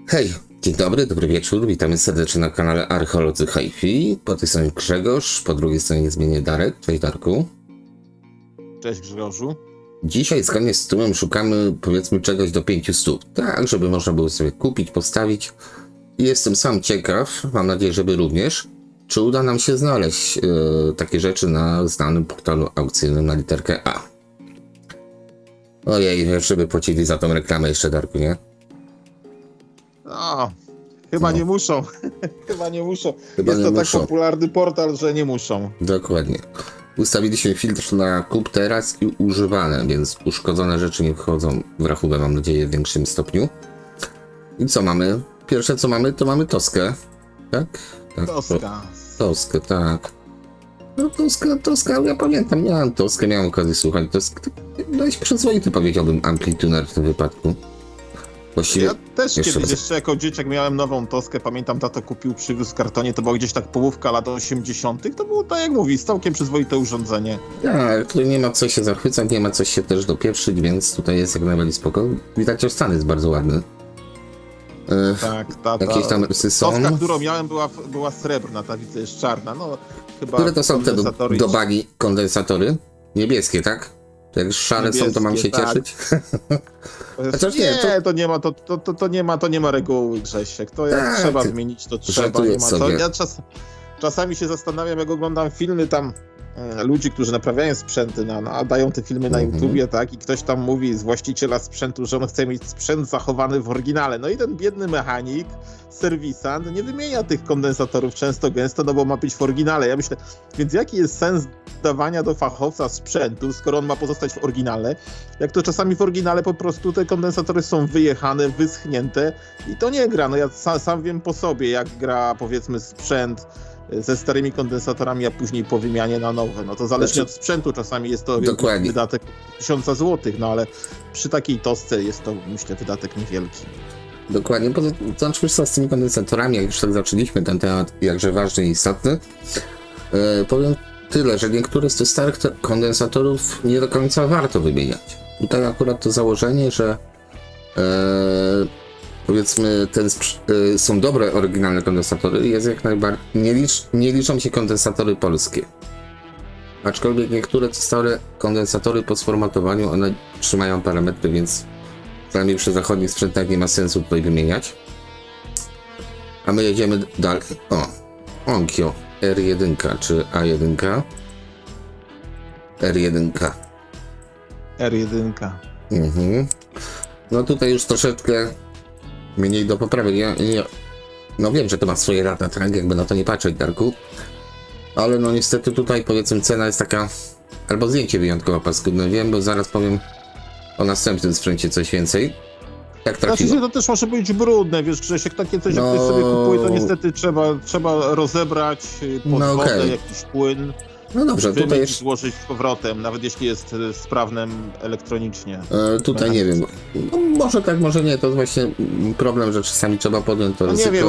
Hej, dzień dobry, dobry wieczór, witamy serdecznie na kanale Archeolodzy Hi-Fi. Po tej stronie Grzegorz, po drugiej stronie niezmiennie Darek. Cześć Darku. Cześć Grzegorzu. Dzisiaj zgodnie z tytułem szukamy powiedzmy czegoś do 500, tak żeby można było sobie kupić, postawić. I jestem sam ciekaw, mam nadzieję, że wy również, czy uda nam się znaleźć takie rzeczy na znanym portalu aukcyjnym na literkę A. Ojej, żeby płacili za tą reklamę jeszcze, Darku, nie? No, chyba nie muszą. Chyba nie muszą. Chyba Jest nie to muszą. tak popularny portal, że nie muszą. Dokładnie. Ustawiliśmy filtr na kup teraz i używane, więc uszkodzone rzeczy nie wchodzą w rachubę, mam nadzieję, w większym stopniu. I co mamy? Pierwsze co mamy, to mamy Toskę. Tak? Tak. Toska. Toskę, tak. No Toska, ja pamiętam, miałem Toskę, miałem okazję słuchać Toskę. Dość przyzwoity, powiedziałbym, amplituner w tym wypadku. Właściwie Ja też jeszcze kiedyś jeszcze jako dzieciak miałem nową Toskę, pamiętam, tato kupił, przywiózł w kartonie, to była gdzieś tak połówka lat 80. To było, tak jak mówi, całkiem przyzwoite urządzenie. tak, tu nie ma co się zachwycać, nie ma co się też dopieprzyć, więc tutaj jest jak najbardziej spoko. Widać, że stan jest bardzo ładny. Tak, Jakieś tam rysy są. Toska, którą miałem, była srebrna, ta widzę jest czarna. No, chyba Które to są te do i- bagi kondensatory? Niebieskie, tak? To jak szare są, to mam się Niebieskie, tak. cieszyć? Chociaż Nie, to nie ma reguły, Grzesiek. To jak Tak, trzeba zmienić, to trzeba. żartuję Nie ma co. sobie. Ja czasami się zastanawiam, jak oglądam filmy tam ludzi, którzy naprawiają sprzęty, a dają te filmy na YouTubie, tak? I ktoś tam mówi z właściciela sprzętu, że on chce mieć sprzęt zachowany w oryginale. No i ten biedny mechanik, serwisant nie wymienia tych kondensatorów często, gęsto, no bo ma być w oryginale. Ja myślę, więc jaki jest sens dawania do fachowca sprzętu, skoro on ma pozostać w oryginale, jak to czasami w oryginale po prostu te kondensatory są wyjechane, wyschnięte i to nie gra. No ja sam wiem po sobie, jak gra powiedzmy sprzęt ze starymi kondensatorami, a później po wymianie na nowe. No to zależnie od sprzętu, czasami jest to Dokładnie. wydatek 1000 złotych, no ale przy takiej Tosce jest to, myślę, wydatek niewielki. Dokładnie, zobaczmy co z tymi kondensatorami, jak już tak zaczęliśmy ten temat, jakże ważny i istotny. Powiem tyle, że niektóre z tych starych kondensatorów nie do końca warto wymieniać. Tutaj akurat to założenie, że powiedzmy są dobre, oryginalne kondensatory, jest jak najbardziej, nie liczą się kondensatory polskie. Aczkolwiek niektóre te stare kondensatory po sformatowaniu, one trzymają parametry, więc przynajmniej przy zachodnich sprzętach nie ma sensu tutaj wymieniać. A my jedziemy dalej. O, Onkyo R1 czy A1? R1. R1. No tutaj już troszeczkę mniej do poprawek. No wiem, że to ma swoje lata, tak? Jakby na to nie patrzeć, Darku. Ale no niestety tutaj powiedzmy cena jest taka, albo zdjęcie wyjątkowo paskudne, wiem, bo zaraz powiem o następnym sprzęcie coś więcej. Jak trafiło? Znaczy, to też może być brudne, wiesz, Grzesiek, takie coś, jak ktoś sobie kupuje, to niestety trzeba rozebrać pod No wodę okej. jakiś płyn, No dobrze, tutaj wymyć, jeszcze, złożyć z powrotem, nawet jeśli jest sprawnym elektronicznie. tutaj nie wiem, no, może tak, może nie, to jest właśnie problem, że czasami trzeba podjąć to No ryzyko. nie wiem,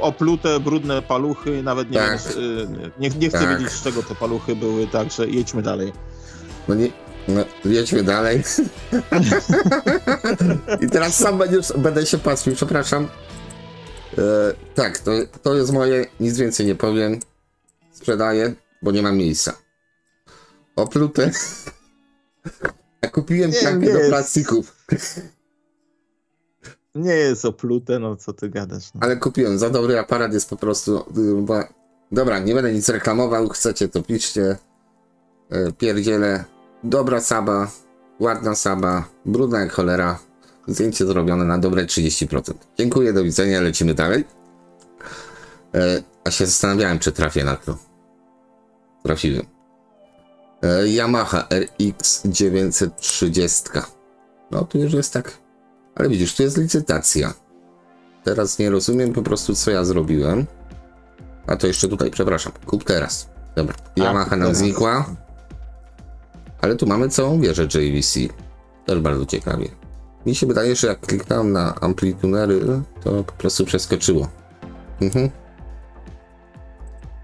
oplute, brudne paluchy, nawet nie Tak. wiem, nie chcę Tak. wiedzieć, z czego te paluchy były, także jedźmy dalej. No nie, no, jedźmy dalej. I teraz sam będę się patrzył, przepraszam. Tak, to jest moje, nic więcej nie powiem. Sprzedaję, bo nie mam miejsca. Oplute. A kupiłem Nie, klamkę nie do jest. plastików. Nie jest oplute, no co ty gadasz. No. Ale kupiłem, za dobry aparat jest po prostu... Dobra, nie będę nic reklamował, chcecie to piszcie. Pierdziele. Dobra Saba, ładna Saba, brudna jak cholera. Zdjęcie zrobione na dobre 30%. Dziękuję, do widzenia, lecimy dalej. A się zastanawiałem, czy trafię na to. Trafiłem. Yamaha RX 930. No tu już jest tak. Ale widzisz, tu jest licytacja. Teraz nie rozumiem po prostu, co ja zrobiłem. A to jeszcze tutaj, przepraszam. Kup teraz. Dobra, Yamaha nam znikła. Ale tu mamy całą wieżę JVC. Też bardzo ciekawie. Mi się wydaje, że jak kliknąłem na amplitunery, to po prostu przeskoczyło.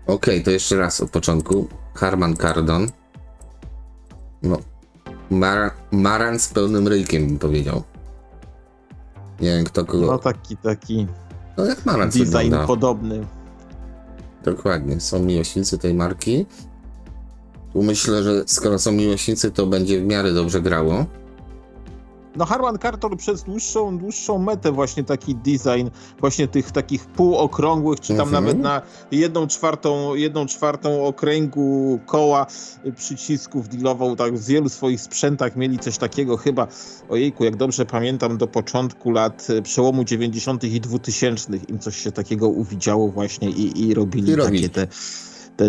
Okej, to jeszcze raz od początku. Harman Kardon. No. Maran z pełnym ryjkiem, bym powiedział. Nie wiem kto kogo... No taki No jak Marantz design wygląda. podobny. Dokładnie, są miłośnicy tej marki. Tu myślę, że skoro są miłośnicy, to będzie w miarę dobrze grało. No Harman Kardon przez dłuższą metę właśnie taki design właśnie tych takich półokrągłych, czy tam nawet na 1/4 okręgu koła przycisków dealował, tak w wielu swoich sprzętach mieli coś takiego chyba, ojejku, jak dobrze pamiętam, do początku lat przełomu 90. i 2000 im coś się takiego uwidziało właśnie i robili takie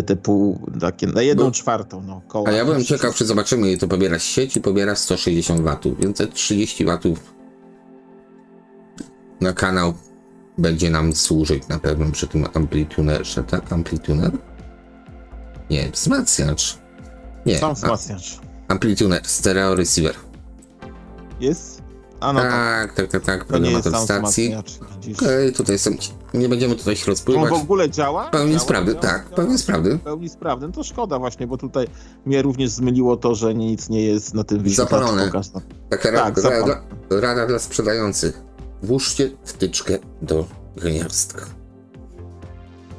te pół, takie na 1/4 no, koła. A ja byłem ciekaw, czy zobaczymy, ile to pobiera sieć i pobiera 160 W, więc te 30 W na kanał będzie nam służyć na pewno przy tym amplitunerze, tak? Amplituner? Nie, wzmacniacz. Nie, Sam wzmacniacz. amplituner, stereo receiver. Jest? A no tak, to nie jest sam stacji. wzmacniacz. Okej, tutaj są, nie będziemy tutaj się rozpływać. On w ogóle działa? Pełni sprawdy, tak, pełni sprawdy. Pełni sprawdy, no to szkoda właśnie, bo tutaj mnie również zmyliło to, że nic nie jest na tym zapalone. Taka rada dla sprzedających. Włóżcie wtyczkę do gniazdka.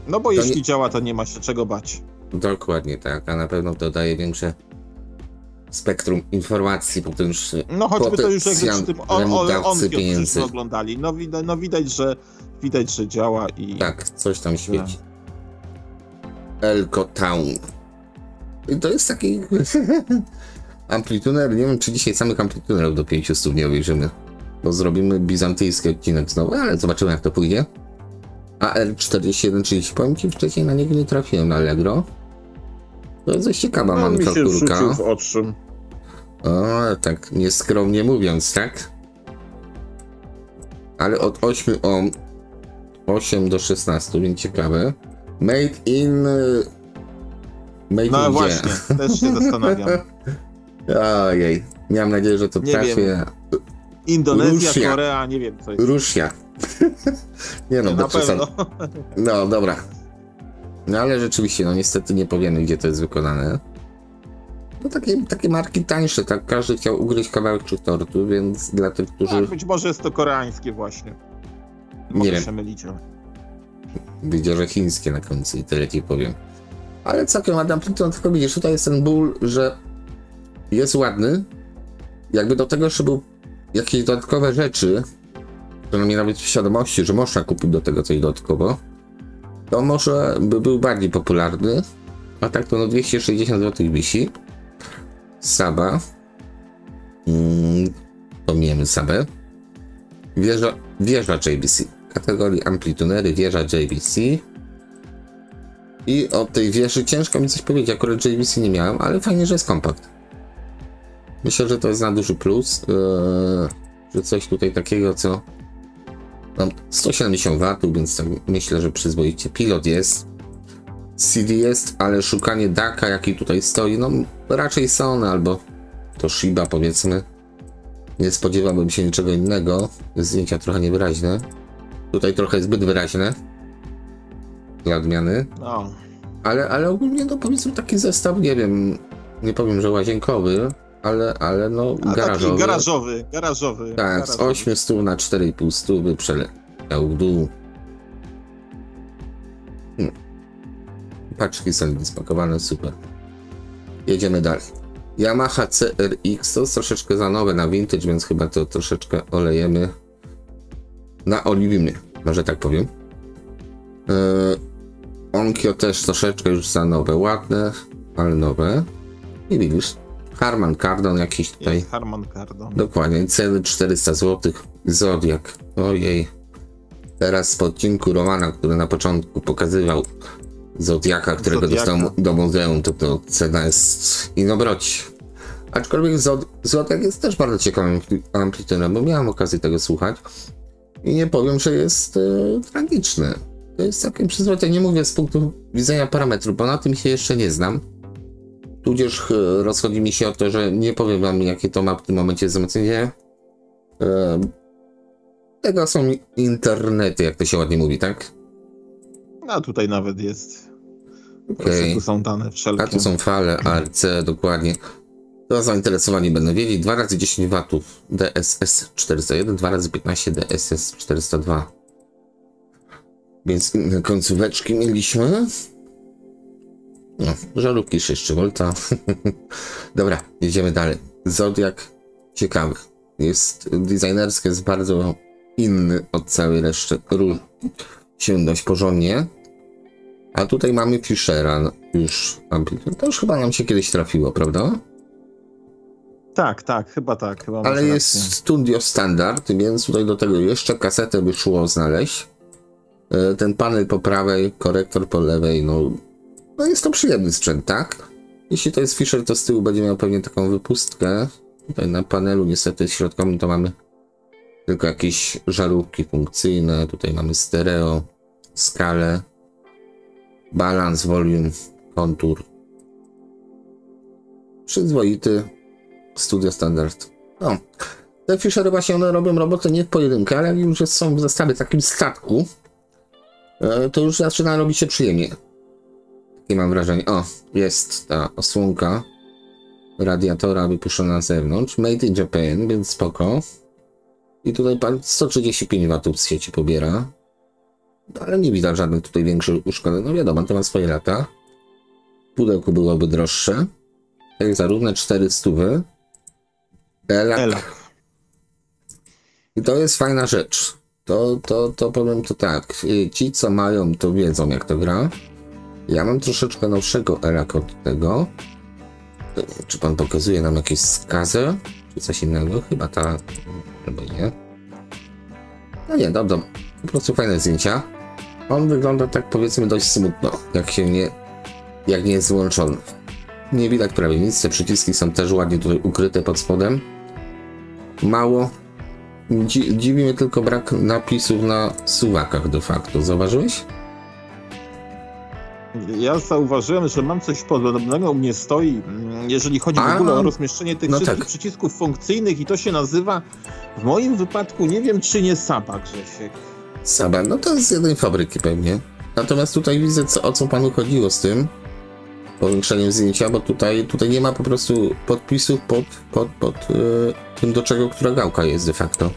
No bo jeśli działa, to nie ma się czego bać. Dokładnie tak, a na pewno to daje większe spektrum informacji, potężny no choćby to już jakby przy tym pieniędzy oglądali. No widać, że działa i... Tak, coś tam świeci. Elko Town. I to jest taki amplituner, nie wiem czy dzisiaj samych amplitunerów do 500 nie obejrzymy, bo zrobimy bizantyjski odcinek znowu, ale zobaczymy jak to pójdzie. AR4130, powiem ci wcześniej na niego nie trafiłem na Allegro. To jest dość ciekawa manufakturka. W oczy. O, tak nieskromnie mówiąc, tak? Ale od 8 do 16, więc ciekawe. Made in... No właśnie, też się zastanawiam. Ojej, miałem nadzieję, że to trafię. Indonezja, Rusia. Korea, nie wiem co jest. Rusia. Nie no, na pewno. No dobra. No ale rzeczywiście, no niestety nie powiemy, gdzie to jest wykonane. No takie marki tańsze, tak? Każdy chciał ugryźć kawałek tortu, więc dla tych, którzy... Tak, być może jest to koreańskie właśnie. Nie wiem. Się mylić. Widzę, że chińskie na końcu i tyle ci powiem. Ale całkiem ładny amplitude, tylko widzisz, tutaj jest ten ból, że jest ładny. Jakby do tego jeszcze był jakieś dodatkowe rzeczy, które mnie nawet w świadomości, że można kupić do tego coś dodatkowo, to może by był bardziej popularny. A tak to no 260 zł wisi. Saba. Pomijemy Sabę. Wieża JBC. Kategorii amplitunery, wieża JBC. I o tej wieży ciężko mi coś powiedzieć, akurat JBC nie miałem, ale fajnie, że jest kompakt. Myślę, że to jest na duży plus, że coś tutaj takiego, co mam 170 W, więc tak myślę, że przyzwoicie. Pilot jest, CD jest, ale szukanie DAC-a, jaki tutaj stoi, no raczej Sony albo to Shiba, powiedzmy. Nie spodziewałbym się niczego innego. Zdjęcia trochę niewyraźne. Tutaj trochę zbyt wyraźne. Dla odmiany. No. Ale ogólnie to powiedzmy taki zestaw, nie wiem, nie powiem, że łazienkowy, ale no garażowy. Garażowy. Tak, z 800 na 4,5 przeleciał w dół. Paczki są spakowane, super. Jedziemy dalej. Yamaha CRX to jest troszeczkę za nowe na vintage, więc chyba to troszeczkę olejemy. Naoliwimy, może tak powiem. Onkyo też troszeczkę już za nowe, ładne, ale nowe. I widzisz, Harman Kardon jakiś tutaj. Jest Harman Kardon. Dokładnie, ceny 400 zł. Zodiac, ojej. Teraz po odcinku Romana, który na początku pokazywał Zodiaka, którego dostał do muzeum, to cena jest inobroci. Aczkolwiek Zodiac jest też bardzo ciekawym amplitunerem, bo miałem okazję tego słuchać. I nie powiem, że jest tragiczny. To jest całkiem przyzwoite. Nie mówię z punktu widzenia parametrów, bo na tym się jeszcze nie znam. Tudzież rozchodzi mi się o to, że nie powiem wam, jakie to ma w tym momencie wzmocnienie. Tego są internety, jak to się ładnie mówi, tak? A tutaj nawet jest. Okay. Tu są dane wszelkie. A tu są fale, ARC, dokładnie. To zainteresowani będą wiedzieć. 2 razy 10 W DSS 401, 2 razy 15 DSS 402. Więc inne końcóweczki mieliśmy. No, żarówki 6 V. Dobra, jedziemy dalej. Zodiak ciekawy. Jest designerski, jest bardzo inny od całej reszty. Różni się dość porządnie. A tutaj mamy Fischera już. To już chyba nam się kiedyś trafiło, prawda? Tak, chyba tak. Chyba ale jest Studio Standard, więc tutaj do tego jeszcze kasetę by szło znaleźć. Ten panel po prawej, korektor po lewej, no jest to przyjemny sprzęt, tak? Jeśli to jest Fischer, to z tyłu będzie miał pewnie taką wypustkę. Tutaj na panelu niestety środkowym to mamy tylko jakieś żarówki funkcyjne. Tutaj mamy stereo, skalę, balans, volume, kontur. Przyzwoity Studio Standard. No, te Fischery właśnie one robią robotę nie w pojedynkę, ale jak już są w zestawie takim statku, to już zaczyna robić się przyjemnie. Takie mam wrażenie. O, jest ta osłonka radiatora wypuszczona na zewnątrz. Made in Japan, więc spoko. I tutaj pan 135 W z sieci pobiera. Ale nie widać żadnych tutaj większych uszkodzeń. No wiadomo, to ma swoje lata. W pudełku byłoby droższe. Jak zarówno 400. Elak. I to jest fajna rzecz. To powiem to tak. Ci co mają, to wiedzą jak to gra. Ja mam troszeczkę nowszego Elaka od tego. Czy pan pokazuje nam jakieś skazę? Czy coś innego? Chyba ta... Chyba nie. No nie, dobra. Po prostu fajne zdjęcia. On wygląda tak powiedzmy dość smutno, jak nie jest wyłączony. Nie widać prawie nic, te przyciski są też ładnie tutaj ukryte pod spodem. Mało. Dziwi mnie tylko brak napisów na suwakach de facto. Zauważyłeś? Ja zauważyłem, że mam coś podobnego, u mnie stoi, jeżeli chodzi w ogóle o rozmieszczenie tych wszystkich przycisków funkcyjnych i to się nazywa, w moim wypadku, nie wiem czy nie Saba, Grzesiek. Saba, no to jest z jednej fabryki pewnie. Natomiast tutaj widzę o co panu chodziło z tym powiększeniem zdjęcia, bo tutaj nie ma po prostu podpisów pod tym do czego która gałka jest de facto.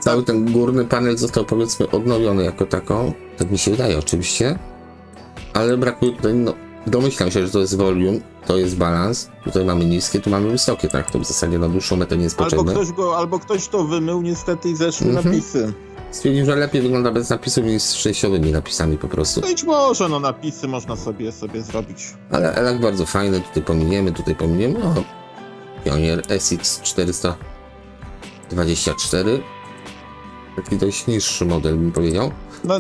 Cały ten górny panel został powiedzmy odnowiony jako taką, tak mi się wydaje oczywiście. Ale brakuje tutaj, no domyślam się, że to jest volume, to jest balans, tutaj mamy niskie, tu mamy wysokie, tak, to w zasadzie na dłuższą metę nie jest potrzebne. Albo ktoś to wymył niestety i zeszły napisy. Stwierdził, że lepiej wygląda bez napisów niż z przejściowymi napisami po prostu. Być może, no napisy można sobie zrobić. Ale Elak bardzo fajny, tutaj pominiemy, no Pionier SX 424. Taki dość niższy model bym powiedział. No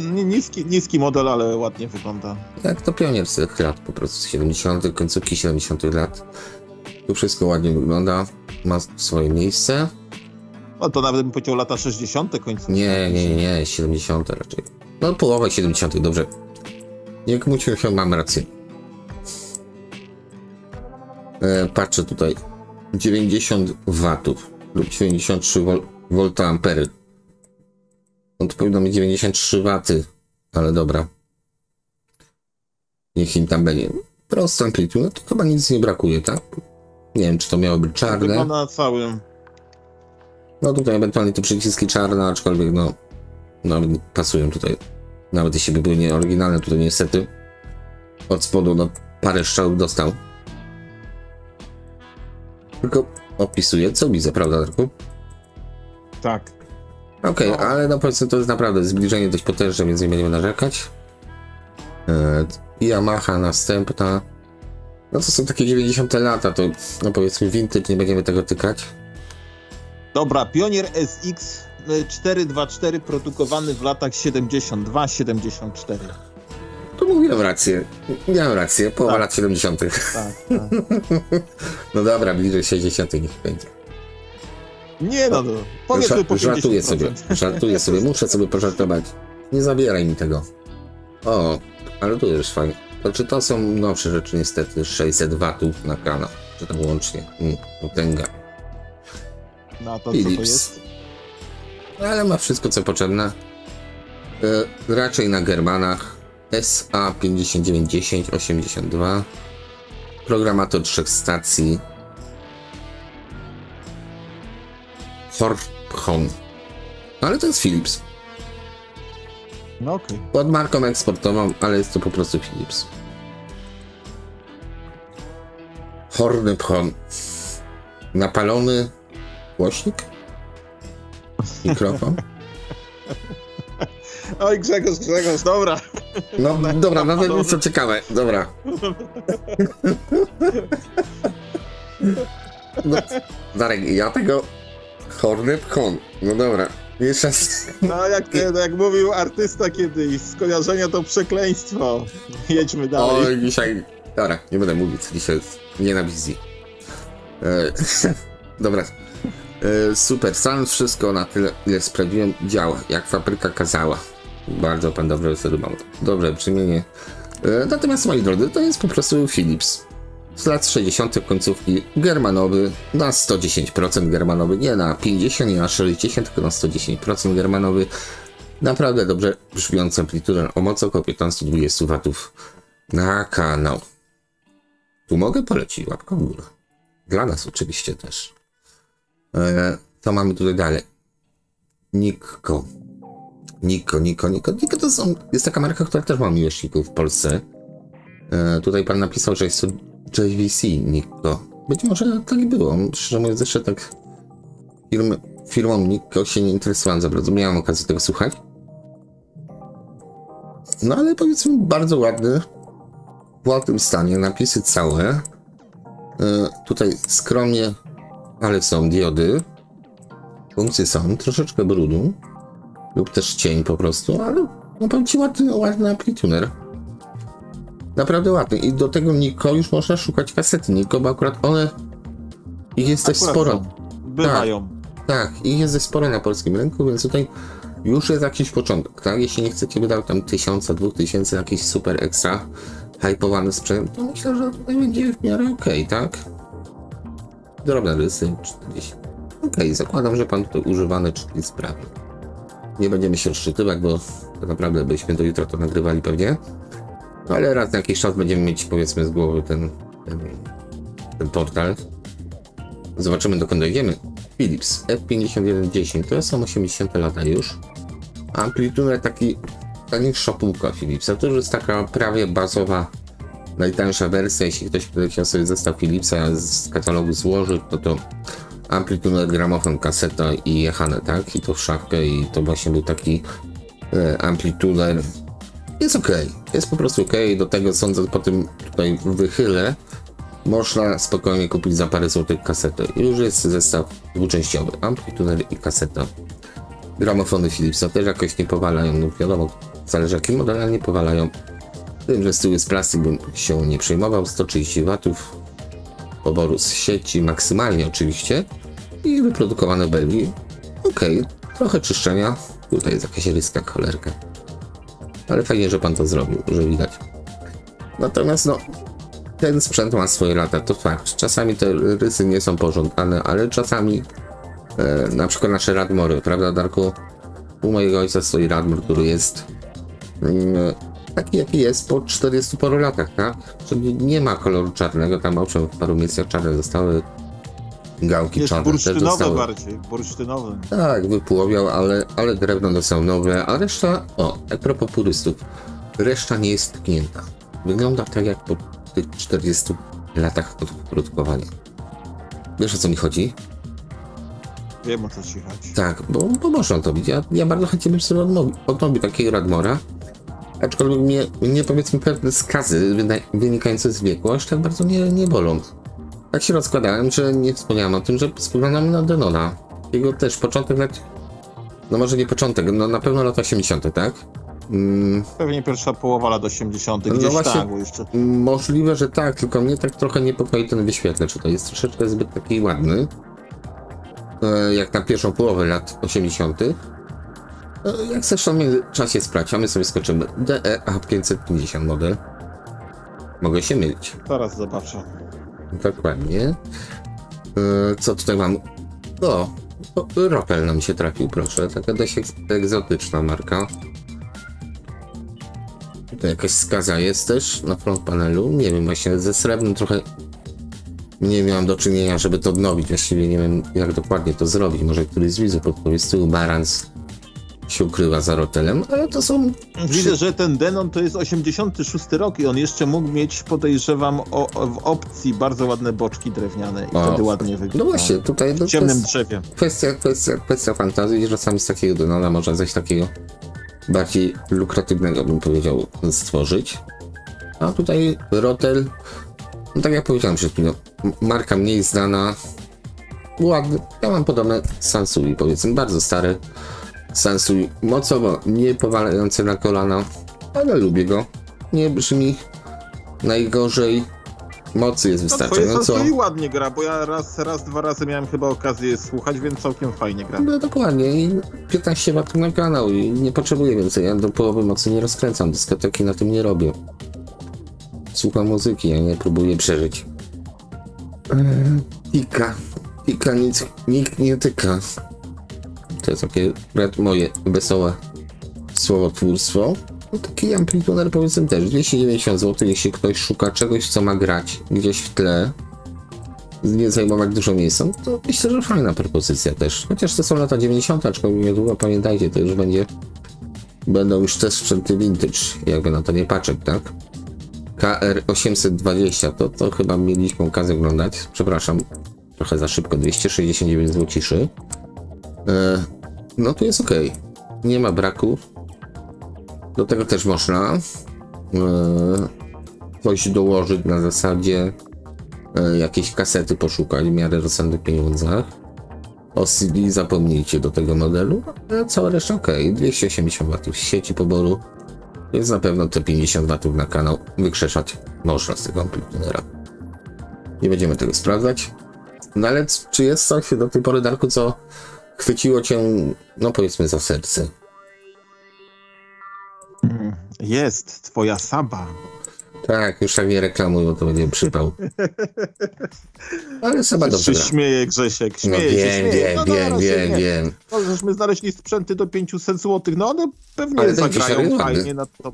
niski model, ale ładnie wygląda. Jak to Pionier z tych lat, po prostu z 70., końcówki 70. lat. Tu wszystko ładnie wygląda, ma swoje miejsce. No to nawet bym powiedział lata 60. końcówki. Nie, 70. raczej. No połowa 70. dobrze. Nie kłóćmy się, mam rację. Patrzę tutaj. 90 W lub 93 VA. No to powinno mieć 93 W, ale dobra. Niech im tam będzie. Prosto amplitude, no to chyba nic nie brakuje, tak? Nie wiem, czy to miało być czarne. Wygląda na całym. No tutaj ewentualnie te przyciski czarne, aczkolwiek no nawet pasują tutaj. Nawet jeśli by były nieoryginalne, tutaj niestety od spodu no parę strzałów dostał. Tylko opisuję, co widzę, prawda, Darku? Tak. Okej, ale no powiedzmy to jest naprawdę zbliżenie dość potężne, więc nie będziemy narzekać. Yamaha następna. No to są takie 90 lata, to no powiedzmy vintage, nie będziemy tego tykać. Dobra, Pionier SX 424 produkowany w latach 72-74. To mówiłem rację. Miałem rację, połowa lat 70. Tak. No dobra, bliżej 60 niech będzie. Nie no, powiedzmy po 50%. Żartuję sobie, muszę sobie pożartować. Nie zabieraj mi tego. O, ale tu już fajnie. Znaczy to są nowsze rzeczy niestety, 600 W na kanał, czy to łącznie, potęga. No to Philips. co to jest? Ale ma wszystko co potrzebne. Raczej na Germanach. SA591082. Programator 3 stacji. Horphon. Ale to jest Philips. No okej. Pod marką eksportową, ale jest to po prostu Philips. Horphon. Napalony głośnik? Mikrofon? Oj, Grzegorz, dobra. No dobra, nawet jest co ciekawe, dobra. No, Darek, ja tego Horphon, no dobra, jeszcze raz. No jak mówił artysta kiedyś, skojarzenia to przekleństwo. Jedźmy dalej. Oj, dzisiaj, dobra, nie będę mówić, dzisiaj jest nie na wizji. Dobra. Super, sam wszystko na tyle, ile sprawdziłem, działa, jak fabryka kazała. Bardzo pan dobrze wydumał. Dobre brzmienie. Natomiast, moi drodzy, to jest po prostu Philips. Z lat 60. końcówki germanowy na 110% germanowy, nie na 50, nie na 60, tylko na 110% germanowy. Naprawdę dobrze brzmiący amplituder o mocy około 15-20 W na kanał. Tu mogę polecić łapkę w górę. Dla nas oczywiście też. Co mamy tutaj dalej? Nikko to jest taka marka, która też ma miłośników w Polsce. Tutaj pan napisał, że jest to JVC Nikko. Być może tak i było. Szczerze mówiąc, jeszcze tak firmą Nikko się nie interesowałem za bardzo. Miałem okazję tego słuchać. No ale powiedzmy bardzo ładny. W ładnym stanie. Napisy całe. Tutaj skromnie, ale są diody. Funkcje są. Troszeczkę brudu. Lub też cień po prostu, ale no powiem ci ładny amplituner. Naprawdę ładny. I do tego Nikko już można szukać kasety Nikko, bo akurat one ich jest dość sporo. Bywają. Tak, ich jest dość sporo na polskim rynku, więc tutaj już jest jakiś początek, tak? Jeśli nie chcecie wydać tam 1000, 2000 jakiś super ekstra hypowany sprzęt, to myślę, że tutaj będzie w miarę okej, tak? Drobne rysy, 40. Okej, zakładam, że pan tutaj używany, czyli sprawny. Nie będziemy się rozczytywać, bo tak naprawdę byśmy do jutra to nagrywali pewnie. No ale raz na jakiś czas będziemy mieć, powiedzmy, z głowy ten portal. Zobaczymy, dokąd dojdziemy. Philips F5110, to są 80 lata już. Amplituder taki, ta niższa półka Philipsa, to już jest taka prawie bazowa, najtańsza wersja. Jeśli ktoś chciał sobie zestaw Philipsa z katalogu złożyć, to amplituder, gramofon, kaseta i jechane, tak? I to w szafkę, i to właśnie był taki amplituder. Jest ok, jest po prostu ok. Do tego sądzę, po tym tutaj wychylę, można spokojnie kupić za parę złotych kasetę. I już jest zestaw dwuczęściowy, amplituder i kaseta. Gramofony Philipsa też jakoś nie powalają, no wiadomo, zależy jaki model, ale nie powalają. Wiem, że z tyłu jest plastik, bym się nie przejmował. 130 W poboru z sieci, maksymalnie oczywiście. I wyprodukowane w Belgii. Ok, trochę czyszczenia. Tutaj jest jakaś ryska, cholerka. Ale fajnie, że pan to zrobił, że widać. Natomiast no, ten sprzęt ma swoje lata, to fakt. Czasami te rysy nie są pożądane, ale czasami na przykład nasze Radmory, prawda, Darku? U mojego ojca stoi Radmor, który jest taki jaki jest po 40 paru latach, tak? Czyli nie ma koloru czarnego, tam owszem w paru miejscach czarne zostały, gałki jest czarne też zostały. Bardziej, bursztynowy. Tak, wypłowiał, ale drewno dostał nowe, a reszta, a propos purystów, reszta nie jest tknięta. Wygląda tak jak po tych 40 latach od produkowania. Wiesz, o co mi chodzi? Wiem, o co ci chodzi. Tak, bo można to robić. Ja bardzo chętnie bym sobie odnowił takiego Radmora. Aczkolwiek mnie powiedzmy pewne skazy wynikające z wieku aż tak bardzo nie bolą. Tak się rozkładałem, że nie wspomniałem o tym, że spoglądamy na Denona. Jego też początek lat... No może nie początek, no na pewno lat 80, tak? Pewnie pierwsza połowa lat 80, gdzieś no właśnie, tak, bo jeszcze... Możliwe, że tak, tylko mnie tak trochę niepokoi ten wyświetlacz, to jest troszeczkę zbyt taki ładny. Jak na pierwszą połowę lat 80. Jak zresztą w międzyczasie sprawdź, a my sobie skoczymy. DEA 550 model. Mogę się mylić. Zaraz zobaczę. Dokładnie. Co tutaj mam? O, Ropel nam się trafił, proszę. Taka dość egzotyczna marka. Tutaj jakaś skaza jest też na front panelu. Nie wiem, właśnie ze srebrnym trochę nie miałem do czynienia, żeby to odnowić. Właściwie nie wiem, jak dokładnie to zrobić. Może któryś z widzów podpowie, z tyłu Barans się ukrywa za Rotelem, ale to są... Widzę, że ten Denon to jest 86 rok i on jeszcze mógł mieć, podejrzewam, w opcji bardzo ładne boczki drewniane i wtedy ładnie wygląda. No właśnie, tutaj... W ciemnym drzewie. Kwestia fantazji, że czasami z takiego Denona można coś takiego bardziej lukratywnego, bym powiedział, stworzyć. A tutaj Rotel, no tak jak powiedziałem przed chwilą, marka mniej znana, ładny. Ja mam podobne Sansui, powiedzmy, bardzo stary Sansui, mocowo nie powalający na kolana, ale lubię go. Nie brzmi najgorzej, mocy jest wystarczająco. No twoje Sansui ładnie gra, bo ja dwa razy miałem chyba okazję słuchać, więc całkiem fajnie gra. No dokładnie, i 15 W na kanał i nie potrzebuję więcej. Ja do połowy mocy nie rozkręcam, dyskoteki na tym nie robię. Słucham muzyki, ja nie próbuję przeżyć. Pika nikt nie tyka. To jest takie moje wesołe słowotwórstwo. No taki amplituner, powiedzmy, też 290 zł, jeśli ktoś szuka czegoś, co ma grać gdzieś w tle, nie zajmować dużo miejsca, to myślę, że fajna propozycja też. Chociaż to są lata 90, aczkolwiek niedługo, pamiętajcie, to już będą już też sprzęty vintage, jakby na to nie patrzeć, tak? KR820, to chyba mieliśmy okazję oglądać, przepraszam, trochę za szybko, 269 zł. No tu jest ok, nie ma braków. Do tego też można coś dołożyć na zasadzie jakieś kasety poszukać w miarę rozsądnych pieniądzach. O CD zapomnijcie do tego modelu, a cała reszta ok. 280 W sieci poboru, więc na pewno te 50 W na kanał wykrzeszać można z tego amplitunera. Nie będziemy tego sprawdzać. No ale czy jest coś do tej pory, Darku, co chwyciło cię, no powiedzmy, za serce? Jest, twoja Saba. Tak, już tak nie reklamuj, bo to będzie przypał. Ale Saba dobrze gra. Śmieje Grzesiek, wiem. No, żeśmy znaleźli sprzęty do 500 zł, no one pewnie zagrają fajnie na to.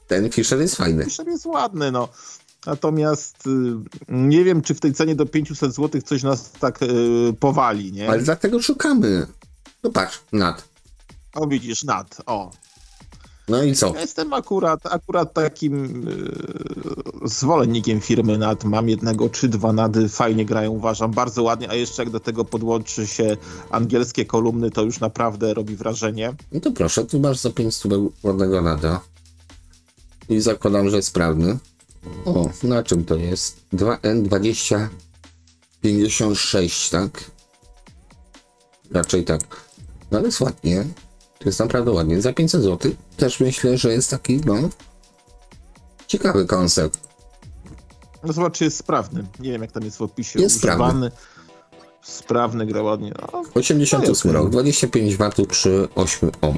Ten Fisher jest fajny. Fisher jest ładny, no. Natomiast nie wiem, czy w tej cenie do 500 zł coś nas tak powali, nie? Ale dlatego szukamy. No patrz, NAD. O, widzisz, NAD, o. No i co? Ja jestem akurat takim zwolennikiem firmy NAD. Mam jednego czy dwa NADy, fajnie grają, uważam, bardzo ładnie, a jeszcze jak do tego podłączy się angielskie kolumny, to już naprawdę robi wrażenie. No to proszę, tu masz za 500 ładnego NADa. I zakładam, że jest sprawny. O, na czym to jest? 2N2056, tak? Raczej tak. No ale jest ładnie. To jest naprawdę ładnie. Za 500 zł też myślę, że jest taki, no, ciekawy koncept. No zobacz, czy jest sprawny. Nie wiem, jak tam jest w opisie. Jest używany. Sprawny, gra ładnie. No, 88 rok, 25 W przy 8 ohm.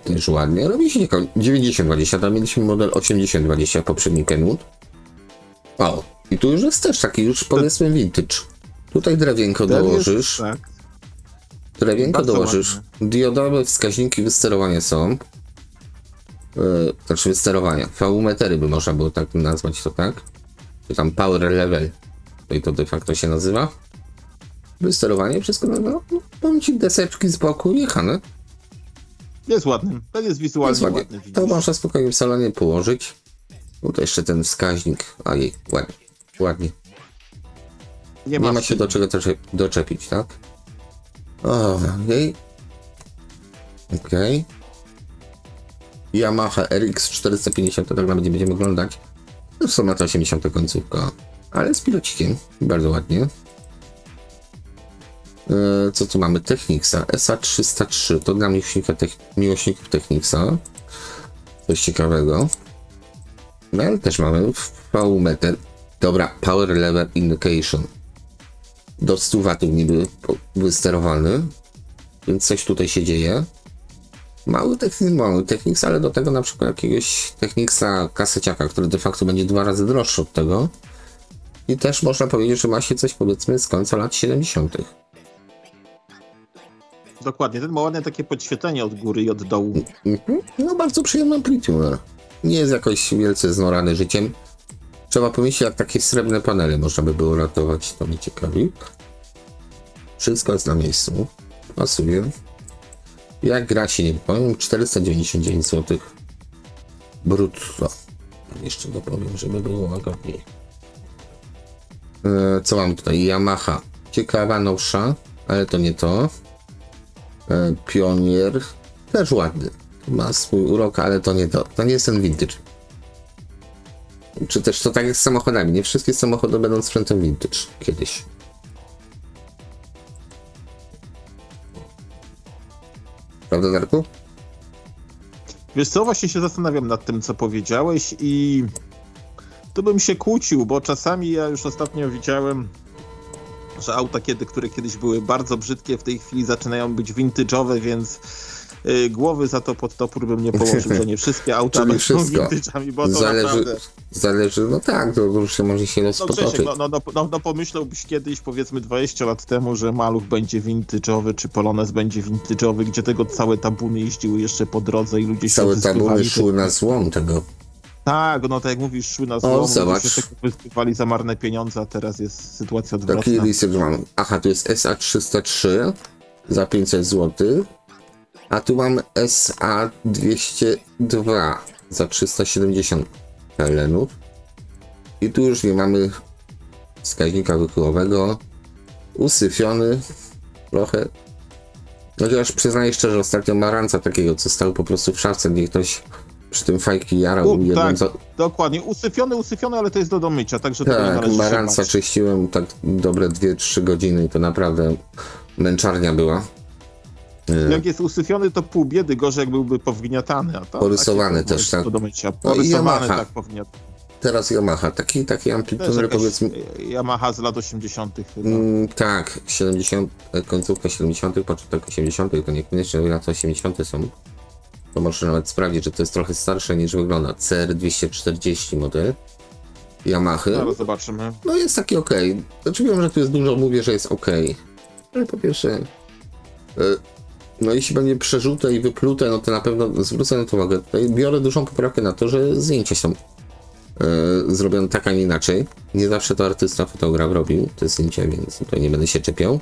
Też ładnie. Robi się ciekawe. 9020, tam mieliśmy model 8020 poprzedni Kenwood. O, i tu już jest też taki, już powiedzmy vintage. Tutaj drewienko dołożysz. Tak. Drewienko dołożysz. Ładne. Diodowe wskaźniki wysterowania są. Znaczy wysterowania. V-metery by można było tak nazwać to, tak? Czy tam power level. Tutaj to de facto się nazywa. Wysterowanie, wszystko, no powiem ci, deseczki z boku jechane. Jest ładny. Ten jest wizualnie ładny. To można spokojnie w salonie położyć. No to jeszcze ten wskaźnik. Ajej, ładnie. Nie ma się do czego doczepić, tak? Okej. Yamaha RX 450, to tak nawet nie będziemy oglądać. To są lata 80 końcówka, ale z pilocikiem, bardzo ładnie. Co tu mamy? Technicsa SA303, to dla miłośników Technicsa. Coś ciekawego. No ale też mamy V-meter. Dobra, Power Level Indication. Do 100 W niby wysterowany, więc coś tutaj się dzieje. Mały Technics, ale do tego na przykład jakiegoś Technicsa kaseciaka, który de facto będzie 2 razy droższy od tego. I też można powiedzieć, że ma się coś, powiedzmy, z końca lat 70. Dokładnie, ten ma ładne takie podświetlenie od góry i od dołu. No bardzo przyjemny amplituner. Nie jest jakoś wielce znorany życiem. Trzeba pomyśleć, jak takie srebrne panele można by było ratować, to mnie ciekawi. Wszystko jest na miejscu. Pasuje. Jak gra się nie powiem, 499 zł. Brutto. Jeszcze dopowiem, żeby było łagodniej. Co mam tutaj? Yamaha. Ciekawa, nowsza, ale to nie to. Pionier. Też ładny. Ma swój urok, ale to nie to. To nie jest ten vintage. Czy też to tak jest z samochodami. Nie wszystkie samochody będą sprzętem vintage kiedyś. Prawda, Darku? Wiesz co, właśnie się zastanawiam nad tym, co powiedziałeś i tu bym się kłócił, bo czasami ja już ostatnio widziałem, że auta, które kiedyś były bardzo brzydkie, w tej chwili zaczynają być vintage'owe, więc głowy za to pod topór bym nie położył, że nie wszystkie auta są vintage'ami, bo to naprawdę... Zależy, no tak, to już się może się rozpotoczyć. No pomyślałbyś kiedyś, powiedzmy 20 lat temu, że Maluch będzie vintage'owy, czy Polonez będzie vintage'owy, gdzie tego całe tabuny jeździły jeszcze po drodze i ludzie się całe tabuny szły na złom tego. Tak, no tak jak mówisz, szły na złom, ludzie się wyspywali za marne pieniądze, a teraz jest sytuacja odwrotna. Taki research mam. Aha, tu jest SA303 za 500 zł. A tu mam SA202 za 370 PLN-ów. I tu już nie mamy wskaźnika wychowowego. Usyfiony trochę. Chociaż przyznaję szczerze, ostatnio Maranca takiego, co stał po prostu w szafce, gdzie ktoś przy tym fajki jarał. Tak, dokładnie. Usyfiony, ale to jest do domycia, także tak, Maranca czyściłem tak dobre 2-3 godziny i to naprawdę męczarnia była. Jak jest usyfiony, to pół biedy, gorzej jak byłby powgniatany. A porysowany też, tak. Porysowany, tak, powgniatany. Teraz Yamaha, taki amplituder, powiedzmy... Yamaha z lat 80. chyba. Tak, 70, końcówka 70., początek 80., to niekoniecznie lata 80. są. To można nawet sprawdzić, że to jest trochę starsze niż wygląda. CR240 model Yamaha. Zaraz zobaczymy. No jest taki ok. Znaczy wiem, że tu jest dużo, mówię, że jest ok. Ale po pierwsze... No jeśli będzie przerzute i wyplute, no to na pewno zwrócę na to uwagę. Tutaj biorę dużą poprawkę na to, że zdjęcia są zrobione tak, a nie inaczej. Nie zawsze to artysta, fotograf robił te zdjęcia, więc tutaj nie będę się czepiał.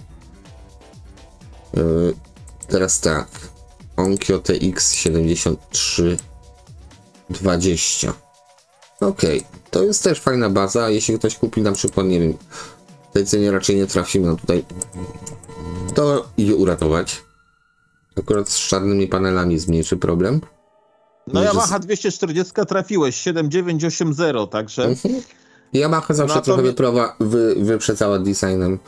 Teraz tak. Onkyo TX 7320. Okej, to jest też fajna baza. Jeśli ktoś kupi na przykład, nie wiem, w tej cenie raczej nie trafimy, no tutaj to je uratować. Akurat z czarnymi panelami jest mniejszy problem. No Yamaha 240 trafiłeś, 7980, także... Yamaha zawsze trochę wyprzedzała designem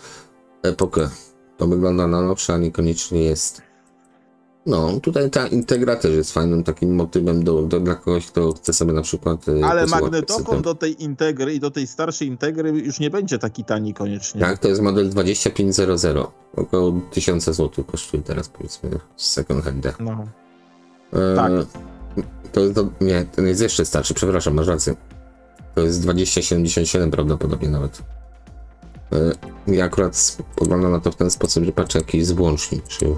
epokę. To wygląda na nowsze, a niekoniecznie jest. No, tutaj ta Integra też jest fajnym takim motywem dla kogoś, kto chce sobie na przykład... Ale magnetofon do tej Integry i do tej starszej Integry już nie będzie taki tani koniecznie. Tak, to jest model 2500. Około 1000 zł kosztuje teraz, powiedzmy, z second handa. No. Tak. Nie, ten jest jeszcze starszy, przepraszam, masz rację. To jest 2077 prawdopodobnie nawet. Ja akurat spoglądam na to w ten sposób, że patrzę jakiś złącznik, czy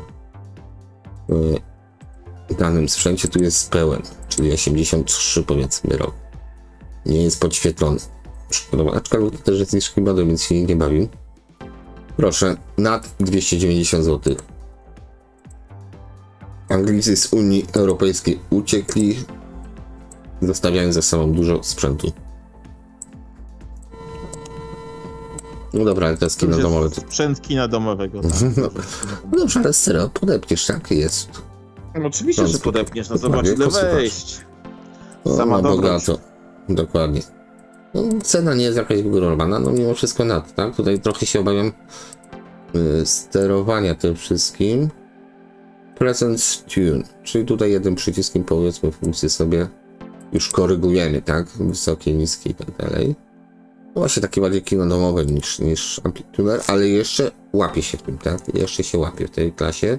w danym sprzęcie tu jest pełen, czyli 83 powiedzmy rok. Nie jest podświetlony. Aczkolwiek to też jest niższy model, więc się nie bawił. Proszę, nad 290 zł. Anglicy z Unii Europejskiej uciekli, zostawiając za sobą dużo sprzętu. No dobra, ale to jest kino domowe. Sprzęt kina domowego, tak. No dobrze, ale serio, podepniesz, tak jest. No oczywiście, że podepniesz, no zobacz ile wejść. Sama bogato. Dokładnie. No, cena nie jest jakaś wygórowana, no mimo wszystko nad, tak? Tutaj trochę się obawiam sterowania tym wszystkim. Presence Tune, czyli tutaj jednym przyciskiem powiedzmy funkcję sobie już korygujemy, tak? Wysokie, niskie i tak dalej. No właśnie takie bardziej kino domowe niż amplituner, ale jeszcze łapie się w tym, tak? Jeszcze się łapie w tej klasie.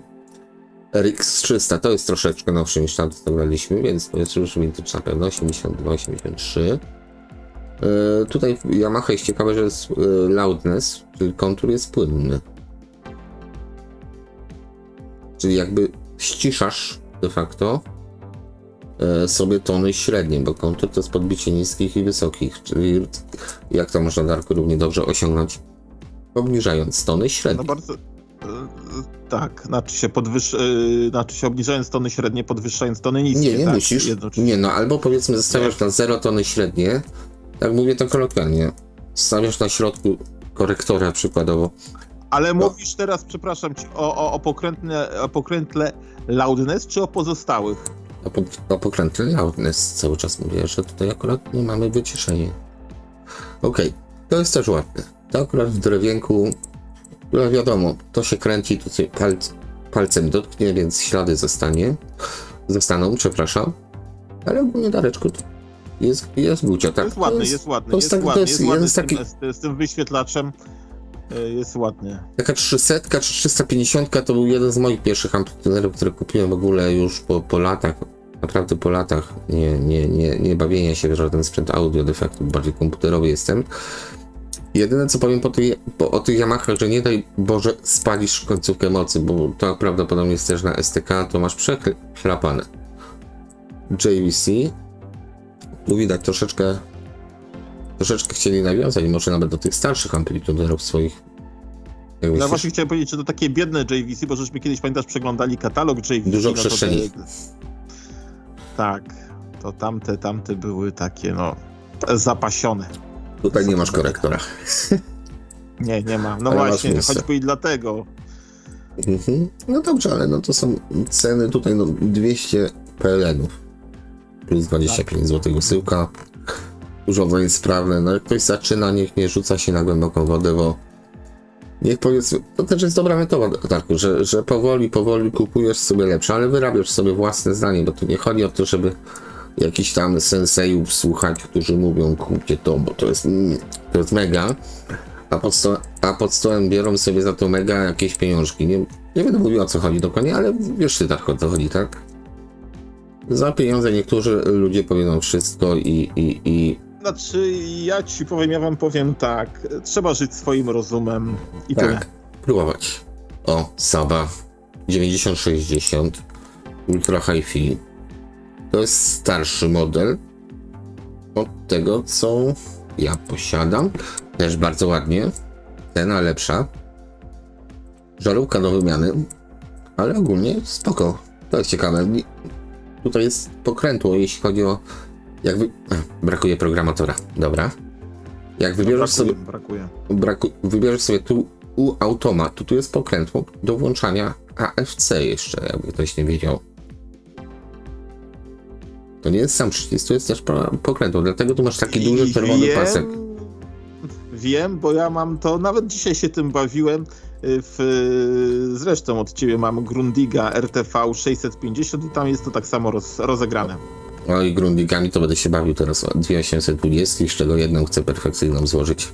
RX 300 to jest troszeczkę nowszy niż tam co graliśmy, więc to jest już vintage na pewno, 82, 83. Tutaj Yamaha jest ciekawe, że jest loudness, czyli kontur jest płynny. Czyli jakby ściszasz de facto sobie tony średnie, bo kontur to jest podbicie niskich i wysokich, czyli jak to można, Darku, równie dobrze osiągnąć, obniżając tony średnie. No bardzo, tak, znaczy się obniżając tony średnie, podwyższając tony niskie. Nie tak? musisz, nie no, albo powiedzmy zostawiasz na 0 tony średnie, tak mówię to kolokwialnie, stawiasz na środku korektora przykładowo. Ale mówisz teraz, przepraszam cię, o pokrętle loudness, czy o pozostałych? O pokrętle loudness cały czas mówię, że tutaj akurat nie mamy wyciszenia. Okej, to jest też ładne. To akurat w drewienku, no wiadomo, to się kręci, to sobie palcem dotknie, więc ślady zostaną, przepraszam. Ale ogólnie, Dareczku, jest bucia, tak? Jest ładny, jest ładny. Z tym wyświetlaczem. Jest ładnie. Taka 300 czy 350 to był jeden z moich pierwszych amplitunerów, które kupiłem w ogóle już po latach. Naprawdę po latach nie bawienia się w żaden sprzęt audio, de facto bardziej komputerowy jestem. Jedyne co powiem o tych Yamahach, że nie daj Boże spalisz końcówkę mocy, bo to prawdopodobnie jest też na STK, to masz przechlapane. JVC. Tu widać troszeczkę chcieli nawiązać, może nawet do tych starszych amplitunerów swoich. Ja właśnie chciałem powiedzieć, że to takie biedne JVC, bo żeśmy kiedyś, pamiętasz, przeglądali katalog JVC. Dużo przestrzeni. Tak, to tamte były takie, no, zapasione. Tutaj nie masz korektora. Nie ma. No ale właśnie, choćby i dlatego. No dobrze, ale no to są ceny tutaj, no 200 PLN-ów. Plus 25 zł wysyłka. Urządzenie jest sprawne. No jak ktoś zaczyna, niech nie rzuca się na głęboką wodę, bo niech powiedzmy, to też jest dobra metoda, Darku, że powoli kupujesz sobie lepsze, ale wyrabiasz sobie własne zdanie, bo tu nie chodzi o to, żeby jakiś tam senseiów słuchać, którzy mówią kupcie to, bo to jest mega, a pod stołem biorą sobie za to mega jakieś pieniążki. Nie będę mówił, o co chodzi dokładnie, ale wiesz ty, tak, o co chodzi, tak? Za pieniądze niektórzy ludzie powiedzą wszystko i... Znaczy, ja wam powiem tak, trzeba żyć swoim rozumem i tak, tyle. Próbować. O, Saba 9060 Ultra Hi-Fi. To jest starszy model od tego, co ja posiadam. Też bardzo ładnie. Cena lepsza. Żarówka do wymiany, ale ogólnie spoko. To jest ciekawe. Tutaj jest pokrętło, jeśli chodzi o... Brakuje programatora. Dobra. Jak wybierzesz wybierzesz sobie tu u automatu, tu jest pokrętło do włączania AFC jeszcze, jakby ktoś nie wiedział. To nie jest sam przycisk, to jest też pokrętło, dlatego tu masz taki duży czerwony pasek. Wiem, bo ja mam to, nawet dzisiaj się tym bawiłem. Zresztą od ciebie mam Grundiga RTV 650 i tam jest to tak samo rozegrane. No i Grundigami to będę się bawił teraz o 2820, z czego jedną chcę perfekcyjną złożyć.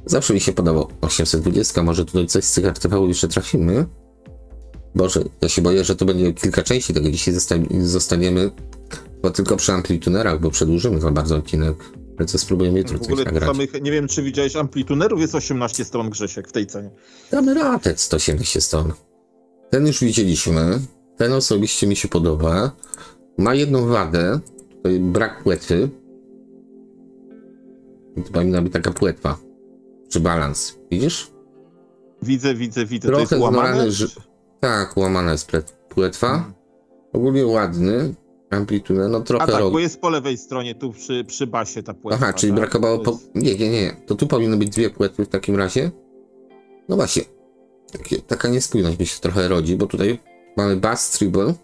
Zawsze mi się podobał 820, może tutaj coś z tych RTV jeszcze trafimy. Boże, ja się boję, że to będzie kilka części, tego dzisiaj zostaniemy bo tylko przy amplitunerach, bo przedłużymy za bardzo odcinek. Ale co spróbujemy jutro coś nagrać. Nie wiem, czy widziałeś, amplitunerów jest 18 stron, Grzesiek, w tej cenie. Damy radę 118 stron. Ten już widzieliśmy. Ten osobiście mi się podoba. Ma jedną wadę. Tutaj brak płetwy. To powinna być taka płetwa. Czy balans. Widzisz? Widzę. Trochę to jest łamane? Tak, łamana jest płetwa. Ogólnie ładny. Amplitudę, no trochę... tak, bo jest po lewej stronie, tu przy basie ta płetwa. Aha, czyli tak? brakowało... Nie. To tu powinny być dwie płetwy w takim razie. No właśnie. Taka niespójność mi się trochę rodzi, bo tutaj mamy bass treble.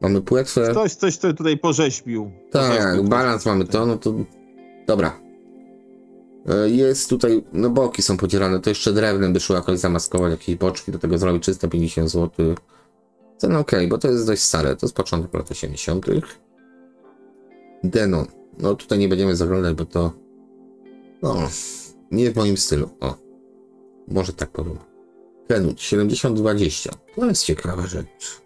Mamy płetwę... Ktoś to tutaj porzeźbił. Tak, balans mamy to, no to... Dobra. Jest tutaj... No boki są podzierane, to jeszcze drewnem by szło jakoś zamaskować jakieś boczki, do tego zrobić 350 zł. Cena ok, bo to jest dość stare, to z początku lat 80. Denon. No tutaj nie będziemy zaglądać, bo to... No, nie w moim stylu. O, może tak powiem. Kenwood 7020. To jest ciekawa rzecz.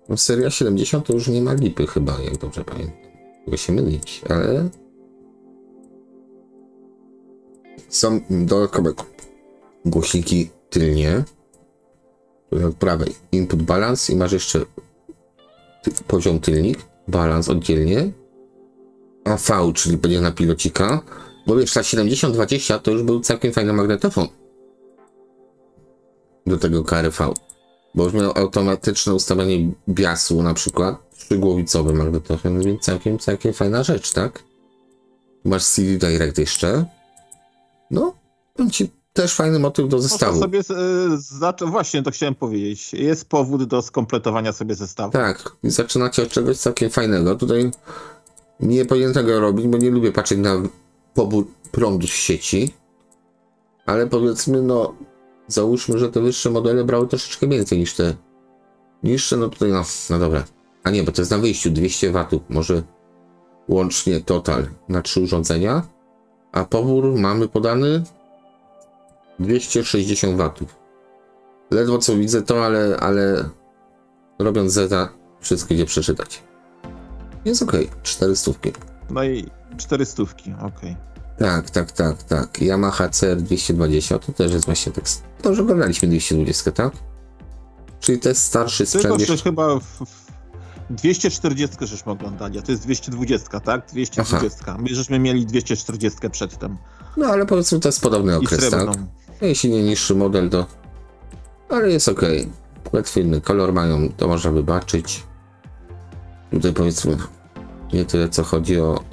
No seria 70 to już nie ma lipy chyba, jak dobrze pamiętam. Mogę się mylić, ale... Są dodatkowe poziom tylnik, balans oddzielnie, a V, czyli będzie na pilocika, bo wiesz, ta 7020 to już był całkiem fajny magnetofon do tego KRV, bo już miał automatyczne ustawianie biasu na przykład, trzygłowicowy magnetofon, więc całkiem fajna rzecz, tak? Masz CD Direct jeszcze, no, powiem ci, też fajny motyw do zestawu. Można sobie właśnie to chciałem powiedzieć. Jest powód do skompletowania sobie zestawu. Tak, i zaczynacie od czegoś całkiem fajnego. Tutaj nie powinien tego robić, bo nie lubię patrzeć na pobór prądu z sieci. Ale powiedzmy, no, załóżmy, że te wyższe modele brały troszeczkę więcej niż te niższe, no tutaj, no dobra. A nie, bo to jest na wyjściu 200 W, może łącznie total na 3 urządzenia. A pobór mamy podany 260 W. Ledwo co widzę to, ale robiąc zeta, wszystko idzie przeczytać. Jest ok, 400. No i 400, ok. Tak. Yamaha CR 220, to też jest właśnie tak. To już oglądaliśmy 220, tak? Czyli to jest starszy sprzęt. Tylko że chyba w 240 żeśmy oglądali, a to jest 220, tak? 220. Aha. My żeśmy mieli 240 przedtem. No ale powiedzmy, to jest podobny okres, tak? No, jeśli nie niższy model, to... Ale jest ok. Płetwy, kolor mają, to można wybaczyć. Tutaj powiedzmy, nie tyle co chodzi o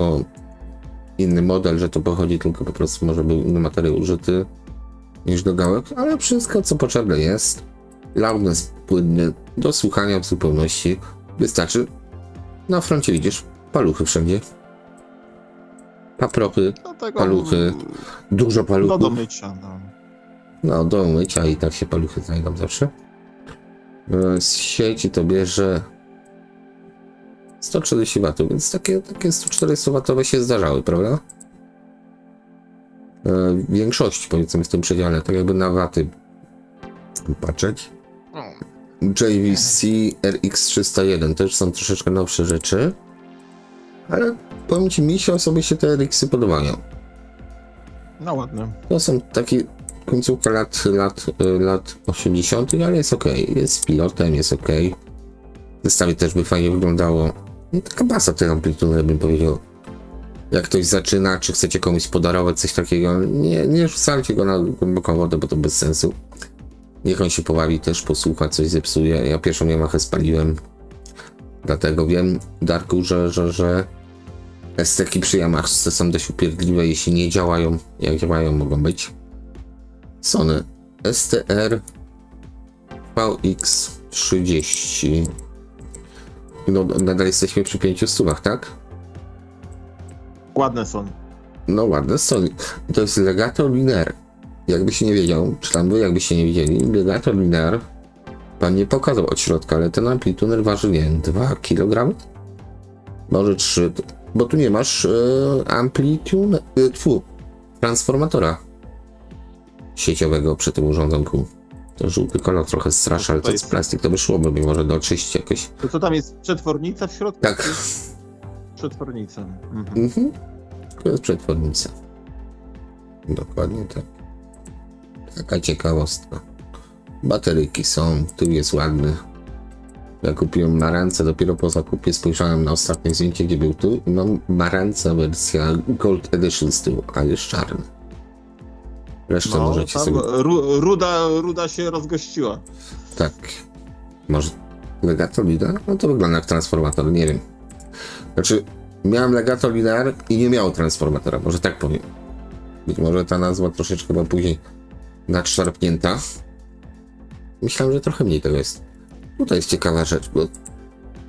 inny model, że to pochodzi, tylko po prostu może był inny materiał użyty niż do gałek, ale wszystko co potrzebne jest. Loudness płynny, do słuchania w zupełności wystarczy. Na froncie widzisz paluchy wszędzie. Paprochy, paluchy, dużo paluchów. No do mycia, no. No, do mycia i tak się paluchy znajdą zawsze. Z sieci to bierze 130 W, więc takie 140 W się zdarzały, prawda? W większości, powiedzmy, w tym przedziale, tak jakby na waty patrzeć. JVC RX301 też są troszeczkę nowsze rzeczy, ale powiem ci, mi się osobiście się te RX-y podobają. No ładne. To są takie końcówka lat 80., ale jest ok. Jest z pilotem, jest ok. W zestawie też by fajnie wyglądało. No, taka basa tej amplitudy, bym powiedział. Jak ktoś zaczyna, czy chcecie komuś podarować coś takiego, nie rzucajcie go na głęboką wodę, bo to bez sensu. Niech on się pobawi, też posłucha, coś zepsuje. Ja pierwszą Yamahę spaliłem. Dlatego wiem, Darku, że STK przy Yamahce są dość upierdliwe, jeśli nie działają. Jak działają, mogą być. Sony STR VX30. No, nadal jesteśmy przy 500, tak? Ładne są. No, ładne są. To jest Legato Linear. Jakbyś nie wiedział, czy tam wy jakbyście nie widzieli, Legato Linear pan nie pokazał od środka, ale ten amplituner waży, nie wiem, 2 kg? Może 3, bo tu nie masz transformatora sieciowego przy tym urządzonku. To żółty kolor trochę strasza, ale to jest plastik, to by szłoby mi może do oczyścić jakoś. To co tam jest, przetwornica w środku? Tak. Przetwornica. To jest przetwornica. Dokładnie tak. Taka ciekawostka. Bateryki są, tył jest ładny. Ja kupiłem Marantza, dopiero po zakupie spojrzałem na ostatnie zdjęcie, gdzie był tu i mam Marantza wersja Gold Edition z tyłu, a jest czarny. Resztę możecie sobie... Ruda się rozgościła. Tak. Może Legato Linear? No to wygląda jak transformator, nie wiem. Znaczy, miałem Legato Linear i nie miało transformatora, może tak powiem. Być może ta nazwa troszeczkę była później nadszarpnięta. Myślałem, że trochę mniej tego jest. Tutaj jest ciekawa rzecz, bo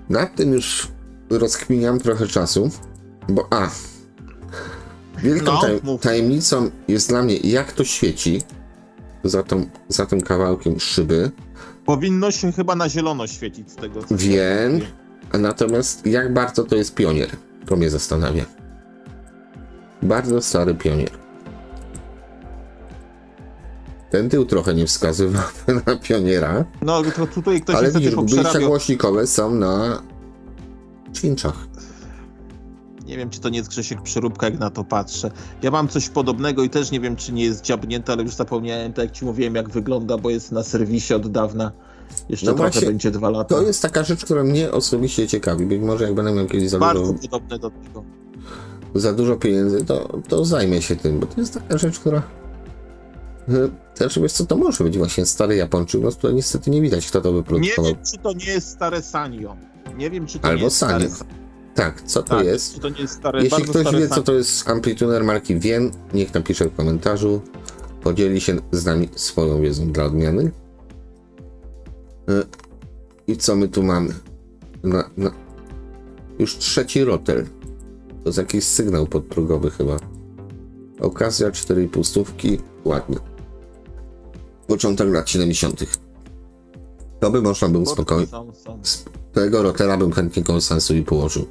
nad tym już rozkminiam trochę czasu, bo wielką tajemnicą jest dla mnie, jak to świeci za tym kawałkiem szyby. Powinno się chyba na zielono świecić z tego, co wiem, a natomiast jak bardzo to jest pionier, to mnie zastanawia. Bardzo stary pionier. Ten tył trochę nie wskazywał na pioniera. No to tutaj ktoś ale widzisz, gubice głośnikowe są na cinczach. Nie wiem, czy to nie jest, Grzesiek, przeróbka, jak na to patrzę. Ja mam coś podobnego i też nie wiem, czy nie jest dziabnięte, ale już zapomniałem, tak jak ci mówiłem, jak wygląda, bo jest na serwisie od dawna. Jeszcze No trochę właśnie, będzie 2 lata. To jest taka rzecz, która mnie osobiście ciekawi. Być może jak będę miał kiedyś Bardzo podobne do tego. za dużo pieniędzy, to zajmę się tym, bo to jest taka rzecz, która... Znaczy, wiesz co, to może być właśnie stary Japończyk, no tutaj niestety nie widać, kto to wyprodukował. Nie wiem, czy to nie jest stare Sanyo. Nie wiem, czy to Albo nie jest Sanyo. stare. Tak, co to Tak, jest? czy to nie jest stare, Jeśli bardzo ktoś stare wie, co Sanyo. to jest amplituner marki Wien, niech napisze w komentarzu. Podzieli się z nami swoją wiedzą dla odmiany. I co my tu mamy? Już 3. rotel. To jest jakiś sygnał podprogowy chyba. Okazja 4,5 stówki. Ładny. Początek lat 70. To by można było spokojnie. Z tego rotela bym chętnie konsensuj położył.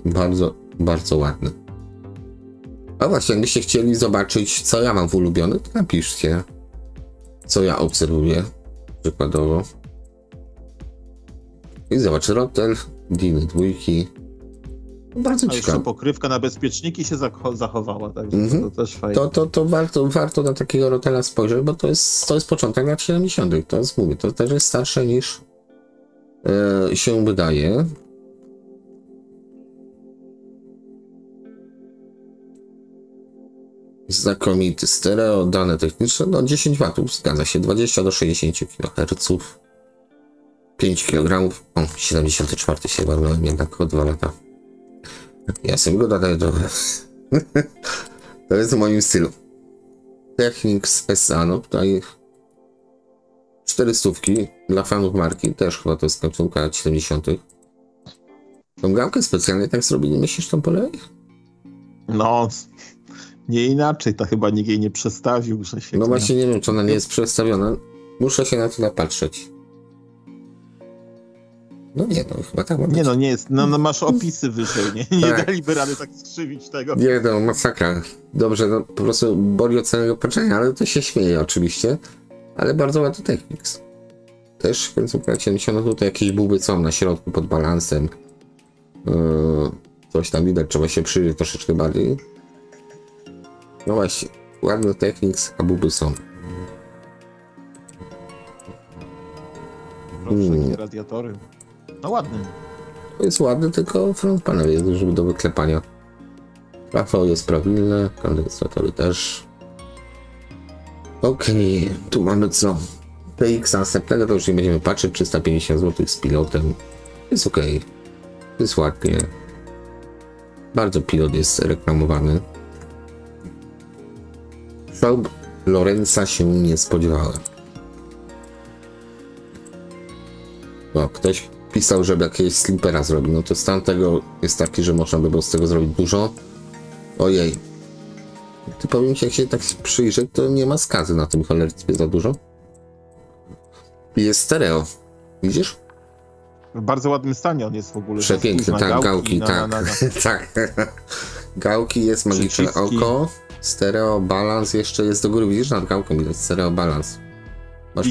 Bardzo, bardzo ładny. A właśnie, jakbyście chcieli zobaczyć, co ja mam w ulubiony, to napiszcie, co ja obserwuję, przykładowo. I zobacz, rotel, Diny 2. Bardzo A jeszcze ciekawe. pokrywka na bezpieczniki się zachowała, także to też fajnie. To warto na takiego rotela spojrzeć, bo to jest początek lat 70. To jest, mówię, to też jest starsze niż się wydaje. Znakomity stereo, dane techniczne, no 10 W, zgadza się, 20 do 60 kHz, 5 kg, o, 74 się walnąłem jednak o 2 lata. Ja sobie go dodaję trochę. To jest w moim stylu. Technics SA, no tutaj 400 dla fanów marki, też chyba to jest końcówka lat 70. Tą gałkę specjalnie tak zrobili, myślisz, tą po lewej? No, nie inaczej, to chyba nikt jej nie przestawił, że się... No właśnie nie wiem, czy ona nie jest przestawiona. Muszę się na to napatrzeć. No nie, no chyba tak ma być. Nie no, nie jest, no masz opisy wyżej, nie Tak. daliby rady tak skrzywić tego. Nie no, masakra. Dobrze, no po prostu boli od samego patrzenia, ale to się śmieje oczywiście. Ale bardzo ładny Technics. Też końcówka 70, tutaj jakieś buby są na środku pod balansem. Coś tam widać, trzeba się przyjrzeć troszeczkę bardziej. No właśnie, ładny Technics, a buby są. Takie radiatory. No ładny. To jest ładny, tylko front panel jest żeby do wyklepania. Rafał jest prawilne, kondensatory też. Okej, tu mamy co? PX następnego to już nie będziemy patrzeć, 350 zł z pilotem. Jest ok, jest ładnie. Bardzo pilot jest reklamowany. Szaub Lorenza się nie spodziewałem. O, ktoś pisał, żeby jakiegoś slipera zrobił. No to stan tego jest taki, że można by było z tego zrobić dużo. Ojej. Ty powiem ci, jak się tak przyjrzeć, to nie ma skazy na tym cholerstwie za dużo. I jest stereo. Widzisz? W bardzo ładnym stanie on jest w ogóle. Przepiękny, tak, gałki, tak. Tak. Gałki jest magiczne Przyciski. oko. Stereo, balans jeszcze jest do góry. Widzisz, nad gałką widać stereo, balans. Masz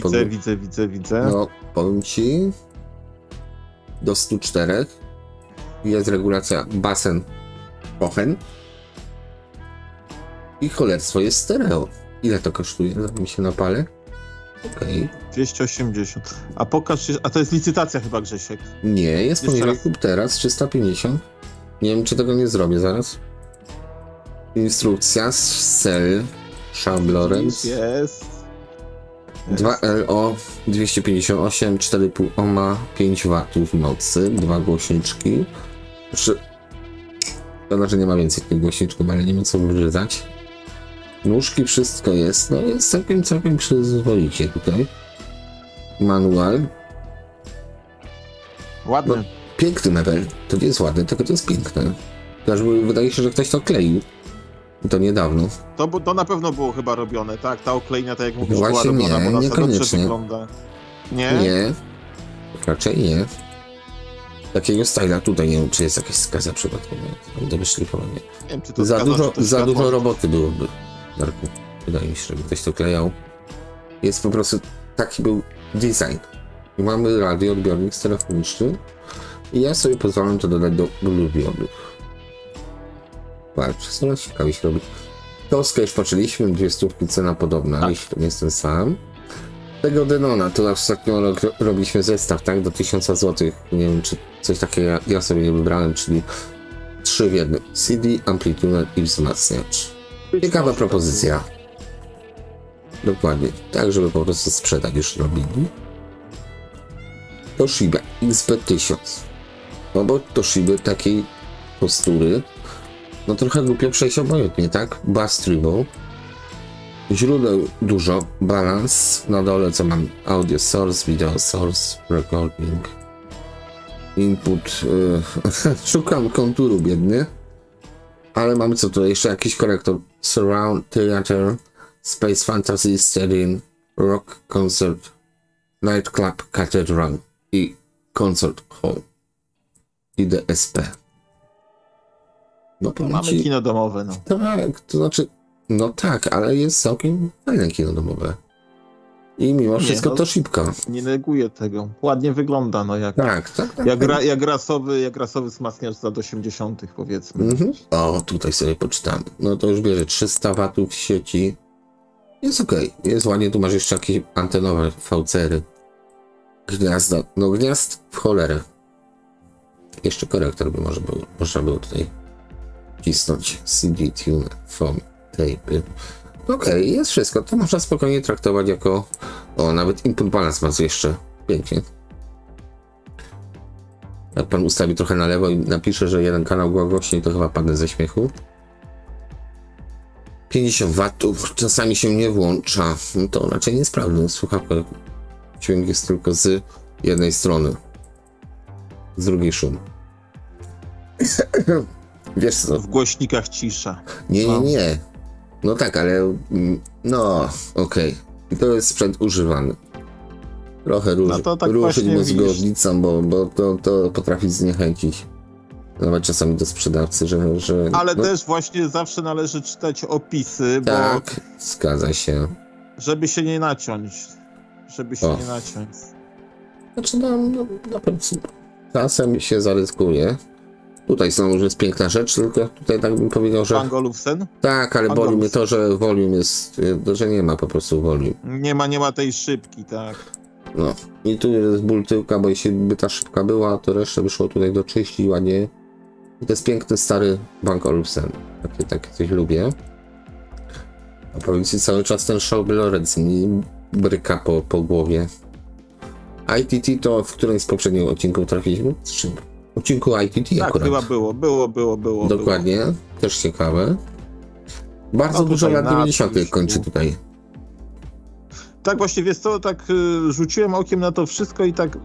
Widzę. No, powiem ci. Do 104. Jest regulacja basen Kochen. I cholerstwo jest stereo. Ile to kosztuje? Zanim się napalę. Okej. 280. A pokaż się, a to jest licytacja chyba, Grzesiek. Nie, jest Jeszcze poniżej raz. kup teraz 350. Nie wiem, czy tego nie zrobię zaraz. Instrukcja z cel Schaub-Lorenz. Jest. 2LO 258, 4,5 ohma, 5 W mocy, 2 głośniczki. Szkoda, że nie ma więcej tych głośniczków, ale nie ma co wybrzydzać. Nóżki, wszystko jest. No jest całkiem przyzwoicie tutaj. Manual. Ładny. No, piękny mebel. To nie jest ładny, tylko to jest piękne. Też wydaje się, że ktoś to kleił. I to niedawno. To na pewno było chyba robione, tak? Ta oklejnia, tak jak mówisz, była Właśnie robiona, nie, bo ona dobrze niekoniecznie. wygląda. Nie? Nie. Raczej nie. Takiego styla tutaj nie wiem, czy jest jakaś skaza przypadkowa. Do wyszlifowania. Nie wiem, czy to Za zgadza, dużo, czy to za światło. dużo roboty byłoby, Darku. Wydaje mi się, żeby ktoś to klejał. Jest po prostu taki był design. I mamy radio, odbiornik stereofoniczny. I ja sobie pozwalam to dodać do ulubionych. Patrz, coraz ciekawie się robi. Toskę już patrzyliśmy, 200 cena podobna, jeśli to nie jest ten sam. Tego Denona, to ostatnio robiliśmy zestaw, tak? Do 1000 zł. Nie wiem, czy coś takiego ja sobie nie wybrałem, czyli 3 w 1. CD, amplituner i wzmacniacz. Ciekawa propozycja. Dokładnie. Tak, żeby po prostu sprzedać już robili. Toshiba XB1000. No bo Toshiba takiej postury, no trochę głupio przejść obojętnie, tak? Bass Treble. Źródeł dużo. Balans. Na dole co mam? Audio source, video source, recording. Input. Szukam konturu biedny. Ale mamy co tu? Jeszcze jakiś korektor. Surround, Theater, Space Fantasy, Stadium, Rock Concert, Nightclub, Cathedral i Concert Hall. I DSP. No mamy kino domowe, no. Tak, to znaczy, no tak, ale jest całkiem fajne kino domowe. I mimo wszystko to szybko. Nie neguję tego. Ładnie wygląda, no jak. Tak. Jak rasowy wzmacniacz z lat 80. powiedzmy. O, tutaj sobie poczytamy. No to już bierze 300 watów sieci. Jest okej. Jest ładnie, tu masz jeszcze jakieś antenowe VCR-y. Gniazda, no gniazd w cholerę. Jeszcze korektor by można było tutaj wcisnąć. CD, tuner, foam, tape. Okej, jest wszystko. To można spokojnie traktować jako... O, nawet input balance ma jeszcze. Pięknie. Jak pan ustawi trochę na lewo i napisze, że jeden kanał głośniej, to chyba padnę ze śmiechu. 50 watów. Czasami się nie włącza. No to raczej nie sprawdzę. Słuchawka. Dźwięk jest tylko z jednej strony. Z drugiej szum. Wiesz co? W głośnikach cisza. Nie. No tak, ale no okej. I to jest sprzęt używany. Trochę ruszyć mózgownicą, bo to potrafi zniechęcić. Nawet czasami do sprzedawcy, że ale no, też właśnie zawsze należy czytać opisy, tak, bo zgadza się. Żeby się nie naciąć. Znaczy na pewno czasem się zaryzykuje. Tutaj znowu już jest piękna rzecz, tylko tutaj tak bym powiedział, że... Bang Olufsen? Tak, ale boli mnie to, że volume jest... że nie ma po prostu volume. Nie ma tej szybki, tak. No. I tu jest ból tyłka, bo jeśli by ta szybka była, to resztę by szło tutaj doczyścić ładnie. I to jest piękny, stary Bang Olufsen. Takie coś lubię. A powiedzcie, cały czas ten Schaub Lorenz mi bryka po głowie. ITT to w którymś z poprzednich odcinków trafiliśmy? Odcinku ITT tak, akurat. chyba było. Dokładnie, też ciekawe. Bardzo dużo lat 90. kończy tutaj. Tak właśnie, wiesz co, tak rzuciłem okiem na to wszystko i tak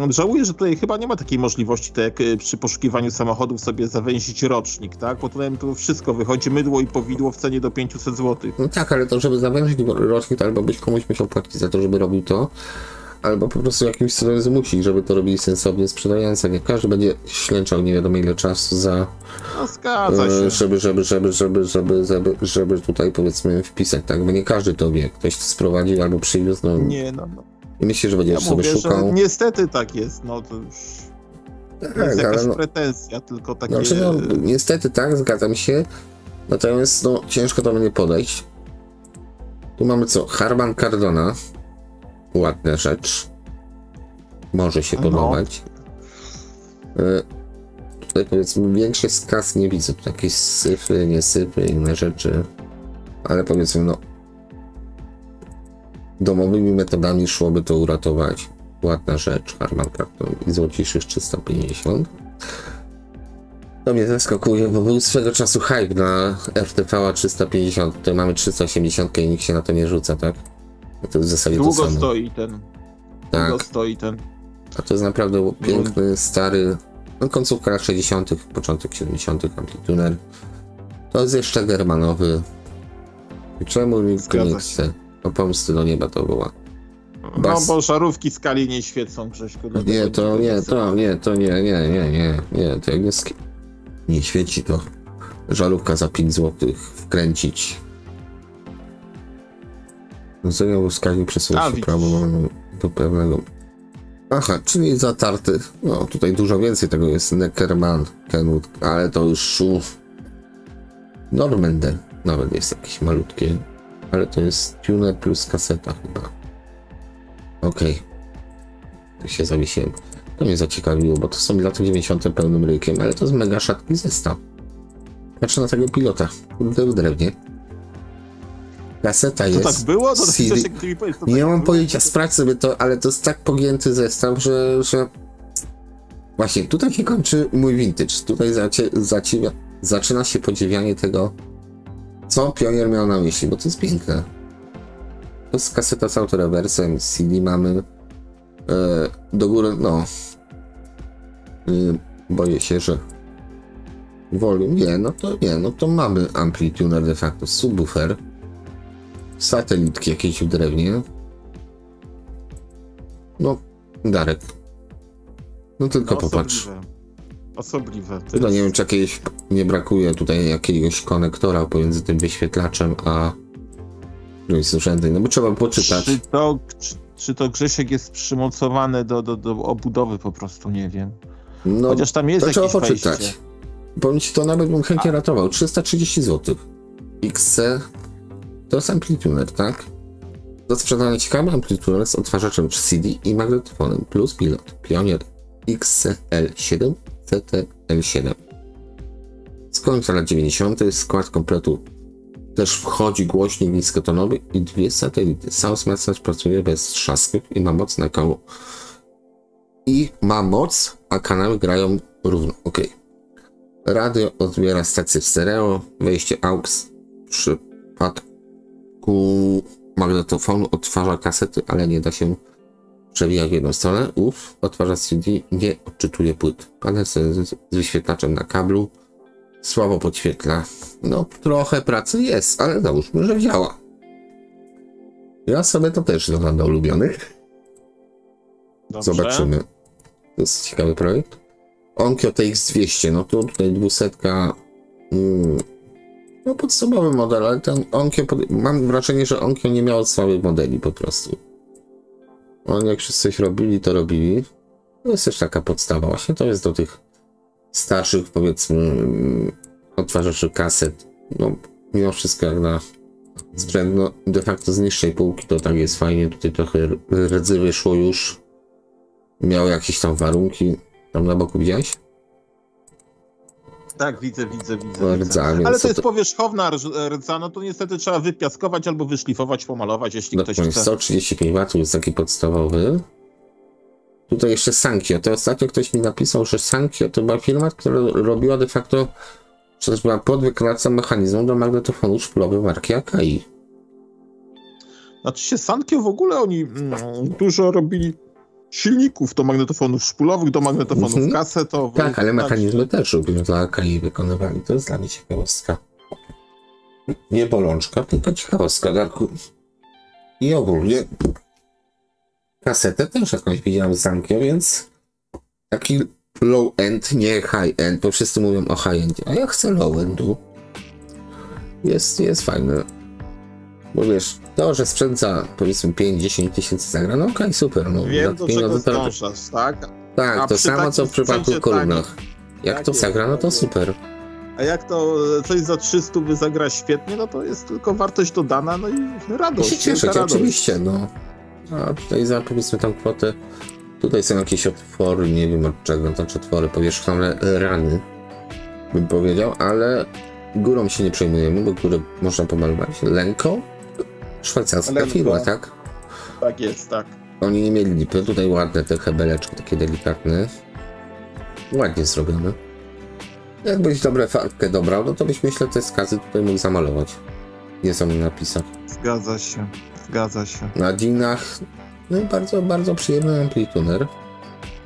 żałuję, że tutaj chyba nie ma takiej możliwości, tak jak przy poszukiwaniu samochodów sobie zawęzić rocznik, tak? Bo tutaj to wszystko wychodzi mydło i powidło w cenie do 500 zł. No tak, ale to żeby zawęzić rocznik, to albo byś komuś musiał płacić za to, żeby robił to, albo po prostu jakimś celem zmusić, żeby to robili sensownie sprzedający. Nie każdy będzie ślęczał nie wiadomo ile czasu za... No zgadza się. Żeby tutaj powiedzmy wpisać, tak? Bo nie każdy to wie. Ktoś to sprowadził albo przywiózł, no... Nie. I myślę, że będziesz sobie szukał. Że niestety tak jest, no to już... Tak, jest jakaś ale pretensja, tylko takie... Znaczy, niestety tak, zgadzam się. Natomiast ciężko to będzie podejść. Tu mamy co? Harman Kardona. Ładna rzecz. Może się podobać. Tutaj powiedzmy większy skaz nie widzę. Tu jakieś syfy, nie syfy, inne rzeczy. Ale powiedzmy domowymi metodami szłoby to uratować. Ładna rzecz. Harman Kardon i złociszych 350. To mnie zaskakuje, bo był swego czasu hype na RTV 350. Tutaj mamy 380 i nikt się na to nie rzuca, tak? To jest w zasadzie długo to samo. Stoi ten. A to jest naprawdę piękny, stary, końcówka lat 60., początek 70. amplituner. To jest jeszcze germanowy. I czemu nikt go nie chce? O pomsty do nieba to była. No bo żarówki skali nie świecą, Grześku. To jak jest... Nie świeci to. Żarówka za 5 zł wkręcić. Zegar wskaźnik przesuwa się prawo do pewnego. Aha, czyli zatarty. No tutaj dużo więcej tego jest. Neckermann, Kenwood, ale to już Normandy. Nawet jest jakieś malutkie. Ale to jest tuner plus kaseta chyba. Okej. Tu się zawiesiłem. To mnie zaciekawiło, bo to są lata 90. pełnym rykiem, ale to jest mega szatki zestaw. Patrzę na tego pilota. Kurde, w drewnie. Kaseta jest. To tak było? To CD. mi powiedz, to Nie tak mam było? pojęcia, sprawdź sobie to, ale to jest tak pogięty zestaw, że... Właśnie, tutaj się kończy mój vintage. Tutaj zaczyna się podziwianie tego, co Pionier miał na myśli, bo to jest piękne. To jest kaseta z autorewersem, CD mamy. Do góry, no. Boję się, że volume, no to mamy amplituner de facto, subwoofer, satelitki jakieś w drewnie. No, Darek. No tylko popatrz. Osobliwe. No nie wiem, czy jakiegoś nie brakuje tutaj jakiegoś konektora pomiędzy tym wyświetlaczem a którymś z urządzeń, no bo trzeba poczytać. Czy to Grzesiek jest przymocowany do obudowy po prostu, nie wiem. No, chociaż tam jest to trzeba jakieś poczytać. wejście. Powiem ci, to nawet bym chętnie ratował. 330 zł. XC to jest amplituner, tak? Do sprzedania ciekawy amplituner z odtwarzaczem CD i magnetofonem plus pilot. Pionier XCL7 CTL7. Z końca lat 90. skład kompletu też wchodzi głośnik niskotonowy i dwie satelity. Sound Message pracuje bez trzasków i ma moc na koło. A kanały grają równo. Ok. Radio odbiera stację w stereo, wejście AUX w przypadku magnetofonu odtwarza kasety, ale nie da się przewijać w jedną stronę. Odtwarza CD, nie odczytuje płyt. Panel z wyświetlaczem na kablu, słabo podświetla. No trochę pracy jest, ale załóżmy, że działa. Ja sobie to też dodam do ulubionych. Dobrze. Zobaczymy. To jest ciekawy projekt. Onkyo TX200, no to tutaj 200, no podstawowy model, ale ten Onkyo, mam wrażenie, że Onkyo nie miało słabych modeli po prostu. Oni jak już coś robili, to robili. To jest też taka podstawa, właśnie to jest do tych starszych, powiedzmy, odtwarzaczy kaset. No mimo wszystko jak na sprzęt, no de facto z niższej półki to tak jest fajnie, tutaj trochę rdzy wyszło już. Miało jakieś tam warunki. Tam na boku widziałeś? Tak, widzę. Rdza, Ale to jest powierzchowna rdza, no to niestety trzeba wypiaskować albo wyszlifować, pomalować, jeśli ktoś chce. 135 W jest taki podstawowy. Tutaj jeszcze Sankyo. To ostatnio ktoś mi napisał, że Sankyo to była firma, która robiła de facto, że też była podwykonawcą mechanizmu do magnetofonu szpulowych marki Akai. Znaczy się Sankyo w ogóle oni dużo robili silników do magnetofonów szpulowych, do magnetofonów kasetowych. Tak, ale mechanizmy też robią dla Akai wykonywali. To jest dla mnie ciekawostka. Nie bolączka, tylko ciekawostka, Darku. I ogólnie kasetę też jakąś widziałem z Sankyo, więc taki low-end, nie high-end, bo wszyscy mówią o high-endzie, a ja chcę low-endu. Jest fajne. Bo wiesz, to, że sprzęt za powiedzmy 5-10 tysięcy zagra, no okej, super. No, wiem, do czego zdążasz, tak? Tak, a to samo co w przypadku kolumnach. Jak to zagra, no to super. A jak to coś za 300 by zagra świetnie, no to jest tylko wartość dodana, no i radość. I się cieszyć, oczywiście, no. A tutaj za powiedzmy tam kwotę, tutaj są jakieś otwory, nie wiem od czego, znaczy otwory, powierzchowne rany, bym powiedział, ale górą się nie przejmujemy, bo górę można pomalować. Lenko? Szwajcarska firma, tak? Tak jest, tak. Oni nie mieli lipy, tutaj ładne te hebeleczki, takie delikatne. Ładnie zrobione. Jakbyś dobrą farbkę dobrał, no to byś myślę te skazy tutaj mógł zamalować. Nie są na napisach. Zgadza się. Na dzinach, no i bardzo przyjemny amplituner.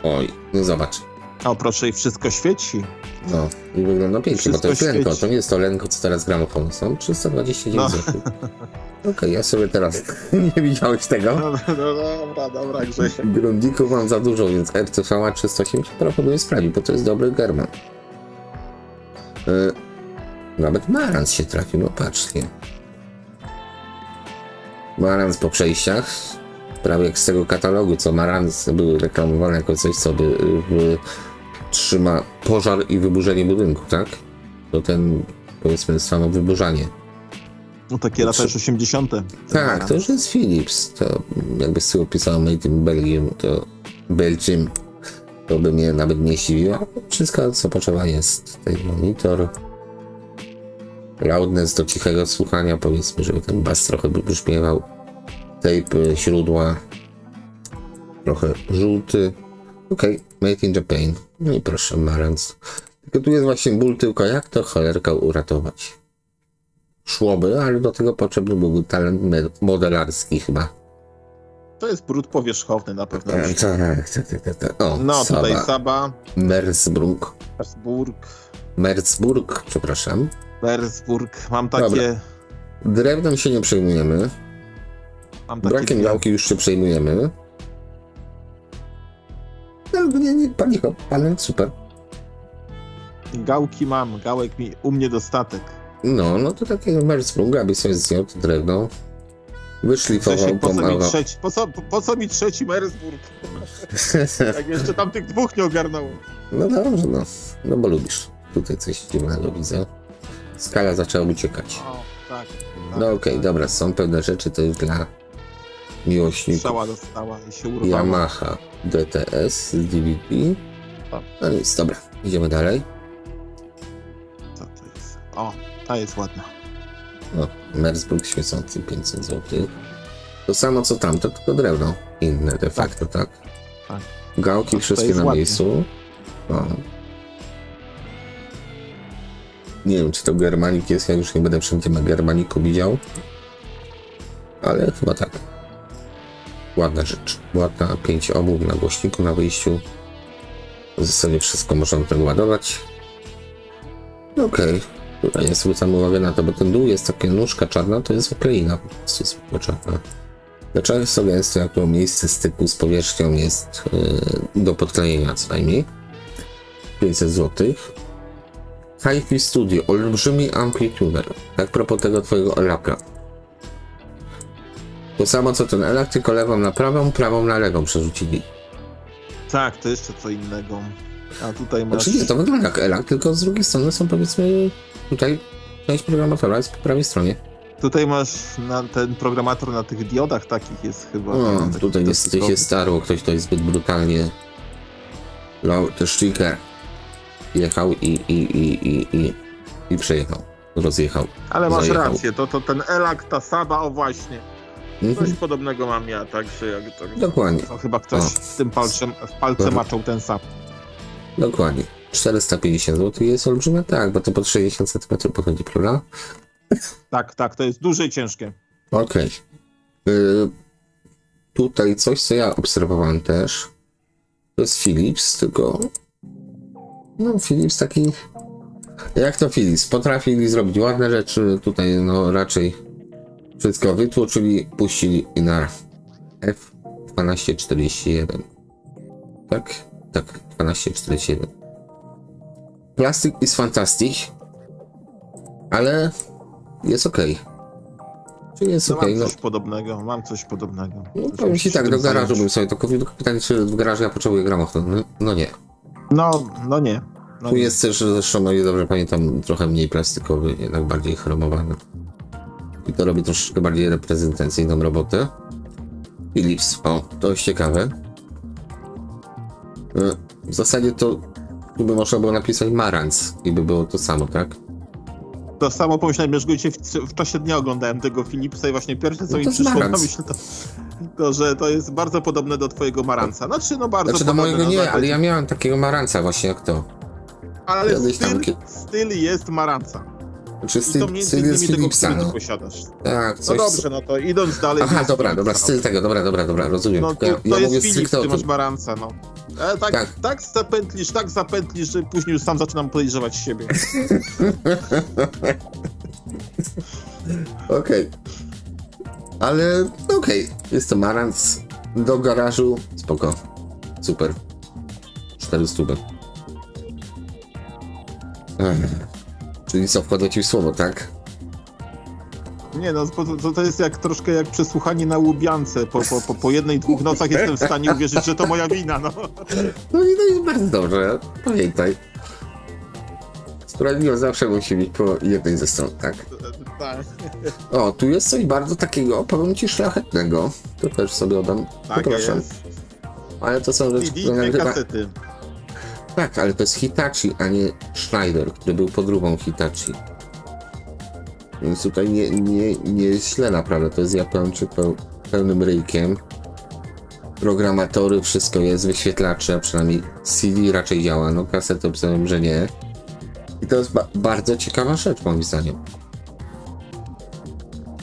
Oj, no zobacz. O proszę, i wszystko świeci. No, i wygląda pięknie, bo to jest Lenko. to nie jest to Lenko, co teraz gramofon są. 329 zł. Okej, ja sobie teraz nie widziałeś tego. Dobra, Grzesiek. Grundików mam za dużo, więc RCV 380 proponuję sprawdzić, bo to jest dobry German. Nawet Marantz się trafił, no patrzcie. Marantz po przejściach, prawie jak z tego katalogu, co Marantz były reklamowane jako coś, co by trzyma pożar i wyburzenie budynku, tak? To ten, powiedzmy, samo wyburzanie. No takie lata już 80. Tak, to już jest Philips. To jakby z tyłu pisało Made in Belgium, to Belgium, to by mnie nawet nie zdziwiło. Wszystko, co potrzeba, jest tutaj monitor. Loudness do cichego słuchania, powiedzmy, żeby ten bas trochę brzmiewał. Tape źródła. Trochę żółty. Okej, Made in Japan. No i proszę, Marantz. Tylko tu jest właśnie ból, tylko jak to cholerka uratować? Szłoby, ale do tego potrzebny byłby talent modelarski chyba. To jest brud powierzchowny na pewno. Tak. O, no Saba. tutaj Saba. Merzburg, przepraszam. Merzburg. Mam takie... Dobra. Drewnem się nie przejmujemy. Brakiem gałki już się przejmujemy. Ale nie panel super. Gałki mam, gałek mi u mnie dostatek. No to takiego Merzburga by sobie zjadł drewno. Wyszlifował, pomalował. Po co mi trzeci Merzburg? Jak jeszcze tam tych dwóch nie ogarnął. No dobrze, no bo lubisz. Tutaj coś dziwnego widzę. Skala zaczęła uciekać. O, tak. No okej, dobra, są pewne rzeczy, to już dla miłośników. Strzała dostała i się urwała. Yamaha DTS z DVD. No nic, dobra, idziemy dalej. Co to jest? O, ta jest ładna. O, Merzburg świecący 500 zł. To samo co tamto, tylko drewno. Inne de facto, tak? Tak. Gałki wszystkie na miejscu. O. Nie wiem, czy to Germanik jest, ja już nie będę wszędzie na Germaniku widział. Ale chyba tak. Ładna rzecz. Ładna, 5 obłów na głośniku na wyjściu. W zasadzie wszystko można do tego ładować. Okej. Tutaj nie zwracam uwagę na to, bo ten dół jest taka nóżka czarna, to jest okleina po prostu zwykła czarna. Dlaczego jest to gęsto, jak to miejsce styku z powierzchnią jest do podklejenia co najmniej. 500 zł. Hi-Fi Studio, olbrzymi amplituder. Tak propos tego twojego elaka. To samo co ten elak, tylko lewą na prawą, prawą na lewą przerzucili. Tak, to jeszcze co innego. A tutaj masz... Oczywiście to wygląda jak elak, tylko z drugiej strony są powiedzmy tutaj część programatora jest po prawej stronie. Tutaj masz ten programator na tych diodach takich jest chyba. No, tutaj jest, coś się starło, ktoś to jest zbyt brutalnie. To Striker jechał i przejechał, rozjechał. Ale masz rację, to ten elak, ta Saba, o właśnie. Coś podobnego mam ja, także jak to... Dokładnie. To chyba ktoś z tym palcem maczał ten Sab. Dokładnie. 450 zł jest olbrzymia, tak, bo to pod 60 cm podchodzi, prawda? Tak, to jest duże i ciężkie. Okej. Tutaj coś, co ja obserwowałem też, to jest Philips, tylko no Philips taki, jak to Philips, potrafili zrobić ładne rzeczy, tutaj no raczej wszystko wytłoczyli, puścili i na F1241. Tak, 1241. Plastic is fantastic, ale jest ok. Czyli jest ok. Mam coś podobnego, No powiem ci tak, do garażu bym sobie to kupił, tylko pytanie, czy w garażu ja potrzebuję gramofon. No nie. No nie. Tu jest też, zresztą, o ile dobrze pamiętam, trochę mniej plastikowy, jednak bardziej chromowany. I to robi troszeczkę bardziej reprezentacyjną robotę. Philips, to jest ciekawe. W zasadzie to tu by można było napisać Marantz i by było to samo, tak? To samo pomyślałem, że w czasie dnia oglądałem tego Philipsa i właśnie pierwsze co mi przyszło na myśl to, że to jest bardzo podobne do twojego Marantza. Bardzo do podobne. Mojego nie, ale ja miałem takiego Marantza właśnie jak to. Ale styl jest Marantza. Znaczy styl jest Philipsa, no. Posiadasz. Tak, coś... No dobrze, no to idąc dalej... Aha, dobra, styl tego, dobra, rozumiem. No to jest Philips, ty masz Marantza, no. Tak zapętlisz, że później już sam zaczynam podejrzewać siebie. Okej. Ale okej. Jest to Marantz do garażu. Spoko. Super. 400. Czyli co, wkładać ci w słowo, tak? Nie no, to jest troszkę jak przesłuchanie na Łubiance. Po jednej, dwóch nocach jestem w stanie uwierzyć, że to moja wina, no. No i to jest bardzo dobrze, pamiętaj. Sprawiedliwość zawsze musi być po jednej ze stron, tak? Tak. O, tu jest coś bardzo takiego, powiem ci, szlachetnego. To też sobie oddam. Tak Proszę. jest. Ale to są rzeczy, które Dwie nagrywa... kasety. Tak, ale to jest Hitachi, a nie Schneider, który był podróbą Hitachi. Więc tutaj nie jest źle naprawdę, to jest Japończyk pełnym ryjkiem. Programatory, wszystko jest, wyświetlacze, a przynajmniej CD raczej działa, no kasety obstawiam, że nie. I to jest bardzo ciekawa rzecz moim zdaniem.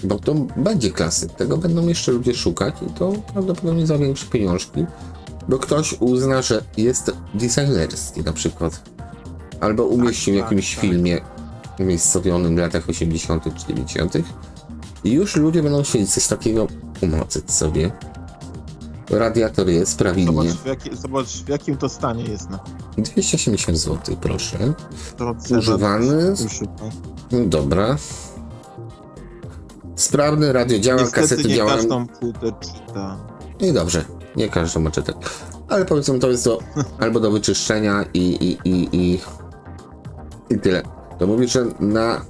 Bo to będzie klasyk, tego będą jeszcze ludzie szukać i to prawdopodobnie za większe pieniążki. Bo ktoś uzna, że jest designerski na przykład. Albo umieścił w jakimś filmie umiejscowionym w latach 80. czy 90. I już ludzie będą chcieli coś takiego umocyć sobie. Radiator jest prawidłnie. Zobacz w jakim to stanie jest. No. 280 zł, proszę. To cena Używany. Dobra. Sprawny, radio działa, niestety kasety nie działają. każdą płytę czyta. I dobrze, nie każdą ma czytać. Ale powiedzmy, to jest to albo do wyczyszczenia i tyle. To mówisz, że na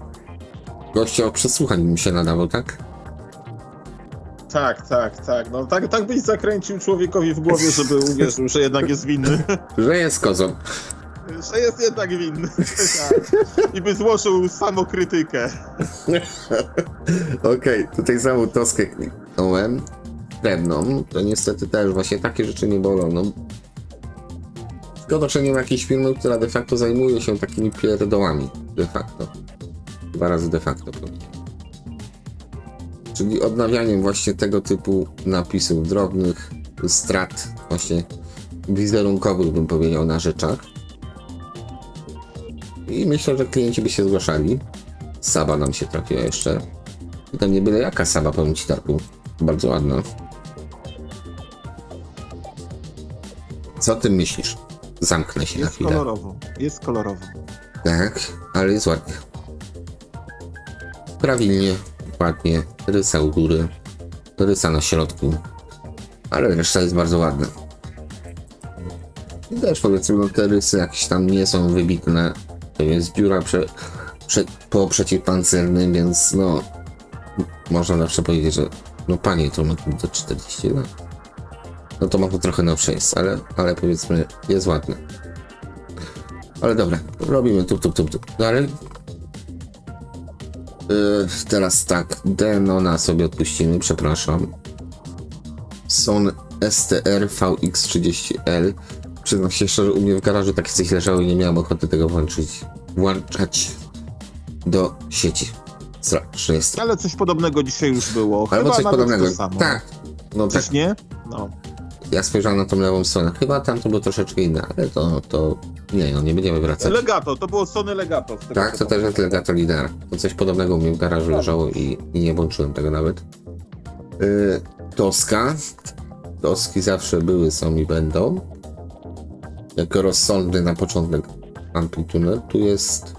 gościa od przesłuchań bym się nadawał, tak? Tak. No tak byś zakręcił człowiekowi w głowie, żeby uwierzył, że jednak jest winny. Że jest kozą. Że jest jednak winny. Tak. I by złożył samokrytykę. Okej, tutaj znowu Toskę kliknąłem. Pewną, to niestety też właśnie takie rzeczy nie bolą. No. Szkoda, że nie ma jakiejś firmy, która de facto zajmuje się takimi pierdołami. De facto. 2 razy de facto. Czyli odnawianiem właśnie tego typu napisów drobnych, strat właśnie wizerunkowych, bym powiedział, na rzeczach. I myślę, że klienci by się zgłaszali. Saba nam się trafiła jeszcze. I to nie byle jaka Saba, powiem ci, Darku. Bardzo ładna. Co o tym myślisz? Zamknę się na chwilę. Jest kolorowo. Tak, ale jest ładnie. Prawidłnie, ładnie. Rysa u góry. Rysa na środku. Ale reszta jest bardzo ładna. I też powiedzmy, no te rysy jakieś tam nie są wybitne. To jest biura po przeciwpancernym, więc no można zawsze powiedzieć, że no panie, to ma do 40 lat. No to może trochę nowsze jest, ale powiedzmy jest ładne. Ale dobra, robimy tup. Dalej. Teraz tak, Denona sobie odpuścimy, przepraszam. Son STR VX30L. Przyznam się szczerze, u mnie w garażu takie coś leżało i nie miałem ochoty tego włączać do sieci. Strasznie jest. Ale coś podobnego dzisiaj już było. Albo Chyba coś podobnego. To samo. Tak. No Czyż tak. nie? No. Ja spojrzałem na tą lewą stronę. Chyba tam to było troszeczkę inne, ale to nie, no nie będziemy wracać. Legato, to było Sony Legato. Tak, to też jest Legato Lidera. To coś podobnego u mnie w garażu leżało i nie włączyłem tego nawet. Toska. Toski zawsze były, są i będą. Jako rozsądny na początek amplituner. Tu jest...